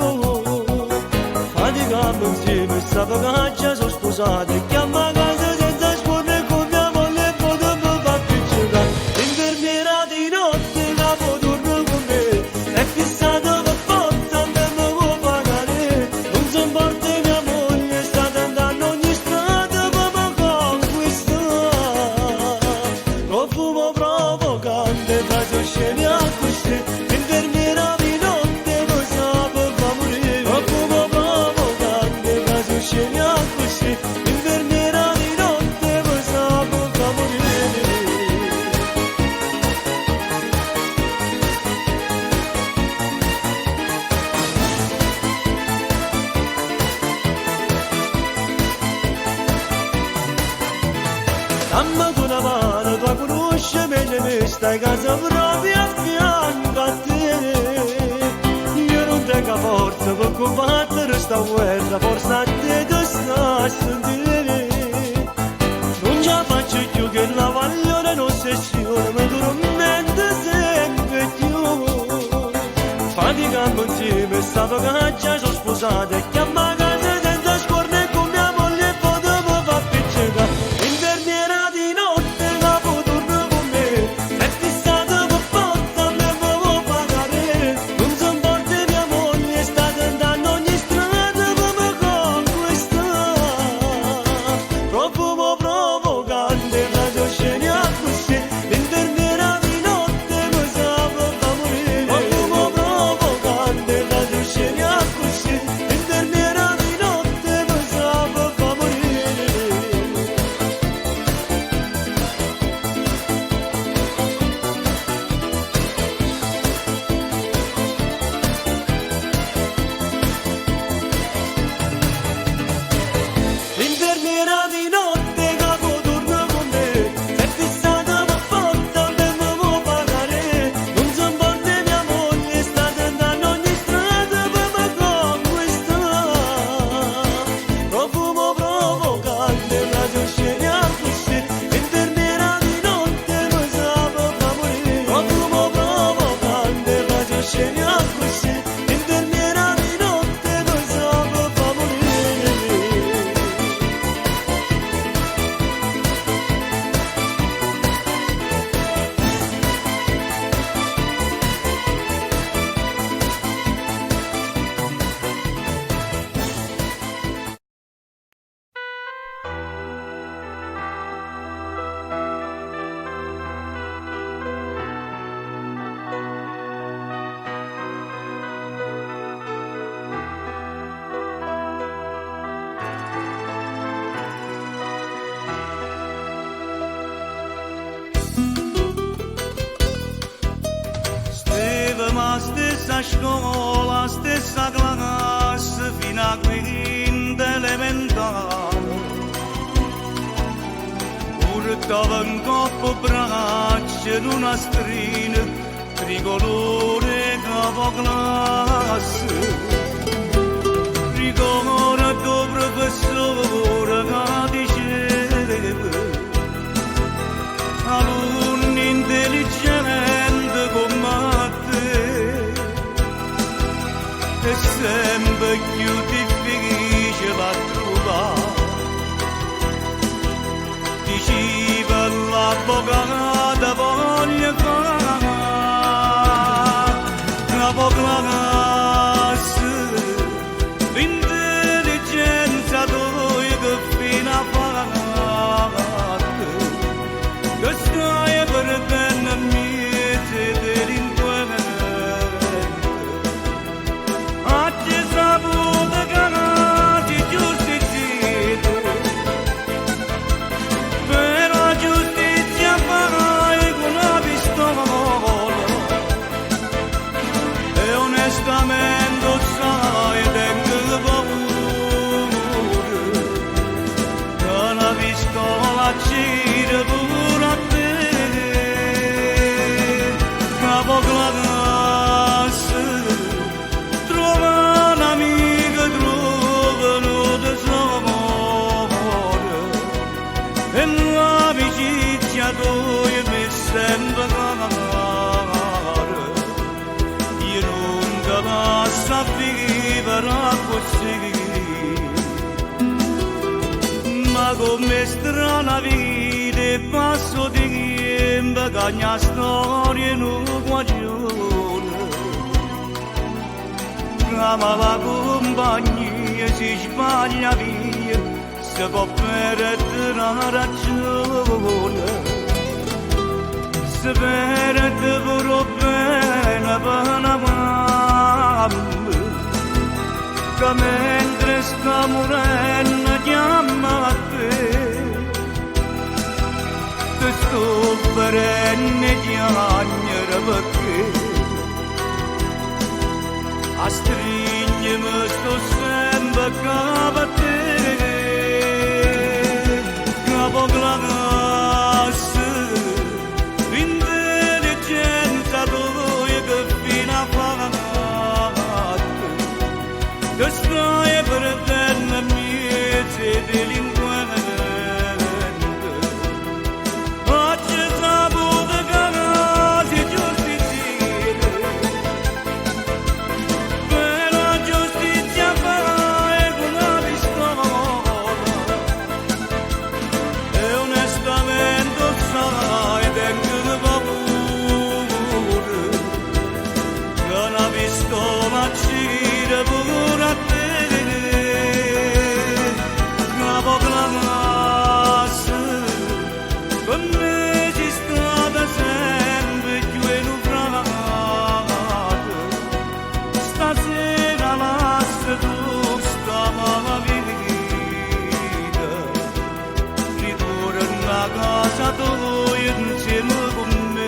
Faticando insieme, sta vacanza sono sposata e chiama a casa senza scuola con mia moglie e poi dopo va più giocare. L'infermiera di notte capo torna con me, è fissata per forza, me lo può pagare. Non si importa mia moglie, sta tentando ogni strada per mi conquistare. Profumo provocante, frasi scemi a così, l'infermiera di notte lo sa per fa morire. Profumo provocante, frasi scemi a così, l'infermiera di notte lo sa per fa morire. Dammi tu una mano, tu conosci meglio me, stai casa proprio a fianco a te. Io non tengo forza per combattere sta guerra, forza a te che sta a sentire. Non ce la faccio più che la voglio un'ossessione, mi tormenta sempre più. Faticando insieme, sta vacanza sono sposata e chiama a casa senza scorne e con mia moglie e poi dopo va piccata. Infermiera di notte capo torna con me, è fissata per forza, me lo può pagare. Non si importa mia moglie, sta tentando ogni strada per mi conquistare. Profumo provocante, frasi sceni a così, l'infermiera di notte mi sa per fa morire. Profumo provocante, frasi sceni a così, l'infermiera di notte mi sa per fa morire. L'infermiera di notte capo torna con me, è fissata per forza, me lo può pagare. Non si importa mia moglie, sta tentando ogni strada per mi conquistare. Profumo provocante, frasi sceni a così, l'infermiera di notte mi sa per fa morire. Profumo provocante, frasi sceni a così, l'infermiera di notte mi sa per fa morire. Steve ma stessa scuola, stessa classe fino a quinta elementare. Portava un coppo braccia in una strina tricolore capo classe. Ricordo tuo professore che diceva alunni intelligenti come te è sempre più difficile a trovare. Diceva l'avvocato voglio fare capo classe, l'intelligenza tua che fino a parte che stai perdendo il mio delinquente. Oggi saputo che ti giustizia, però giustizia farai con la pistola. E onestamente sai, tengo paura che una pistola gira pure a te. sa vivere così. Ma come strana vita passo di tempo che ogni storia non guagione. Ma la compagnia si sbaglia via, si può perdere la ragione. Si perde pure bene per una mamma, che mentre sta morendo chiama a te. Ti sto perenne chiagnere perché a stringermi sto sempre capo a te, capo classe, intelligenza tua che fino a fatte, che stai perdendo miei delinquenti, oggi saputo che casi giustiziere. Stasera lascia tu sta mala vita, ritorna a casa tu insieme con me.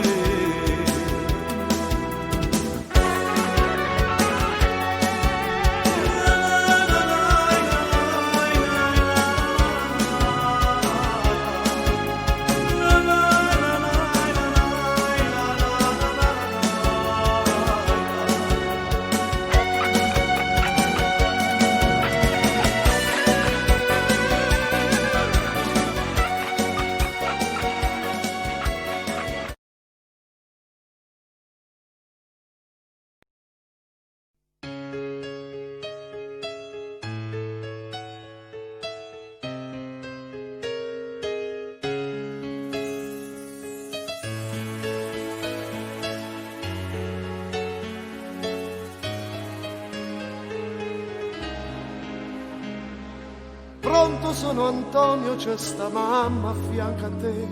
Pronto sono Antonio, c'è sta mamma a fianco a te.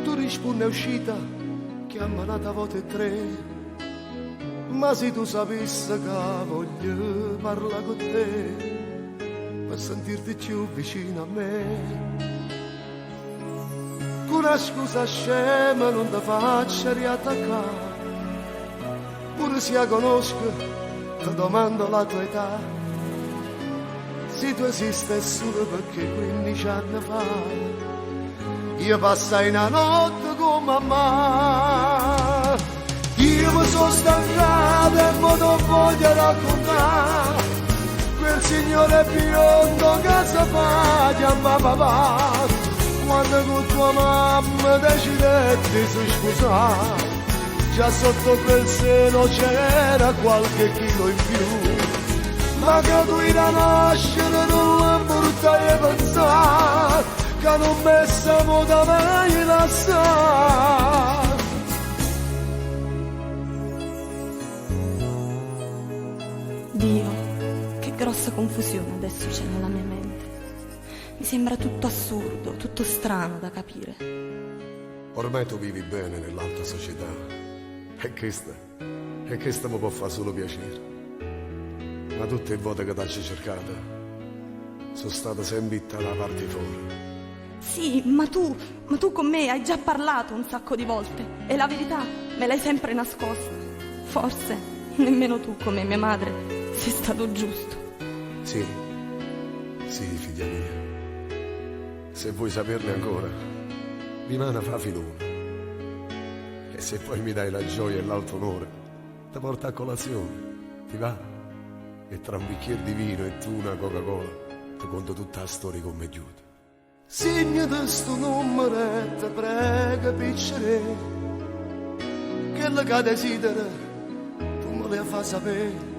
Tu rispondi è uscita, chiamata a volte 3. Ma se tu sapessi che voglio parlare con te, per sentirti più vicino a me. Con una scusa scema non ti faccio riattaccare. Pure se la conosco, ti domando la tua età. Se tu esisti solo perché 15 anni fa io passai una notte con mamma. Io mi sono stancato e me lo voglio raccontare. Quel signore biondo che si fa chiama papà, quando con tua mamma decidetti di sposare. Già sotto quel seno c'era qualche chilo in più, ma che tu da nascere non la portai a pensare, che non mi siamo da mai lasciare. Dio, che grossa confusione adesso c'è nella mia mente. Mi sembra tutto assurdo, tutto strano da capire. Ormai tu vivi bene nell'alta società, e questa mi può fare solo piacere. Ma tutte le volte che ti ho cercata sono stata sempre dalla parte fuori. Sì, ma tu con me hai già parlato un sacco di volte e la verità me l'hai sempre nascosta. Forse nemmeno tu, come mia madre, sei stato giusto. Sì, figlia mia. Se vuoi saperne ancora, rimane fra filone. E se poi mi dai la gioia e l'alto onore, ti porto a colazione, ti va? E tra un bicchiere di vino e tu una Coca-Cola ti conto tutta la storia come chiude. Segnati sto numero e ti prego piccere, che la che desidera tu me la fai sapere.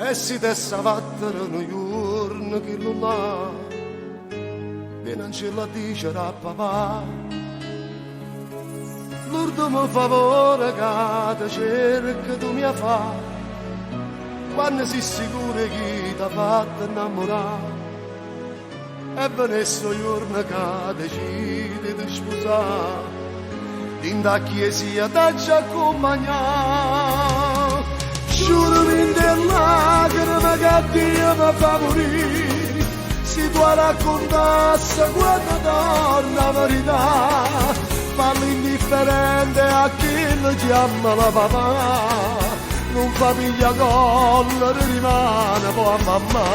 e si te savattero un giorno che non là e non ce la dice a papà l'ultimo favore che ti cerca tu mi fa quando sei sicuro che ti ha fatto innamorare e venisse il giorno che decidi di sposare in da chiesa ti accompagnare giurami in te lacrime che Dio mi fa morire se tu raccontassi quando torna la verità parli indifferente a chi lo chiama la papà non famiglia collera rimane poi a mamma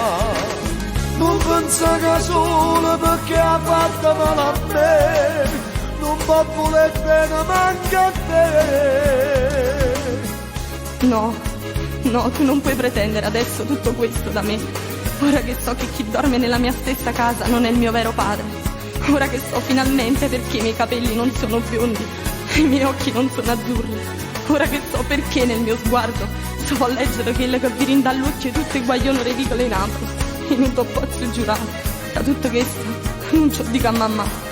non pensa che solo perché ha fatto male a me non può voler bene manca a te No, tu non puoi pretendere adesso tutto questo da me. Ora che so che chi dorme nella mia stessa casa non è il mio vero padre. Ora che so finalmente perché i miei capelli non sono biondi e i miei occhi non sono azzurri. Ora che so perché nel mio sguardo so leggere quello che vi rinda all'occhio tutti i guaglioni ridicoli in apro. E non ti posso giurare, da tutto questo non ci dico a mamma.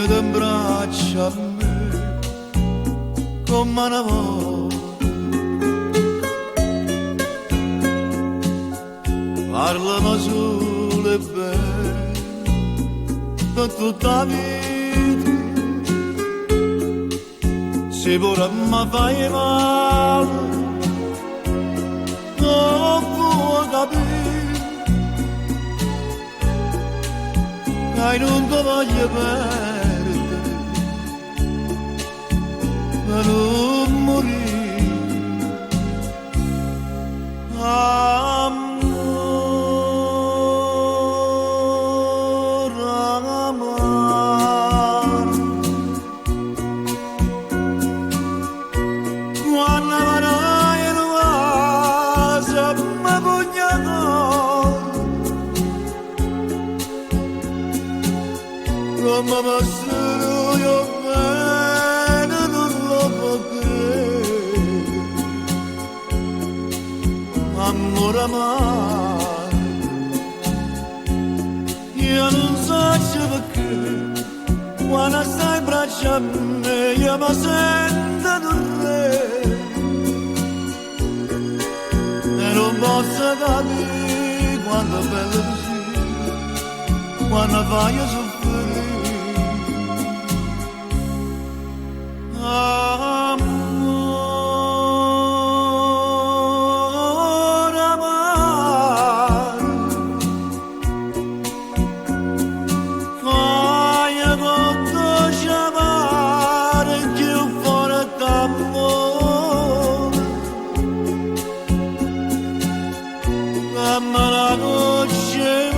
T'abbraccia a me come una volta parlano solo e bene per tutta la vita se pure mi fai male non puoi capire che non ti voglio bene per non morire amore amore quando avrai in casa mi pugnato come passano io bene non lo può credere amore amore io non so perché quando stai in braccio a me io mi sento un re e non posso capire quando è bello così quando vai a soffrire amore amore fai conto chiamare più forte amore ma la noce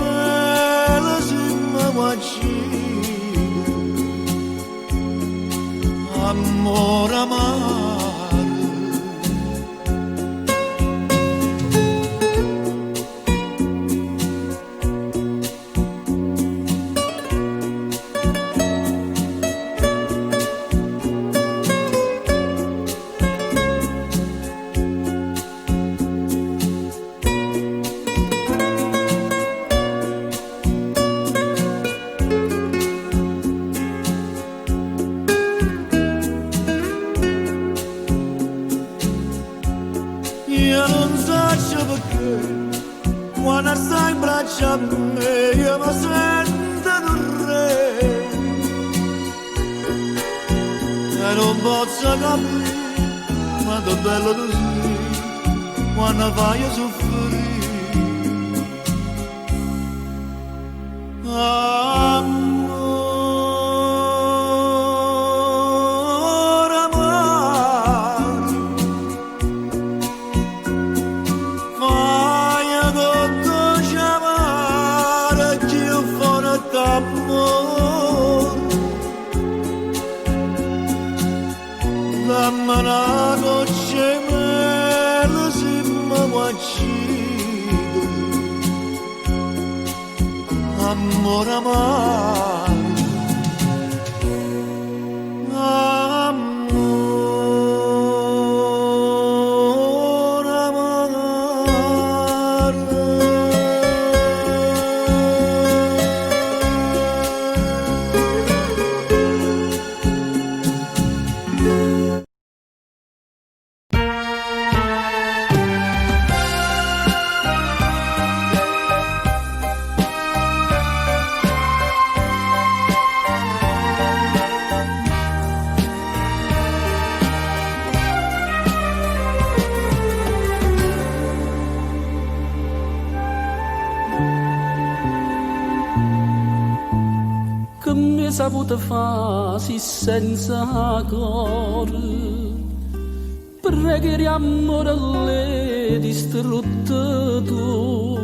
la si mi guacina amore amore io non so perché quando stai in braccio a me io mi sento un re e non posso capire quanto è bello così quando vai a soffrire uccido, amore amaro, saputo farsi senza cuore, preghiamo le distrutte tu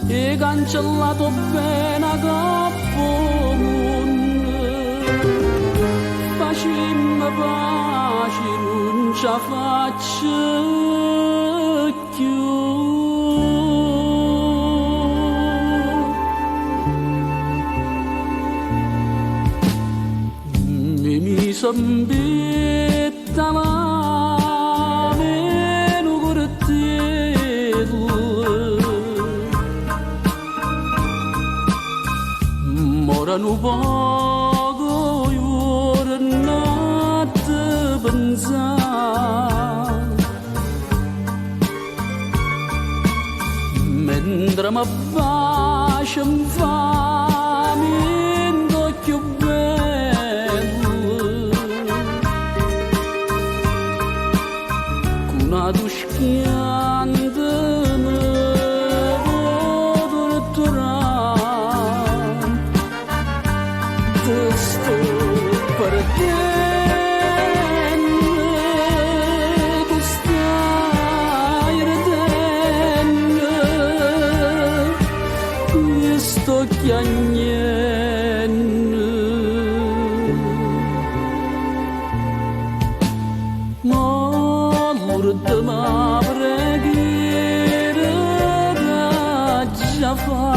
e cancellato bene capo mondo, facciamo pace non ci faccio più. Sambetta la meno cortile, morano poco giornate pensare, mentre mi bacia mi fa d'occhio Schiante me vodo tornare, te sto perdendo, tu stai ridendo, io sto chiagnendo. Ma preghiera da già fa,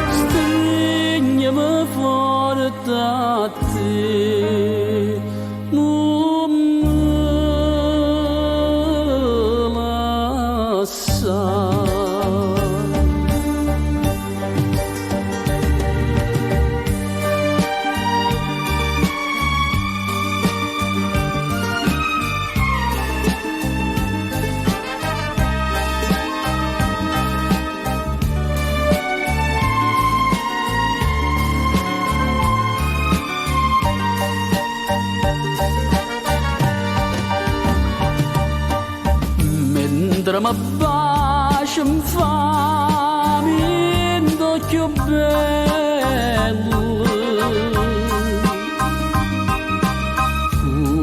stringiami forte a te, non mi lasciare. Mentre mi bacia mi fa d'occhio bello,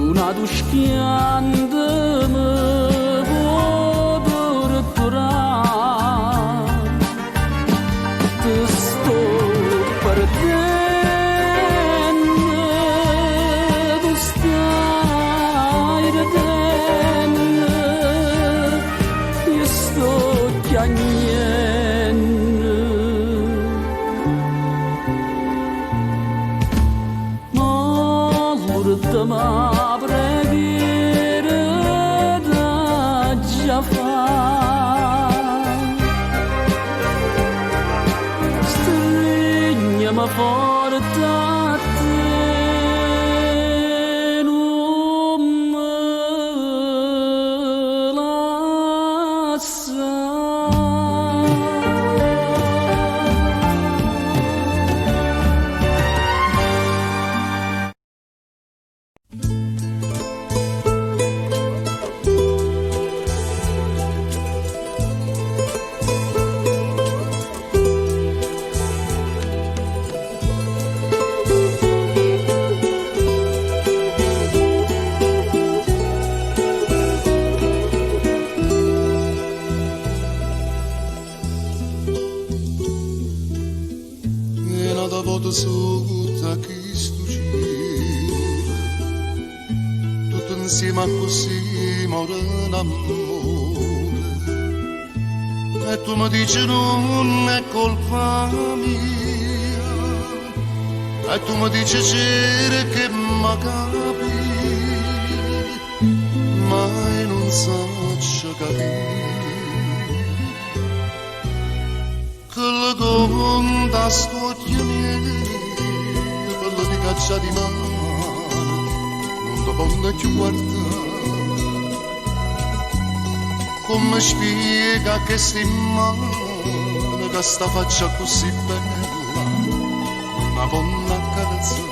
una duschiante mi vodo tornare, te sto perdendo, tu stai ridendo, sto chiagnendo, ma l'ultima preghiera da già fa, stringiami forte a te, non mi lasciare. insieme così muore l'amore. E tu mi dici non è colpa mia, e tu mi dici c'era che mi capi, mai non so capire. Che la conta scocchia mia, quella di caccia di mano, non ti posso più guardare. Come spiega che sti mano, che sta faccia così bella, una donna accarezzare.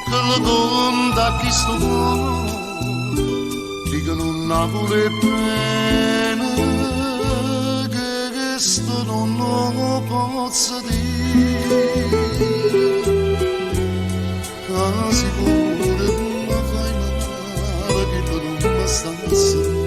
Che la conta chi sto cuore, dicono Napoli è piena, che sto non lo posso dire. Quasi pure mi fai male, che non mi sta a sentire.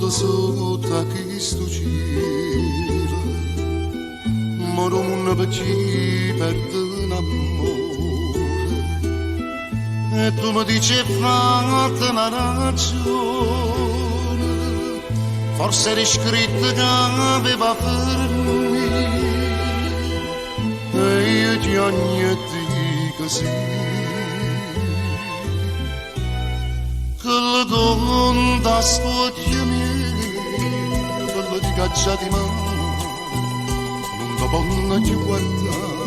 Sotto a questo giro moro un baci per l'amore e tu mi dici fatta una ragione, forse eri scritto che aveva per me e io ti ogni così. Che la conta spocchia mia, quella di caccia di mano, non ti posso più guardare.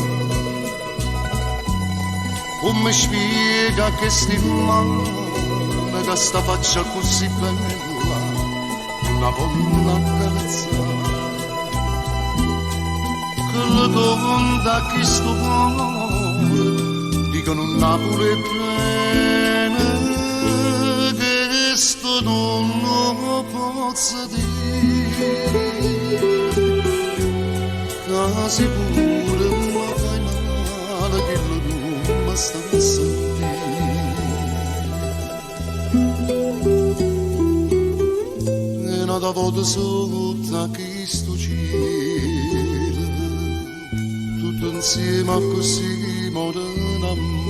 Come spiega che sti mano, che sta faccia così bella, una donna accarezzare. Che la conta chi sto cuore, dicono Napoli è piena, questo non lo posso dire. Quasi pure mi fai male, che non mi sta a sentire. E una volta sotto a questo giro, tutto insieme a così muore l'amore.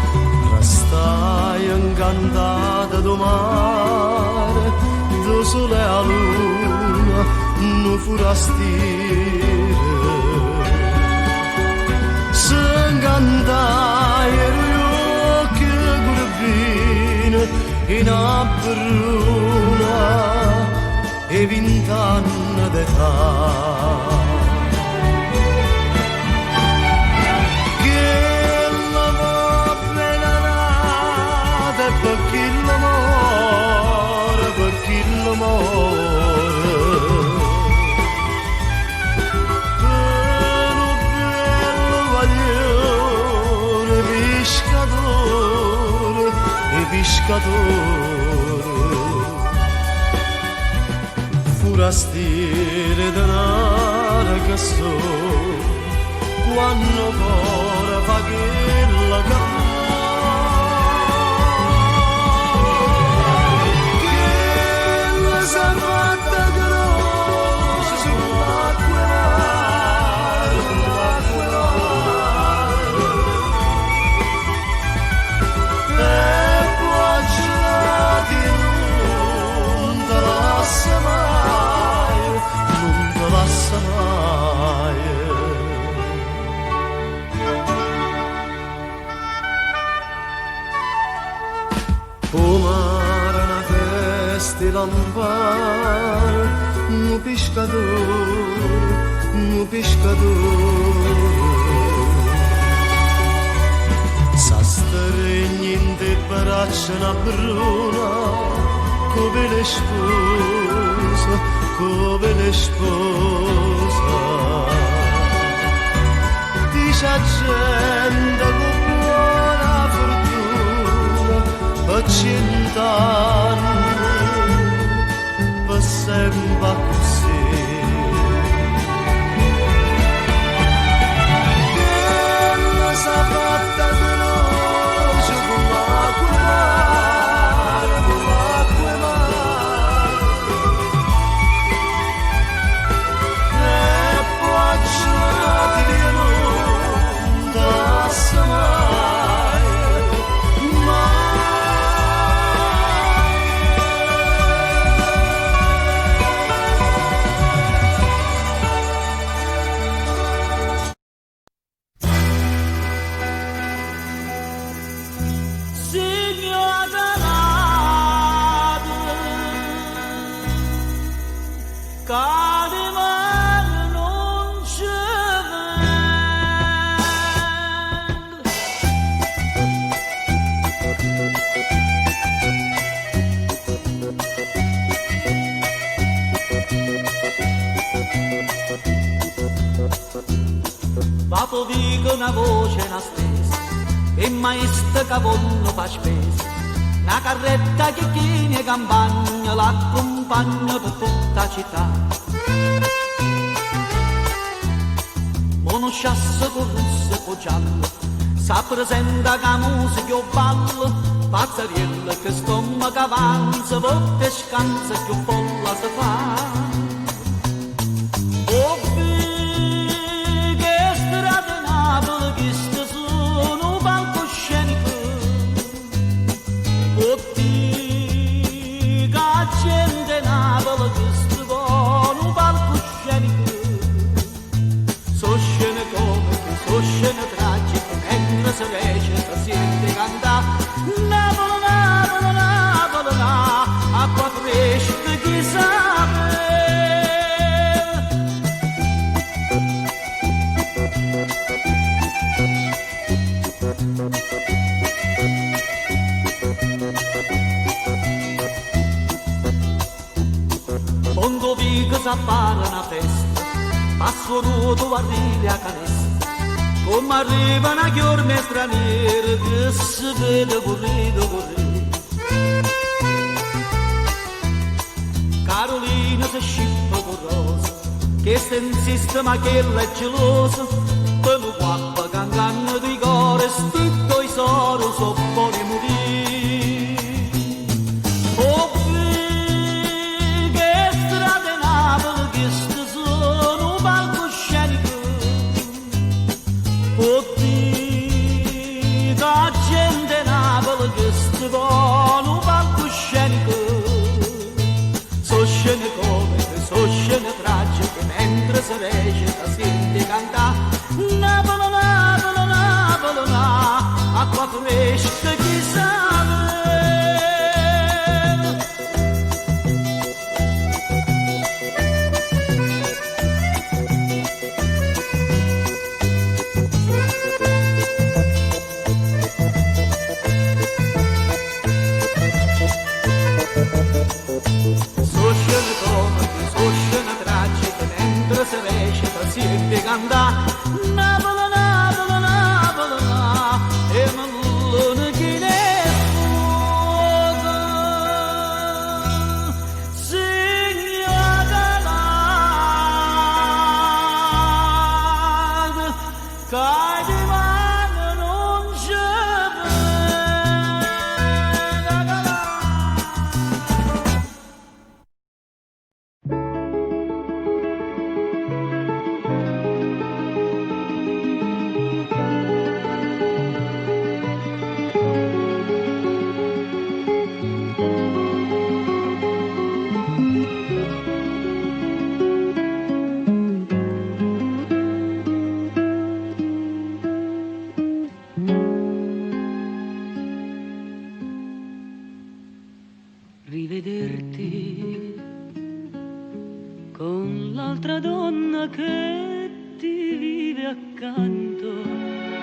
Non restai incantata do mare, do sole e a luna, non forastire. Se incantai gli occhi gurbine in abbruna e 20 anni d'età. Perché l'amore, per un bello guaglione, pescatore, forastire denaro che so, quando cuore fa che la capo. Pomare una festa lampare, un pescatore. Sa stregni in te braccia una bruna, come le spose. Dice a gente con buona fortuna, per 100 anni, per sempre così. Bella sa fatta veloce come acqua mare, e poi ci viene da mai. Vato dico una voce una stessa, e maestra che vonno fa spesa, una carretta che tiene campagna, l'accompagna per tutta la città. Monosciasse con russe con giallo, sa presenta che musica o ballo, pazzariella che stomaca avanza, volte scansa che folla si fa. Acqua fresca di sale. Quando vi che s'appare una festa, passo nudo arrivi a canesta, come arriva una chiorme straniera che si vede correre. Carolina si scippa con rosa, che se insiste ma che è gelosa, per lo guappa cantando di cuore, stitto i soro so fuori morire. Oh, che strade Napoli, che sono un palcoscenico, oh, che gente Napoli, che sono un palcoscenico. So scene tragiche mentre si recita, senti cantare Napoli, Napoli, Napoli, acqua fresca di sale. Se recita, senti cantare Napoli, Napoli, Napoli, e non che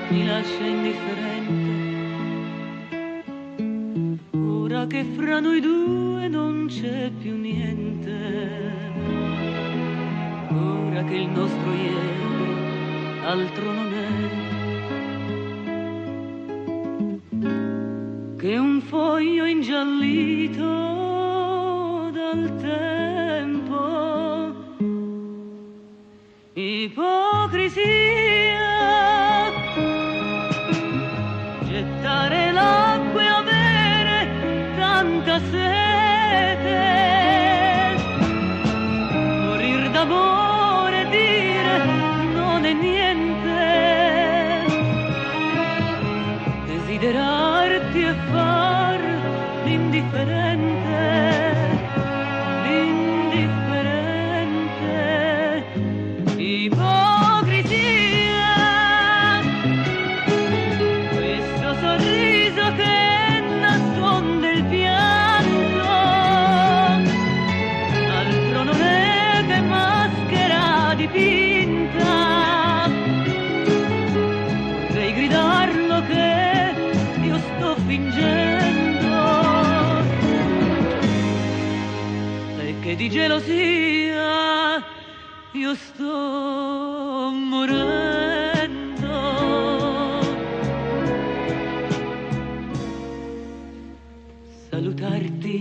mi lascia indifferente. Ora che fra noi due non c'è più niente, ora che il nostro ieri altro non è che un foglio ingiallito dal tempo. Ipocrisia, gettare l'acqua e avere tanta sete, morir d'amore e dire non è niente, desiderarti e far l'indifferente, ipocrisia, questo sorriso che nasconde il pianto, altro non è che maschera dipinta. Vorrei gridarlo che io sto fingendo e che di gelosia io sto morendo. Salutarti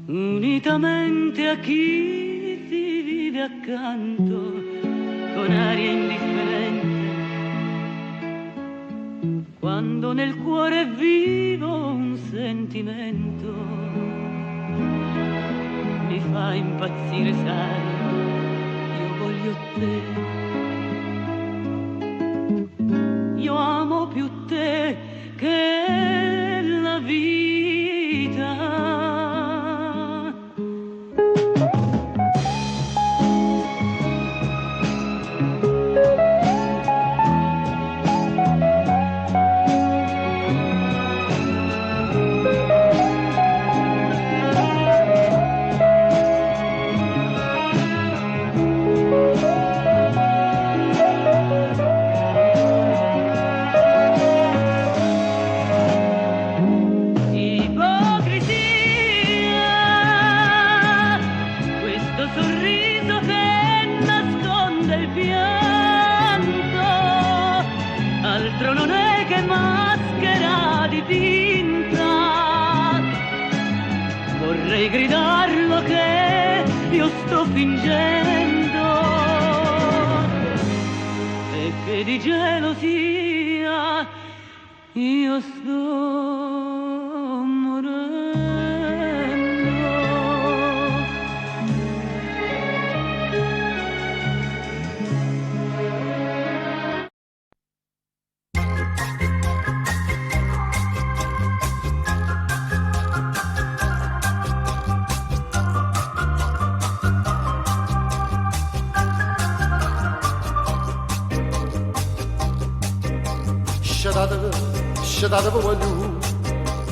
unitamente a chi ti vive accanto con aria indifferente, quando nel cuore è vivo un sentimento, mi fa impazzire, sai, voglio te, io amo più te che la vita. Vorrei gridarlo che io sto fingendo e che di gelosia io sto morendo. Sciatate voglio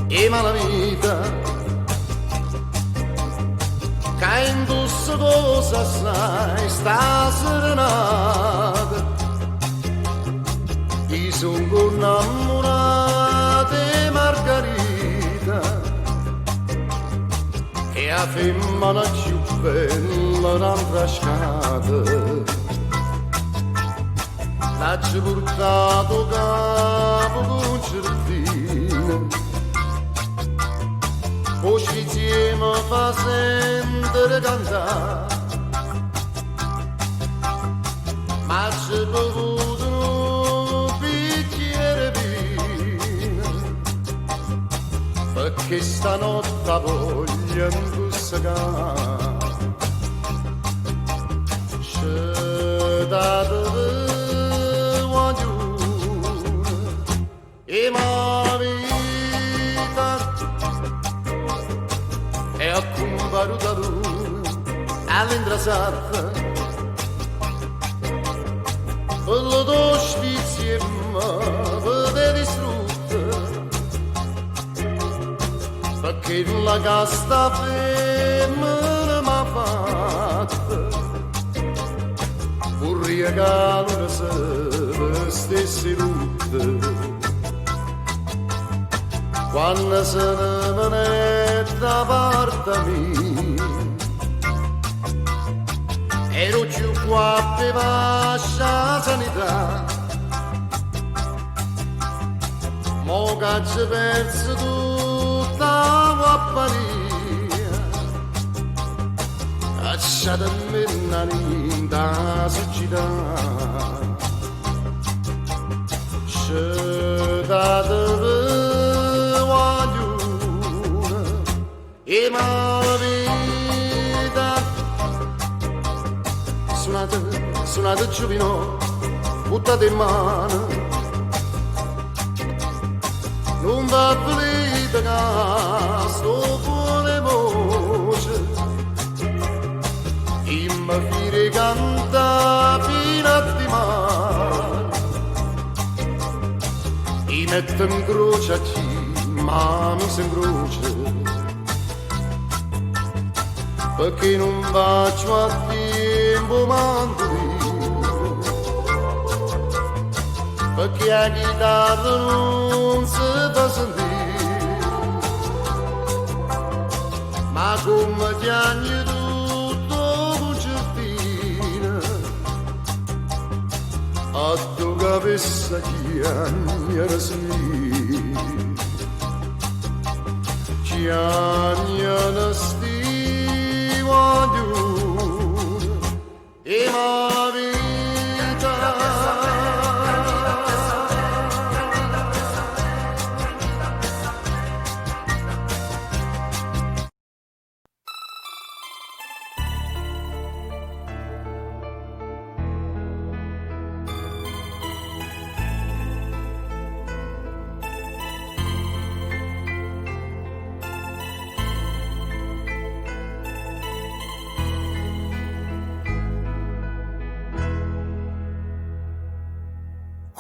e malavita che indossa cosa sai sta serenata ti sono innamorata di Margherita e a femmina più bella un'altra scata. L'ha portato capo con certino, poi insieme fa sentire cantare, ma c'è bevuto un bicchiere vino, perché stanotte voglio ingussare. C'è dato e ma vita è a combaruta lui all'indrasata quello do spizio ma vede distrutta perché la casta femmina m'ha fatta un regalo che serve stesse lutte, quando se ne non è da parte mia, ero giù qua per la sanità, mo che ci perso tutta la paria, lasciatemi nani da siccità, scedatevi guaglione e malavita, suonate giovino, buttate in mano, non va volete che sto fuori voce, e mi fire canta fino a di mare, e metto in croce a chi, ma mi si incrocia, perché non faccio a tempo manco io, perché la chitarra non si fa sentire, ma come chiagni tutto concertina, a tu capisci chiagni era sì, chiagni era sì. E la vita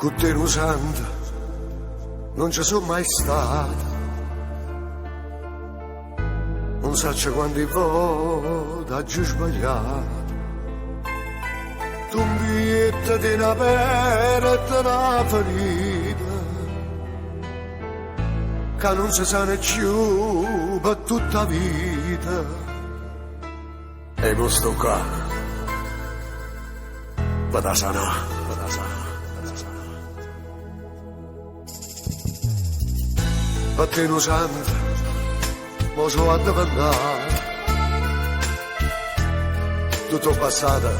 con te usando non ci sono mai stato, non so quante volte ho giù sbagliato, tu un biglietto di una pera e di una ferita che non si sa più per tutta la vita, e non sto qua per da sanare. Perché non sanno, ma sono addiventato. Tutto passato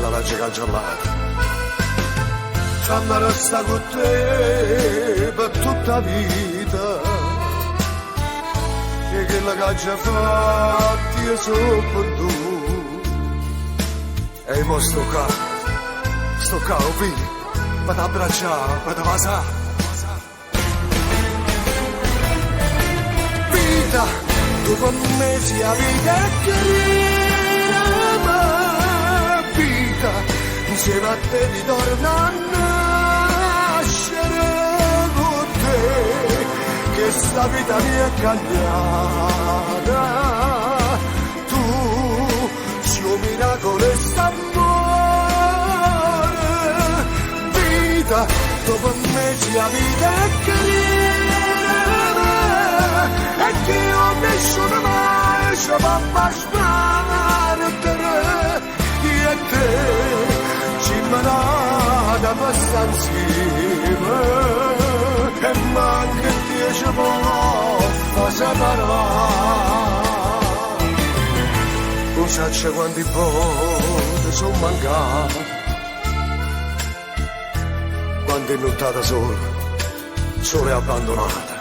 la cancellata. Sanno resta con te per tutta la vita, e che la caccia fatti io sono per tu. E mo sto qua, oh figlio, per t'abbracciare, per t'avasare. Tu con me sia vita che vita, insieme a te ritorno a nascere con te, che sta vita mi è cambiata, tu sei un miracolo e s'amore, vita, tu con me sia vita che e che io nessuno mai ci va a sparare io e te ci manata abbastanza insieme e manca 10 volte separare, non so quanti volte sono mancato, quante nottate sole abbandonate,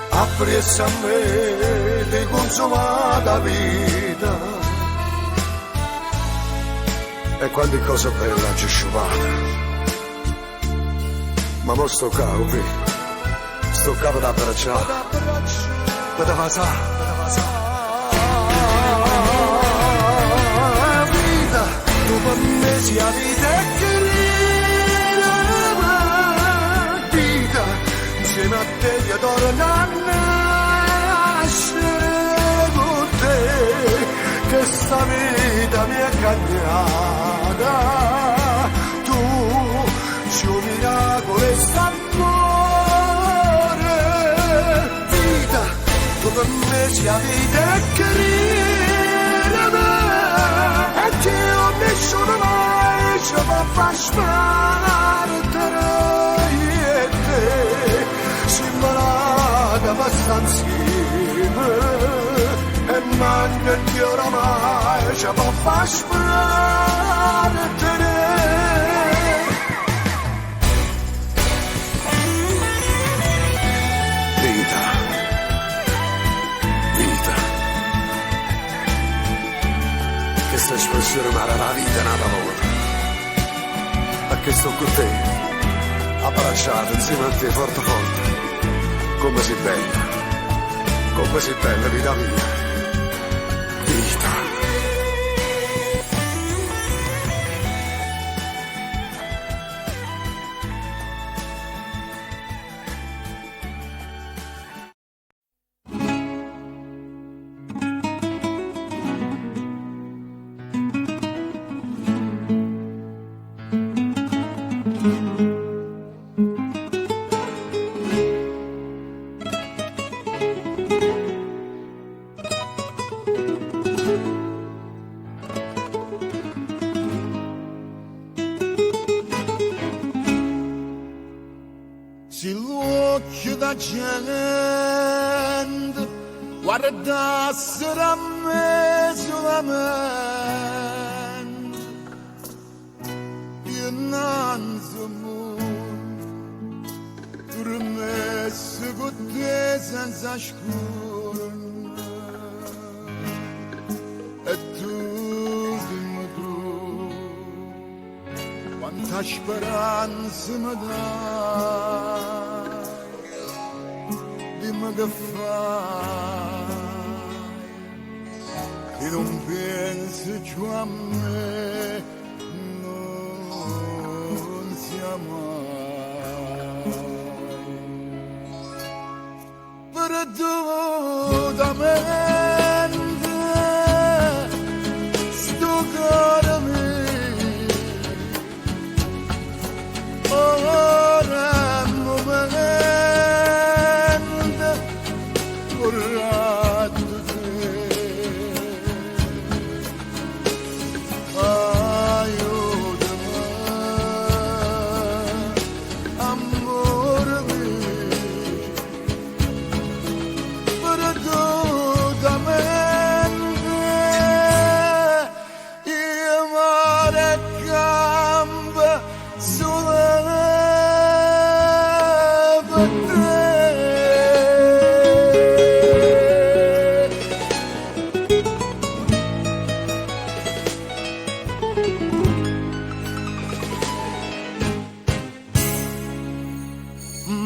appresso a me di consumata vita, e quante cose belle ci sciupate, ma mo sto capo da abbracciare, da vasare, vita, tu per me sia vita e che vita, insieme a te io torno a nascere con te, che sta vita mi è cambiata, me si avete querere e che io nessuno mai ci fa sparare e te si malata abbastanza e manca di oramai ci fa sparare te. Questa espressione mi la vita una parola. Perché sto con te, abbracciato insieme a te forte forte. Come sei bella vita mia. Vita. Se l'occhio da gente guardassero a me solamente, io innanzi a me, dormessi con te senza scuro, e tu, dimmi tu, quanta speranza mi dai. Dimmi che fai, che non pensi più a me, non siamo mai. Perdutamente, sto cuore mio, ora è il momento.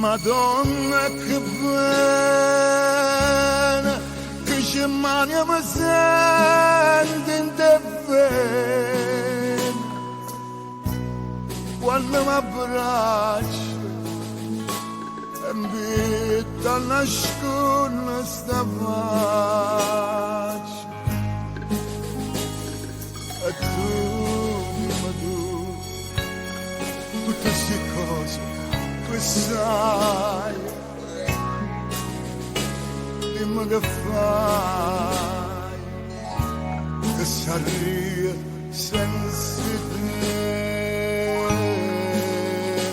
Madonna che bene, che ci mani mi senti in te bene, quando mi abbracci e mi da nascondere sta faccia, e tu, dimmi tu, tutte queste cose sai, dimmi che fai, che sarei senza te,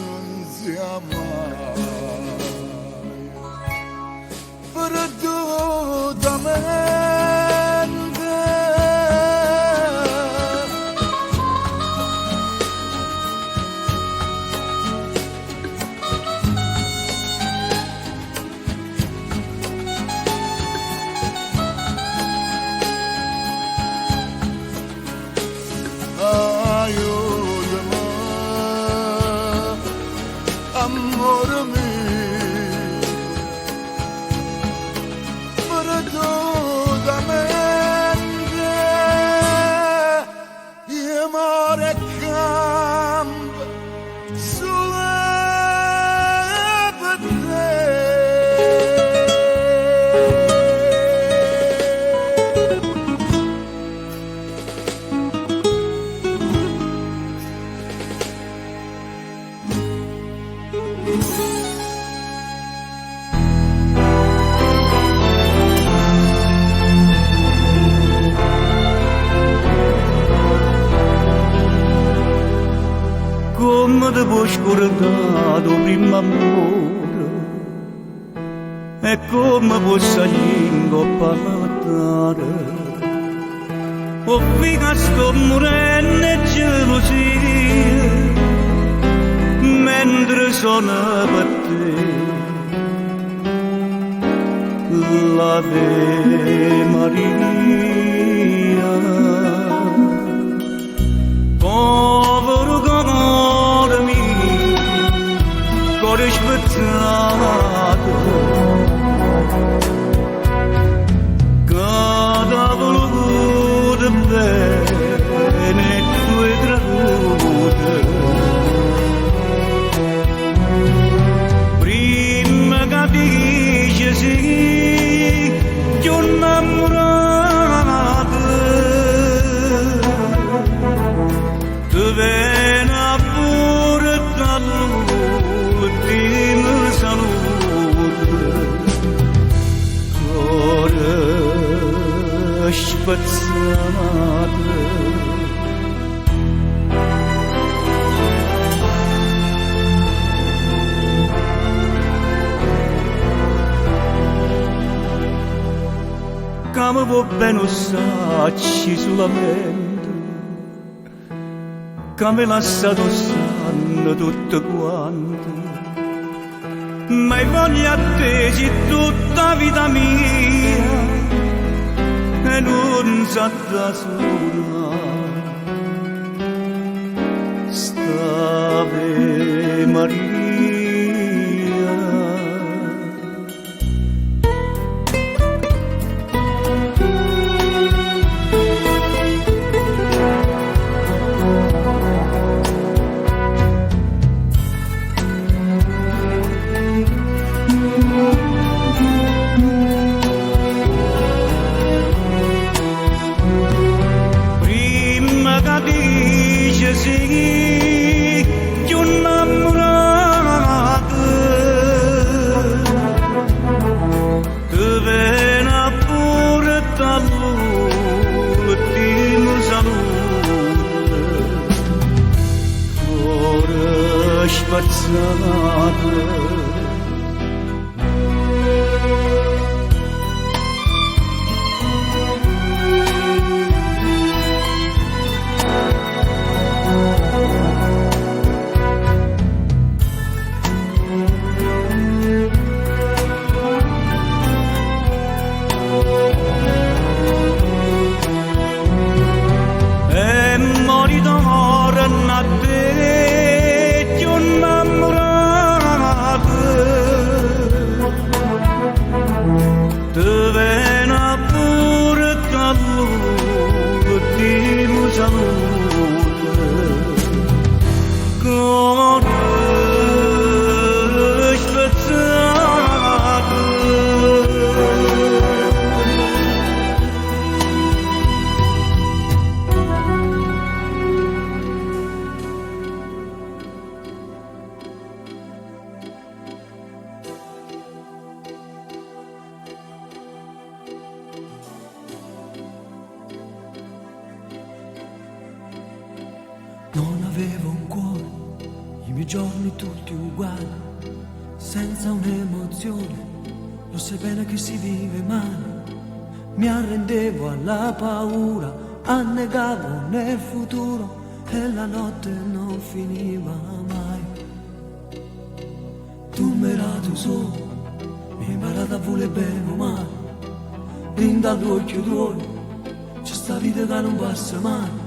non siamo mai, perdutamente. Amore mio, perdutamente, io amore cambia solo per te. ti può scordare tuo primo amore, e come posso incoppare. O figa sto morendo e gelosia, mentre sono per te. L'Ave Maria, povero cuore mio, cuore spezzato, cada voluto bene tue tradute. Prima capisci sì, che un innamorato ti viene pure dall'ultimo saluto. Cuore spezzato, come può bene usarci solamente, come lasciato sanno tutto quanto, ma voglio a te sì tutta vita mia, e non sa da sola. Stave Maria, sì, che un innamorato ti viene pure dall'ultimo saluto. Cuore spezzato, a te che un innamorato ti viene pure dall'ultimo saluto. Cuore spezzato, non avevo un cuore, i miei giorni tutti uguali, senza un'emozione, lo sai bene che si vive male. Mi arrendevo alla paura, annegavo nel futuro e la notte non finiva mai. Tu mi rado solo, mi hai imparato a voler bene o male, brinda l'occhio tuoi, c'è sta vita che non passa mai.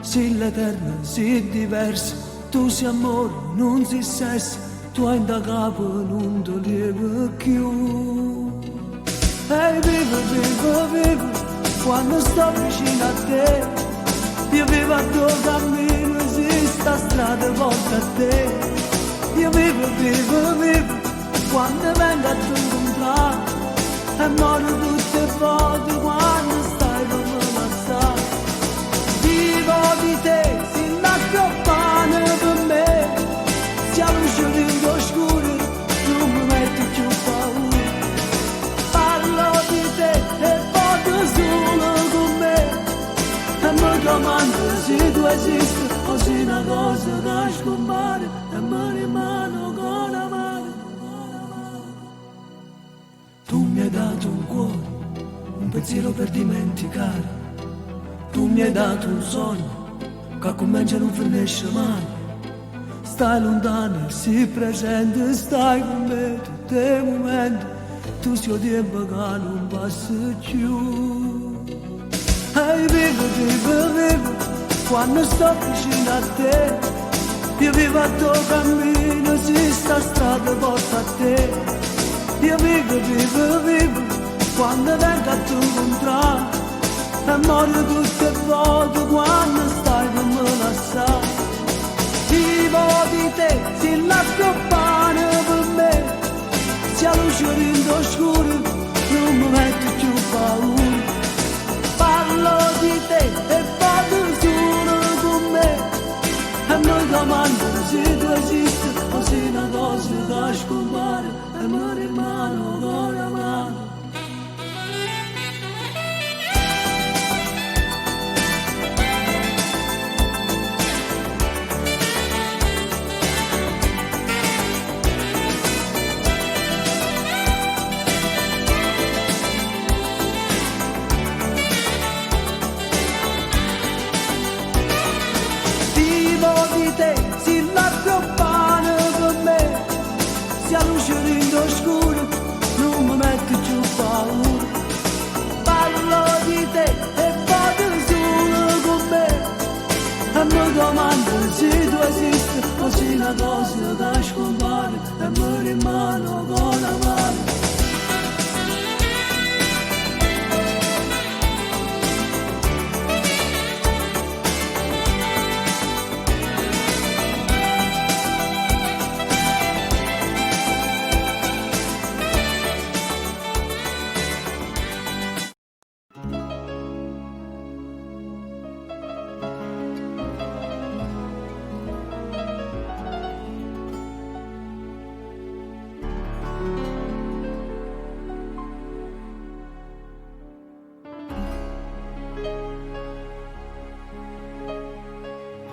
Sì l'eterna, sì diversa, tu sei amore, non sei sesso, tu hai da capo, non ti lievi più. E vivo, quando sto vicino a te, io vivo a tuo cammino, esiste strada volta a te. Io vivo, quando vengo a tu incontrare, e muoio tutte le volte quando stai per me passare. Vivo di te, sin da campana per me, siamo usciti in oscuro, non mi metti più paura. Parlo di te e voglio solo con me, e mi domando se tu esisti o se una cosa che scompare e mi rimane con la mano. Tu mi hai dato un cuore, un pensiero per dimenticare. Tu mi hai dato un sogno che comincia e non finisce mai. Stai lontano, si presente, stai con me tutti i momenti. Tu sei tempo che non passa più. Ehi, vivo, quando sto vicino a te. Io vivo a tuo cammino, si sta strada porta a te. Io vivo, quando vengo a tu incontrare. E muoio tutte le volte quando stai con me lasciare. Vivo di te, si la scoppane per me. Se la luce rende scuro, non mi metto più paura. Parlo di te e vado solo con me. E mi domando se tu esisti o se una cosa da scompare e mi rimane con la mano. Si la campana per me, se la luce rende scuro, non mi metto più paura. Parlo di te e vado solo con me. E mi domando se tu esisti o se una cosa da scompare e mi rimane con la mano.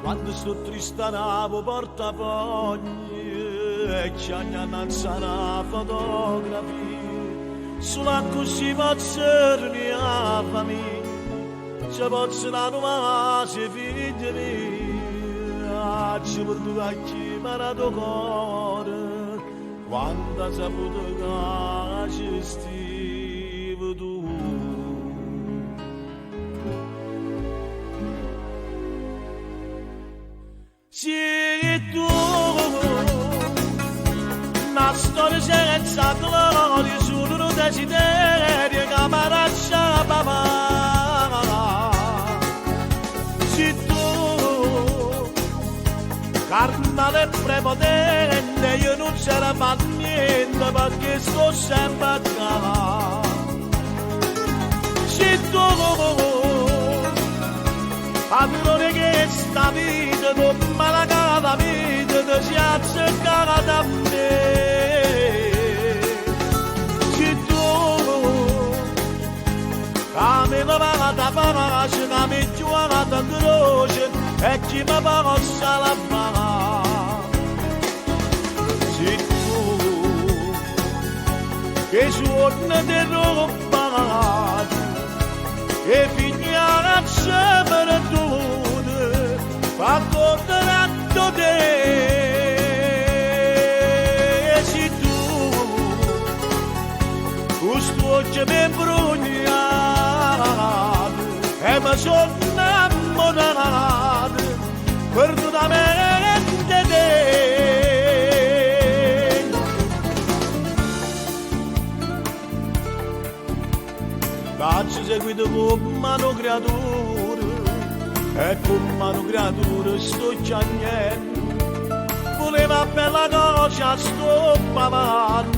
Quando sto tristanavo portafogli e c'è non sarà fotografia, solo così posso a famiglia, ci posso dare una se figlia mia, ci porto a chi mi ha dato cuore, quando ha saputo che ci stivi tu. Sì, tu, una storia senza gloria, solo un desiderio che mi lascia papà. Sì, tu, carnale prepotente, io non c'era fatto niente perché sto sempre a casa. Sì, tu, padrone che sta vita, non me la cata vita, ti si azzeccata da me. Se tu, che mi paga da pace, che mi gioca da croce, e chi mi possa la paga. Se tu, che suona di roba, e figlia a sempre tutte, fa contratto te. E se tu, questo ci mi brugnato, e mi sono innamorato, perdonamente te. Faccio seguito con mano creatura, e con mano creatura sto chiagnendo. Voleva bella cosa sto pavando,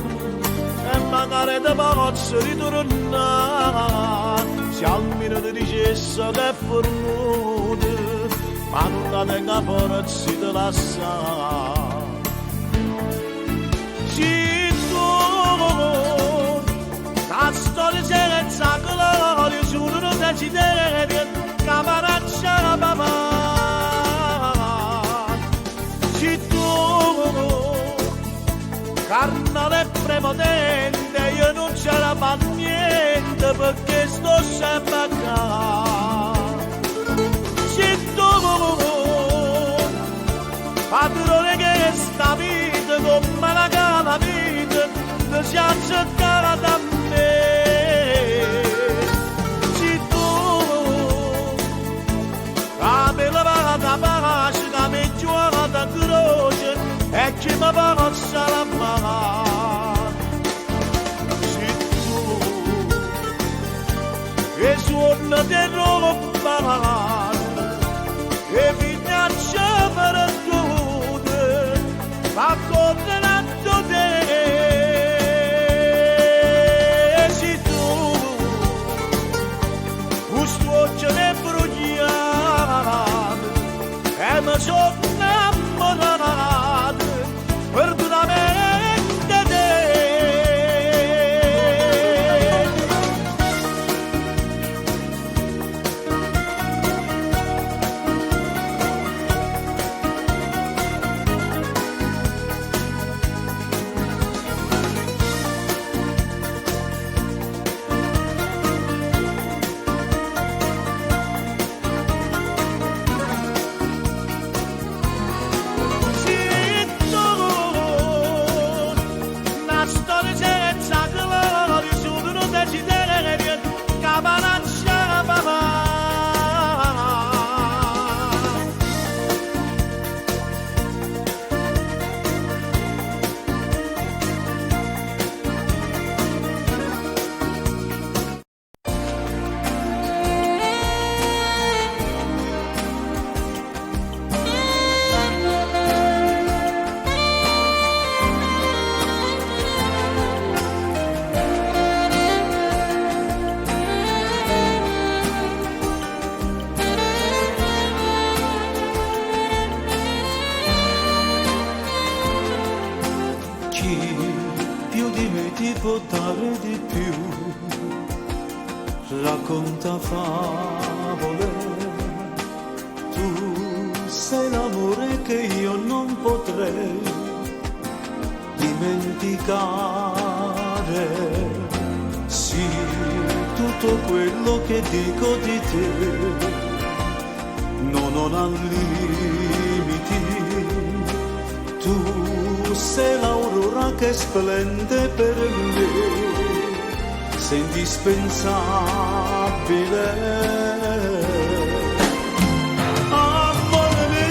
e magari te posso ritornare, se almeno ti dicesse che è fornuto, ma non la tenga forza di lasciare. Se tu, la storia senza gloria, solo un desiderio che mi lascia papà. Se carnale e prepotente, io non ce la fa niente perché sto sempre a casa. Se tu, padrone che sta vita, come la cala vita, non si accettava da me. Se tu, come la vada pace, come giornata croce, e che mi passa la mano. Se tu, e suona di roba, e minaccia per tutte, ma condannato te. Se tu, questo ce ne bruciato, e mi sono innamorato, perdonamente te. Può dare di più, racconta favole, tu sei l'amore che io non potrei dimenticare, sì, tutto quello che dico di te non ha limiti, tu sei l'aurora che splende per me, sei indispensabile. Amore mio,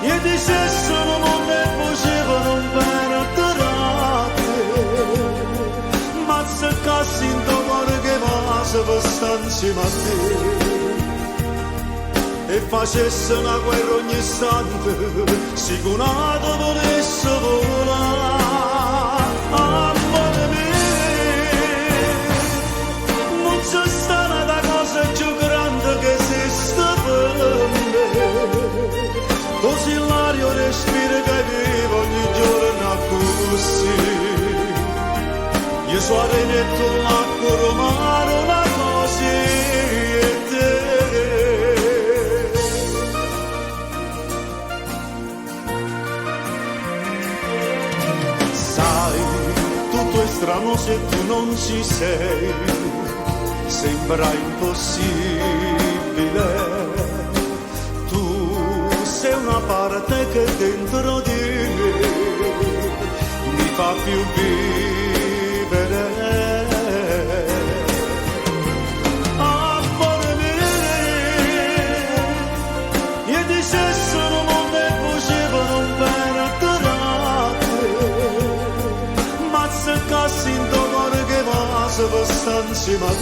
io ti sono mondo e facevano per te, ma se cassi in tuo cuore che va se per stare insieme a te. E facesse una guerra ogni istante, sicurato potesse volare. Amore mio, non c'è stata cosa più grande che esiste per me. Così l'aria respira che vivo ogni giorno così. Io sono arenetto l'acqua romano, la così e te. Strano se tu non ci sei, sembra impossibile. Tu sei una parte che dentro di me mi fa più vivere. Amore mio, io ti sono mondo e facevano per te. Cassi in tuo cuore che va se per stare insieme a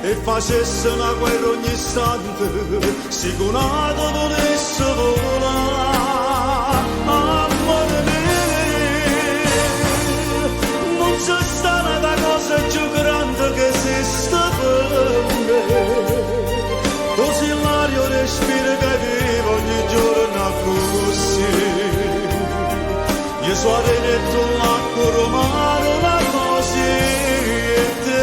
te, e facesse una guerra ogni istante, sicurato potesse volare. Amore mio, non c'è stata cosa più grande che esiste per me. Così l'aria respira che vivo ogni giorno così. Io sono arenetto l'acqua romano, la così e te.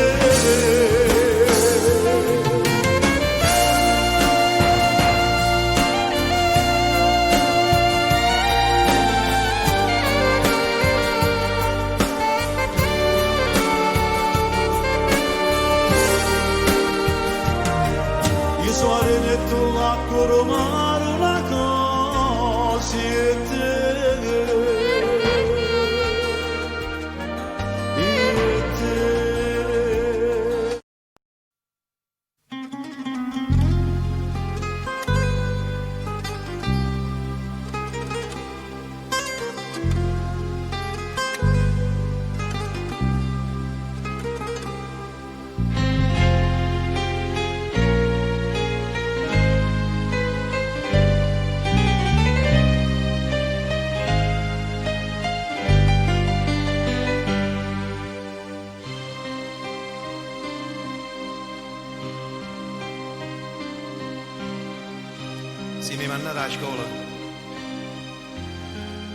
mi mandate a scuola,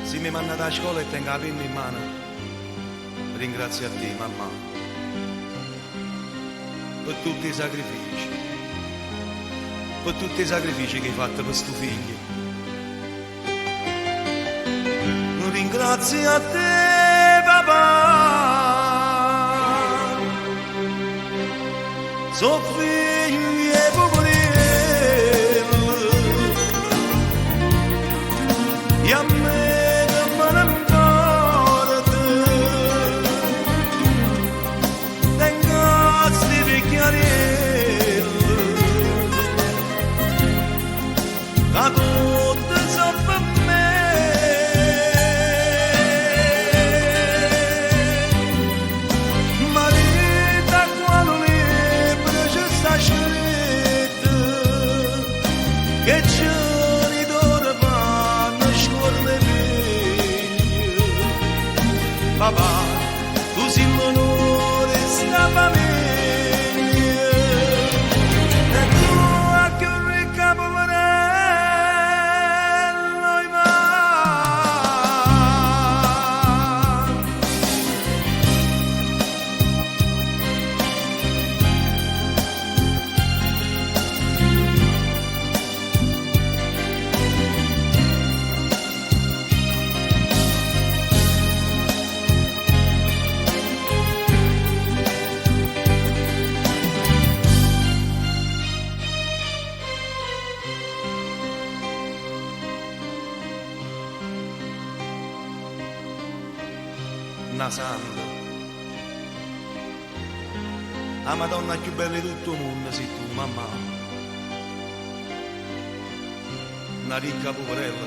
se mi mandate a scuola e tengo la penna in mano, ringrazio a te, mamma, per tutti i sacrifici, che hai fatto per questo figlio. Ringrazio a te, papà, so figli e poverelli, e a me che me ne importa, tengo sti vecchiarelli, da tutte so per me. Che giorni d'ora vanno scorre meglio. Papà, tu sei l'onore stava meglio. E tu a che ricca poverello i va. Una santa, la Madonna più bella di tutto il mondo sei tu, mamma, una ricca poverella,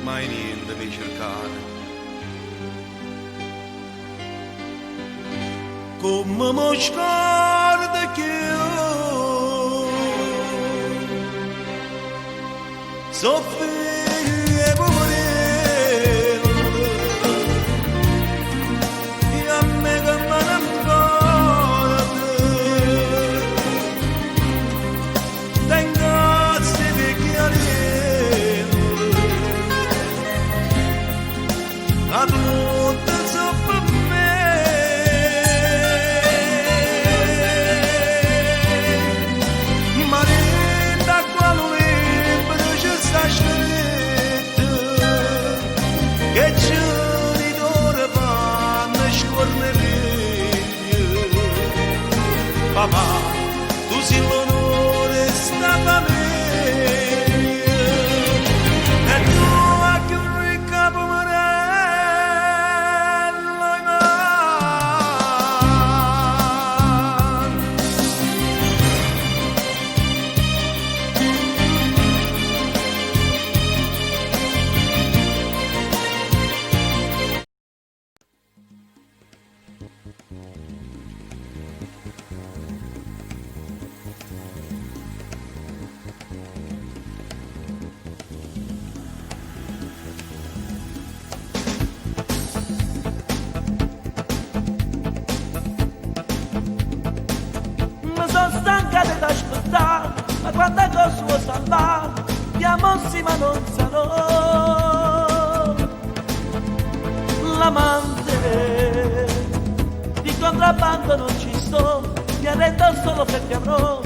mai niente per cercare, come mi scordo che io so figli e poverelli. A tutte so per me, ma da quale libro ci sta scritto che giorni d'ora vanno scorre meglio. Papà, tu sei l'onore stava meglio. E tu a che un ricca poverello. Stanca di aspettare, ma quando cosa vuoi salvare, chiamossi ma non sarò l'amante, di contrabbando non ci sto, mi arrendo solo perché avrò,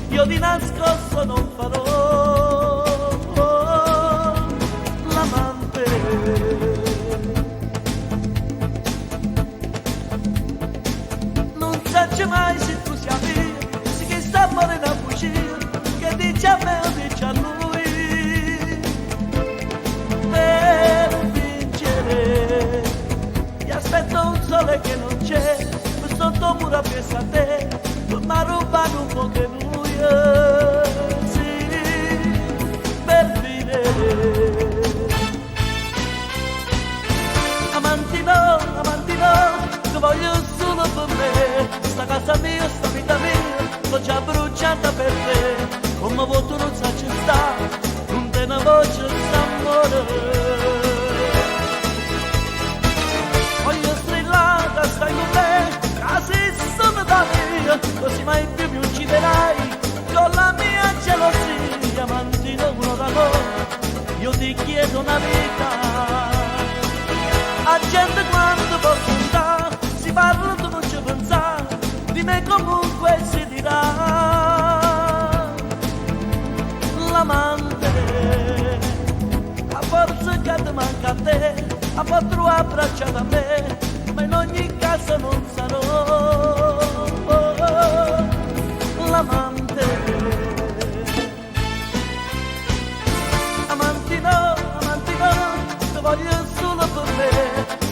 io di nascosto non farò l'amante. Non sai mai se tu sia via, sta morendo a fuggire, che dice a me o dice a lui, per vincere, ti aspetto un sole che non c'è, sotto mura pensa a te, ma rubano un po' che lui, sì, io ti chiedo una vita. A gente quando posso andare, si parla tu non ci pensare, di me comunque si dirà. L'amante, a forza che ti manca a te, a potrò abbracciare a me, ma in ogni caso non sarò l'amante. Amanti no, ti voglio solo per me,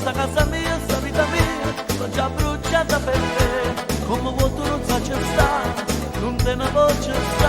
sta casa mia, sta vita mia, l'ho già bruciata per te, come vuoi tu non sai c'è sta, non te ne voglio sta.